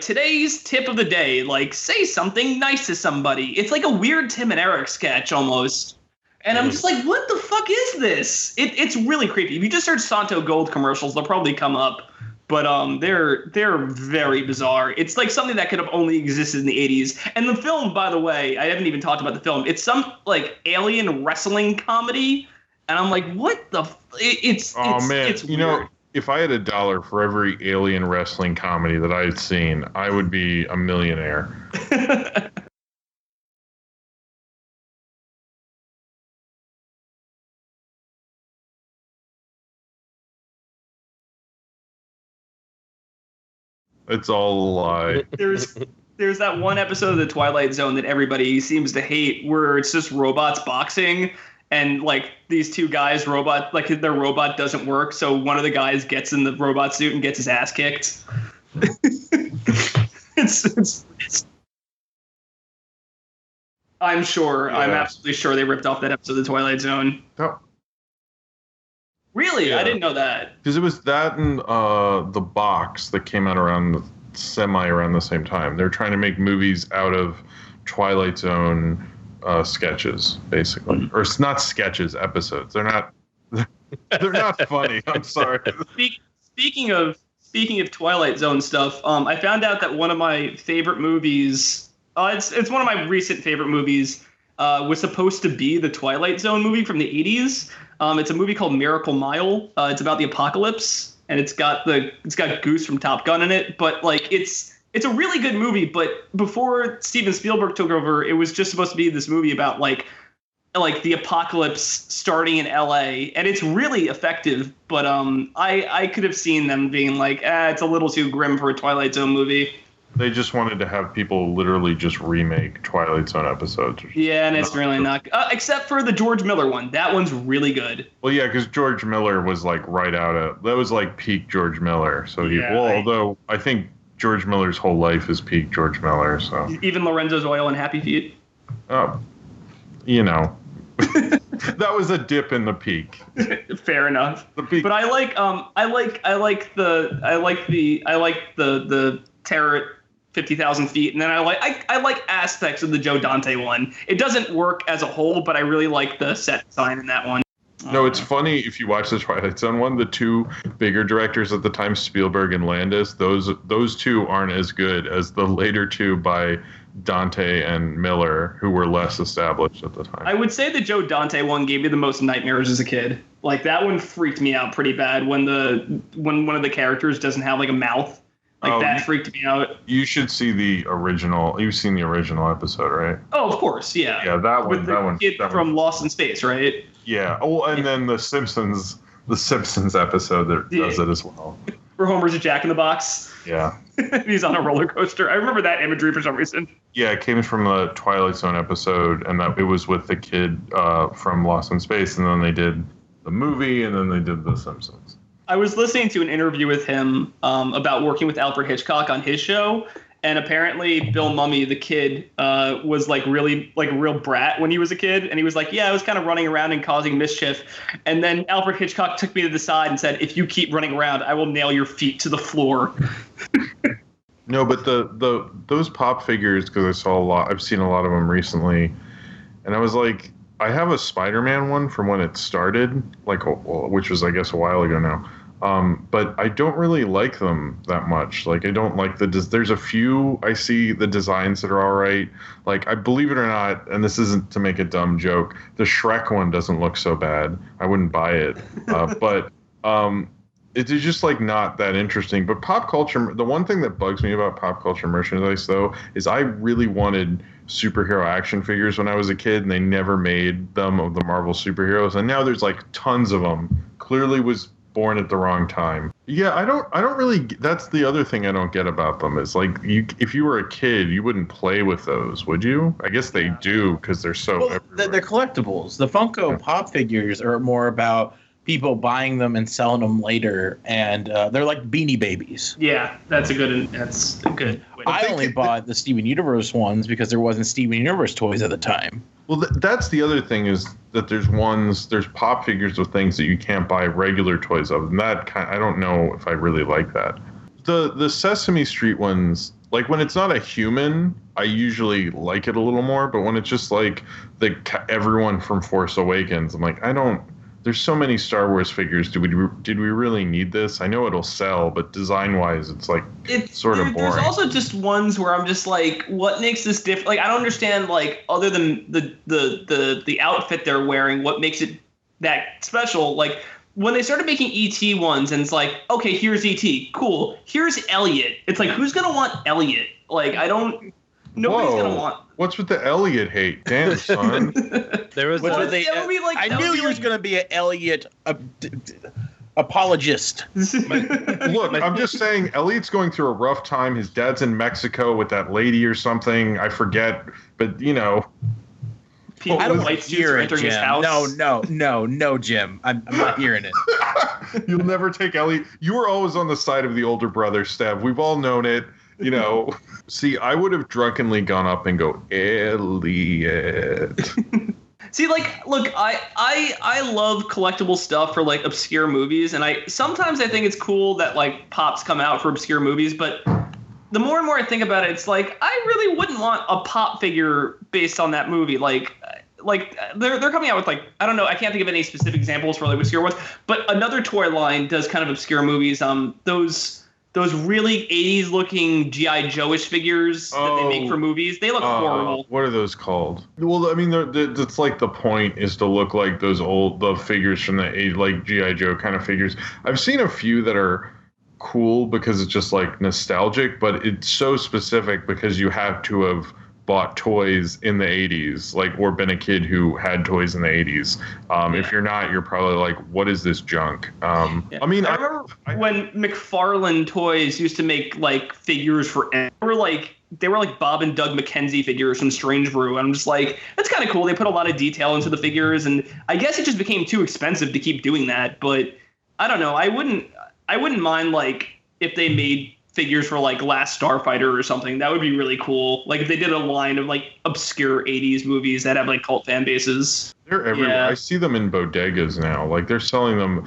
today's tip of the day, like say something nice to somebody. It's like a weird Tim and Eric sketch almost. And I'm just like, what the fuck is this? It's really creepy. If you just search Santo Gold commercials, they'll probably come up. But they're very bizarre. It's like something that could have only existed in the 80s. And the film, by the way, I haven't even talked about the film. It's some like alien wrestling comedy. And I'm like, what the? It's you know, if I had $1 for every alien wrestling comedy that I had seen, I would be a millionaire. It's all a lie. There's that one episode of the Twilight Zone that everybody seems to hate where it's just robots boxing. And like these 2 guys, their robot doesn't work, so one of the guys gets in the robot suit and gets his ass kicked. it's I'm sure. Yeah. I'm absolutely sure they ripped off that episode of the Twilight Zone. Oh. Really? Yeah. I didn't know that. Because it was that and The Box that came out around the same time. They're trying to make movies out of Twilight Zone sketches, basically. Or it's not sketches, episodes. They're They're not funny. I'm sorry. Speaking of Twilight Zone stuff, I found out that one of my favorite movies, it's one of my recent favorite movies, was supposed to be the Twilight Zone movie from the 80s. It's a movie called Miracle Mile. It's about the apocalypse, and it's got Goose from Top Gun in it. But like, it's a really good movie. But before Steven Spielberg took over, it was just supposed to be this movie about like the apocalypse starting in LA, and it's really effective. But I could have seen them being like, it's a little too grim for a Twilight Zone movie. They just wanted to have people literally just remake Twilight Zone episodes. Yeah, and it's really not, except for the George Miller one. That one's really good. Well, yeah, because George Miller was like that was like peak George Miller. So although I think George Miller's whole life is peak George Miller. So even Lorenzo's Oil and Happy Feet. That was a dip in the peak. Fair enough. The peak. But I like the Terror at 50,000 feet, and then I like aspects of the Joe Dante one. It doesn't work as a whole, but I really like the set design in that one. No, it's funny if you watch the Twilight Zone one. The two bigger directors at the time, Spielberg and Landis, those two aren't as good as the later two by Dante and Miller, who were less established at the time. I would say the Joe Dante one gave me the most nightmares as a kid. Like that one freaked me out pretty bad when one of the characters doesn't have like a mouth. That freaked me out. You should see the original. You've seen the original episode, right? Oh, of course, yeah. Yeah, that one. With the kid from Lost in Space, right? Yeah. Oh, and then the Simpsons episode that does it as well. Where Homer's a Jack in the Box. Yeah. He's on a roller coaster. I remember that imagery for some reason. Yeah, it came from the Twilight Zone episode, and it was with the kid from Lost in Space, and then they did the movie, and then they did the Simpsons. I was listening to an interview with him about working with Alfred Hitchcock on his show, and apparently Bill Mummy, the kid, was like really like a real brat when he was a kid, and he was like, I was kind of running around and causing mischief, and then Alfred Hitchcock took me to the side and said, if you keep running around, I will nail your feet to the floor. No, but those pop figures, because I've seen a lot of them recently, and I was like, I have a Spider-Man one from when it started, which was I guess a while ago now. But I don't really like them that much. Like, I don't like there's a few I see the designs that are all right. Like, I believe it or not, and this isn't to make a dumb joke, the Shrek one doesn't look so bad. I wouldn't buy it. But it's just like not that interesting. But pop culture, the one thing that bugs me about pop culture merchandise though, is I really wanted superhero action figures when I was a kid, and they never made them of the Marvel superheroes. And now there's like tons of them. Clearly was born at the wrong time. Yeah, I don't really. That's the other thing I don't get about them is like if you were a kid, you wouldn't play with those, would you? I guess they do because they're so. Well, they're collectibles. The Funko Pop figures are more about people buying them and selling them later, and they're like Beanie Babies. Yeah, that's a good. I only bought the Steven Universe ones because there wasn't Steven Universe toys at the time. Well, that's the other thing is that there's pop figures of things that you can't buy regular toys of, and that I don't know if I really like that. The Sesame Street ones, like when it's not a human, I usually like it a little more, but when it's just like everyone from Force Awakens, I'm like, there's so many Star Wars figures. Did we really need this? I know it'll sell, but design-wise, it's sort of boring. There's also just ones where I'm just like, what makes this different? Like, I don't understand, like, other than the outfit they're wearing, what makes it that special? Like, when they started making E.T. ones, and it's like, okay, here's E.T. Cool. Here's Elliot. It's like, who's gonna want Elliot? Like, nobody's gonna want. What's with the Elliot hate? Damn, son. I knew you was going to be an Elliot apologist. Look, I'm just saying, Elliot's going through a rough time. His dad's in Mexico with that lady or something. I forget, but I don't like hear it, Jim. No, Jim. I'm not hearing it. You'll never take Elliot. You were always on the side of the older brother, Stev. We've all known it. See, I would have drunkenly gone up and go, Elliot. See, like, look, I love collectible stuff for like obscure movies, and sometimes I think it's cool that like pops come out for obscure movies, but the more and more I think about it, it's like I really wouldn't want a pop figure based on that movie. Like like they're coming out with like, I don't know, I can't think of any specific examples for like obscure ones, but another toy line does kind of obscure movies. Those really 80s looking G.I. Joe-ish figures that they make for movies, they look horrible. What are those called? Well, I mean, it's like the point is to look like the figures from the 80s, like G.I. Joe kind of figures. I've seen a few that are cool because it's just like nostalgic, but it's so specific because you have to have bought toys in the 80s, like, or been a kid who had toys in the 80s. If you're not, you're probably like, what is this junk? I mean, I remember when McFarlane Toys used to make like figures for, they were like Bob and Doug McKenzie figures from Strange Brew. And I'm just like, that's kind of cool. They put a lot of detail into the figures, and I guess it just became too expensive to keep doing that. But I don't know. I wouldn't mind like if they made figures for like Last Starfighter or something. That would be really cool. Like if they did a line of like obscure 80s movies that have like cult fan bases. They're everywhere. Yeah. I see them in bodegas now. Like they're selling them.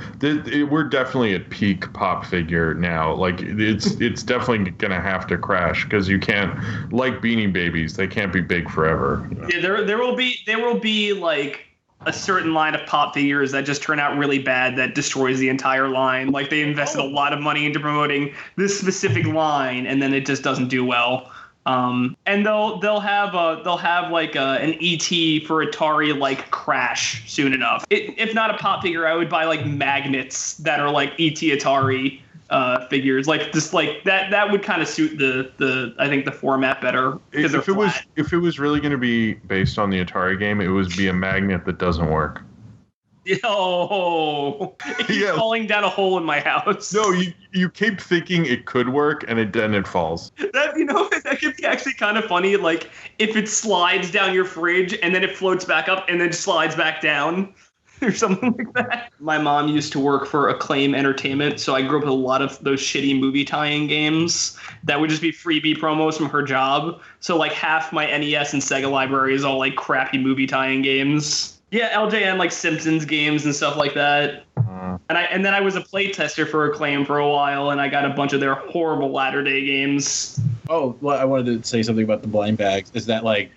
We're definitely at peak pop figure now. Like it's definitely gonna have to crash because you can't, like Beanie Babies, they can't be big forever. You know? Yeah, there will be like a certain line of pop figures that just turn out really bad that destroys the entire line. Like they invested a lot of money into promoting this specific line, and then it just doesn't do well. And they'll have like an ET for Atari like crash soon enough. If not a pop figure, I would buy like magnets that are like ET Atari figures, like just like that would kind of suit the I think the format better. If it was really going to be based on the Atari game, it would be a magnet that doesn't work. Oh, it keeps falling down a hole in my house. No, you keep thinking it could work, and it falls. That could be actually kind of funny. Like if it slides down your fridge and then it floats back up and then slides back down. Or something like that. My mom used to work for Acclaim Entertainment, so I grew up with a lot of those shitty movie tie-in games that would just be freebie promos from her job. So like half my NES and Sega library is all like crappy movie tie-in games. Yeah, LJN like Simpsons games and stuff like that. And then I was a play tester for Acclaim for a while, and I got a bunch of their horrible latter-day games. Oh, well, I wanted to say something about the blind bags. Is that like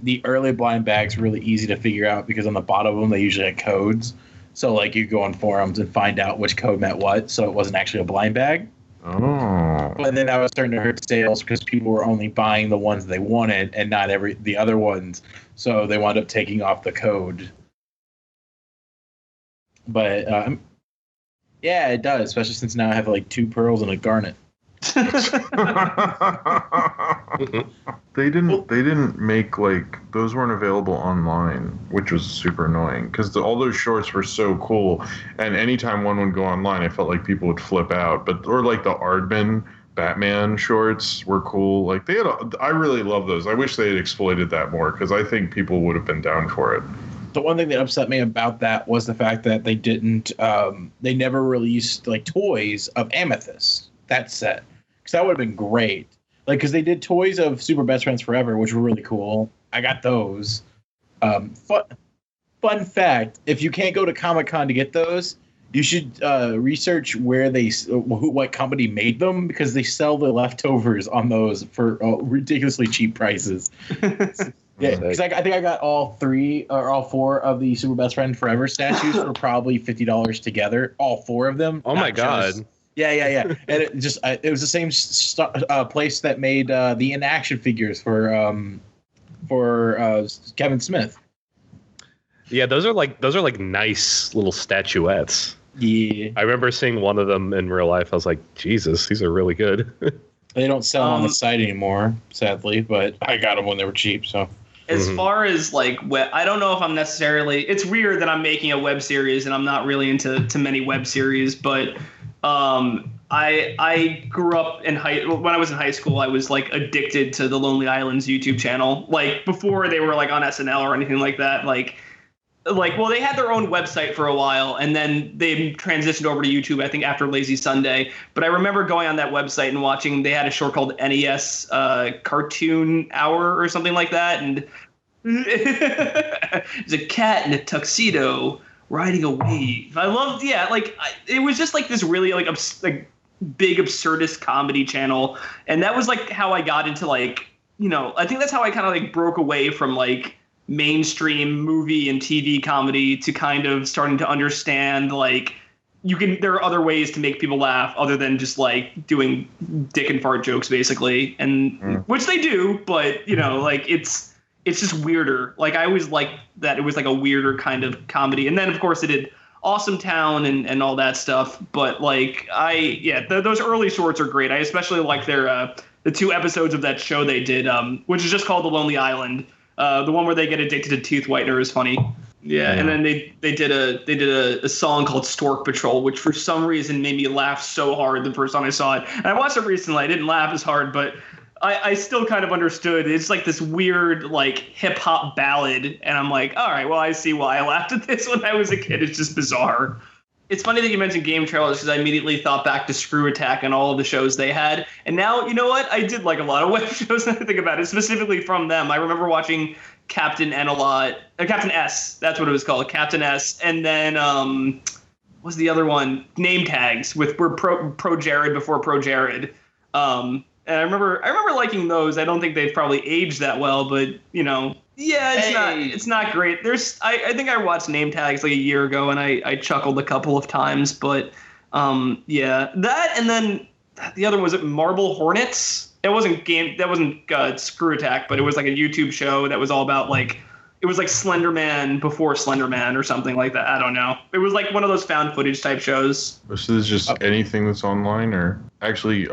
the early blind bags were really easy to figure out because on the bottom of them they usually had codes. So like you go on forums and find out which code meant what, so it wasn't actually a blind bag. Oh. And then that was starting to hurt sales because people were only buying the ones they wanted and not the other ones. So they wound up taking off the code. But yeah, it does, especially since now I have like 2 pearls and a garnet. They didn't make, like, those weren't available online, which was super annoying because all those shorts were so cool, and anytime one would go online I felt like people would flip out. Or like the Aardman Batman shorts were cool. Like I really love those. I wish they had exploited that more because I think people would have been down for it. The one thing that upset me about that was the fact that they didn't they never released like toys of Amethyst, that set. Because that would have been great. Like, because they did toys of Super Best Friends Forever, which were really cool. I got those. Fun fact, if you can't go to Comic-Con to get those, you should research what company made them, because they sell the leftovers on those for ridiculously cheap prices. Yeah, because I think I got all 4 of the Super Best Friend Forever statues for probably $50 together. All 4 of them. Oh my god. Yeah. And it was the same place that made the in-action figures for Kevin Smith. Yeah, those are like nice little statuettes. Yeah. I remember seeing one of them in real life. I was like, Jesus, these are really good. They don't sell them on the site anymore, sadly, but I got them when they were cheap, so. As far as like I don't know if I'm necessarily, it's weird that I'm making a web series and I'm not really into many web series, but I grew up when I was in high school, I was like addicted to the Lonely Islands YouTube channel. Like before they were like on SNL or anything like that. Well, they had their own website for a while, and then they transitioned over to YouTube, I think, after Lazy Sunday. But I remember going on that website and watching, they had a short called NES Cartoon Hour or something like that. And there's a cat in a tuxedo riding a wave. I loved, it was just like this really like big absurdist comedy channel. And that was like how I got into like, I think that's how I kind of like broke away from like mainstream movie and TV comedy to kind of starting to understand like there are other ways to make people laugh other than just like doing dick and fart jokes basically, and which they do, but you know, like it's just weirder. Like I always liked that it was like a weirder kind of comedy, and then of course it did Awesome Town and all that stuff. But like those early shorts are great. I especially like their the 2 episodes of that show they did, which is just called The Lonely Island. The one where they get addicted to tooth whitener is funny. Yeah, and then they did a song called Stork Patrol, which for some reason made me laugh so hard the first time I saw it. And I watched it recently. I didn't laugh as hard, but I still kind of understood. It's like this weird like hip hop ballad, and I'm like, all right, well, I see why I laughed at this when I was a kid. It's just bizarre. It's funny that you mentioned game trailers because I immediately thought back to Screw Attack and all of the shows they had. And now, you know what? I did like a lot of web shows now that I think about it, specifically from them. I remember watching Captain N a lot. Captain S, that's what it was called, Captain S. And then what's the other one? Name Tags with Pro Jared before Pro Jared. And I remember liking those. I don't think they've probably aged that well, but you know, yeah, it's not great. I think I watched Name Tags like a year ago and I chuckled a couple of times, but that, and then the other was Marble Hornets. That wasn't Screw Attack, but it was like a YouTube show that was all about like, it was like Slender Man before Slender Man or something like that. I don't know. It was like one of those found footage type shows. This is just anything that's online, or actually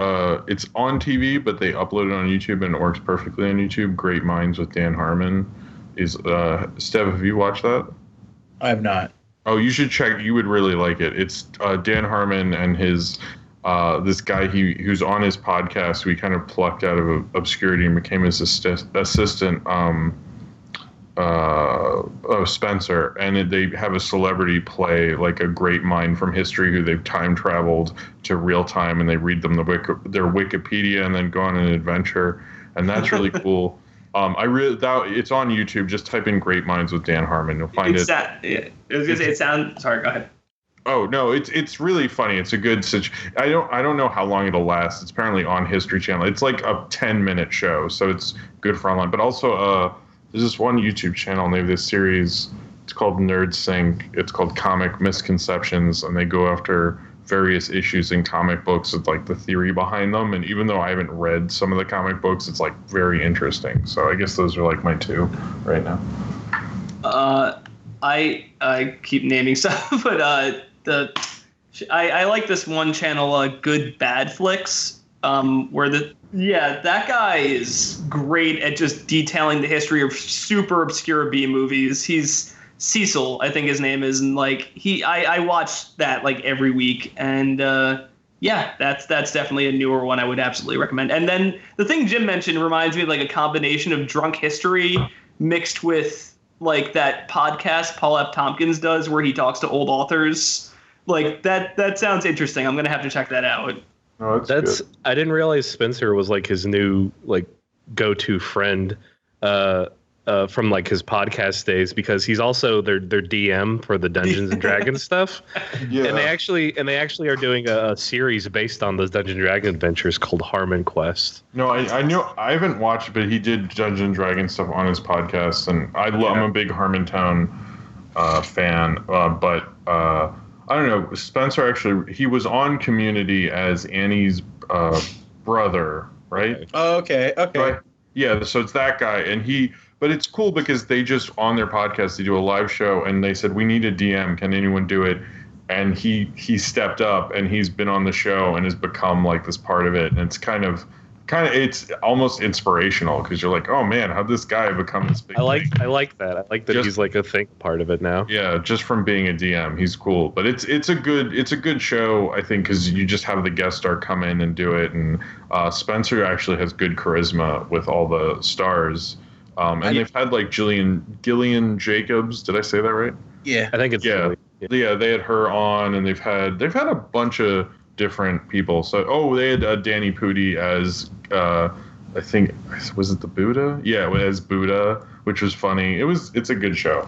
it's on TV, but they upload it on YouTube and it works perfectly on YouTube. Great Minds with Dan Harmon is Stev, have you watched that? I have not. Oh, you should check. You would really like it. It's Dan Harmon and his this guy who's on his podcast. We kind of plucked out of obscurity and became his assistant. Spencer, and they have a celebrity play like a great mind from history who they've time traveled to real time, and they read them their Wikipedia and then go on an adventure, and that's really cool. It's on YouTube. Just type in "Great Minds with Dan Harmon." You'll find it. Sorry, go ahead. Oh no, it's really funny. It's a good I don't know how long it'll last. It's apparently on History Channel. It's like a 10-minute show, so it's good for online. But also, there's this one YouTube channel, and they have this series. It's called Nerd Sync. It's called Comic Misconceptions, and they go after various issues in comic books with like the theory behind them. And even though I haven't read some of the comic books, it's like very interesting. So I guess those are like my 2 right now. I keep naming stuff, but I like this one channel, Good Bad Flicks, where that guy is great at just detailing the history of super obscure B movies. He's Cecil, I think his name is, and like I watch that like every week, and that's definitely a newer one I would absolutely recommend. And then the thing Jim mentioned reminds me of like a combination of drunk history mixed with like that podcast Paul F. Tompkins does where he talks to old authors. Like that sounds interesting. I'm gonna have to check that out. Oh, that's good. I didn't realize Spencer was like his new like go-to friend from like his podcast days, because he's also their DM for the Dungeons and Dragons stuff. Yeah. And they actually are doing a series based on those Dungeons and Dragons adventures called Harmon Quest. No, I knew, I haven't watched, but he did Dungeons and Dragons stuff on his podcast, and I'm a big Harmontown fan, but I don't know. Spencer actually, he was on Community as Annie's brother, right? Oh, okay. Right? Yeah, so it's that guy, but it's cool because they just, on their podcast, they do a live show, and they said, we need a DM. Can anyone do it? And he stepped up, and he's been on the show and has become like this part of it. And it's kind of it's almost inspirational, because you're like, oh man, how'd this guy become this big? I like that. I like that he's like a think part of it now. Yeah, just from being a DM, he's cool. But it's a good show, I think, because you just have the guest star come in and do it, and Spencer actually has good charisma with all the stars. And they've had like Gillian Jacobs. Did I say that right? Yeah, I think it's yeah. They had her on, and they've had a bunch of different people. So they had Danny Pudi as I think, was it the Buddha? Yeah, as Buddha, which was funny. It's a good show.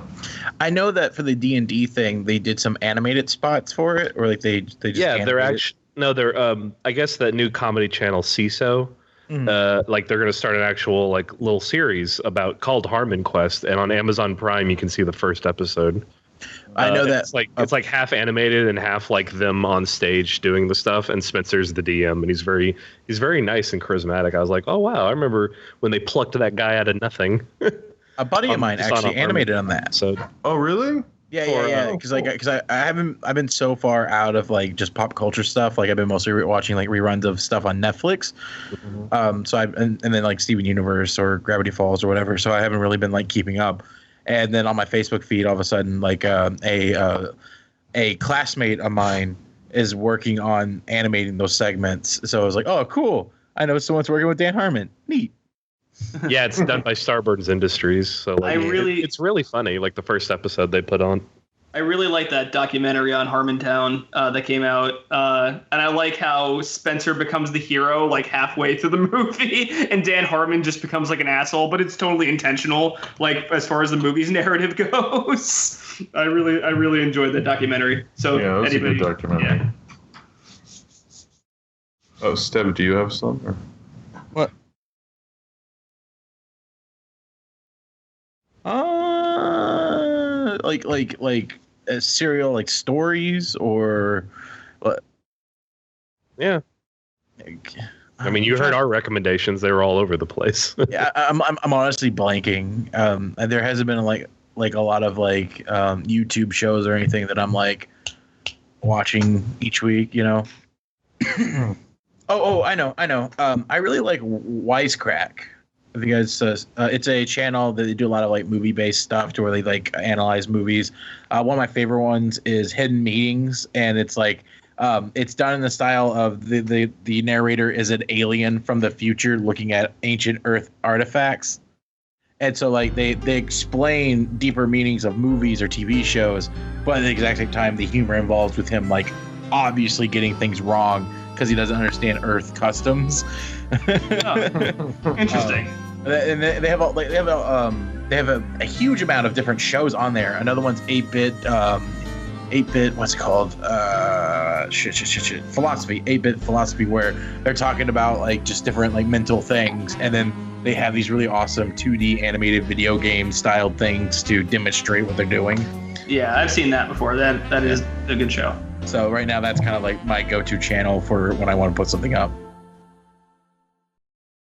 I know that for the D&D thing, they did some animated spots for it, or like they just they're actually they're I guess that new comedy channel CISO. like they're going to start an actual like little series called Harmon Quest, and on Amazon Prime you can see the first episode. I know that it's like half animated and half like them on stage doing the stuff, and Spencer's the DM, and he's very nice and charismatic. I was like, oh wow, I remember when they plucked that guy out of nothing. A buddy of mine actually animated on that. So oh really? Yeah. Because I've been so far out of like just pop culture stuff. Like I've been mostly watching like reruns of stuff on Netflix. So and then like Steven Universe or Gravity Falls or whatever. So I haven't really been like keeping up. And then on my Facebook feed, all of a sudden, like a classmate of mine is working on animating those segments. So I was like, oh, cool. I know someone's working with Dan Harmon. Neat. Yeah, it's done by Starburns Industries. So like, it's really funny. Like the first episode they put on. I really like that documentary on Harmontown that came out. And I like how Spencer becomes the hero like halfway through the movie and Dan Harmon just becomes like an asshole, but it's totally intentional, like as far as the movie's narrative goes. I really enjoyed that documentary. So yeah, it was a good documentary. Yeah. Oh, Steb, do you have some? Or? What? Like serial like stories or what? Yeah. I mean, you heard our recommendations; they were all over the place. Yeah, I'm honestly blanking. And there hasn't been like a lot of like YouTube shows or anything that I'm like watching each week. You know. I know. I really like Wisecrack. If you guys, it's a channel that they do a lot of like movie-based stuff to where they like analyze movies. One of my favorite ones is Hidden Meetings, and it's like it's done in the style of the narrator is an alien from the future looking at ancient Earth artifacts, and so like they explain deeper meanings of movies or TV shows, but at the exact same time the humor involved with him like obviously getting things wrong because he doesn't understand Earth customs. Interesting. And they have a huge amount of different shows on there. Another one's 8-bit. What's it called? Philosophy. 8-bit philosophy, where they're talking about like just different like mental things, and then they have these really awesome 2D animated video game styled things to demonstrate what they're doing. Yeah, I've seen that before. That is a good show. So right now, that's kind of like my go-to channel for when I want to put something up.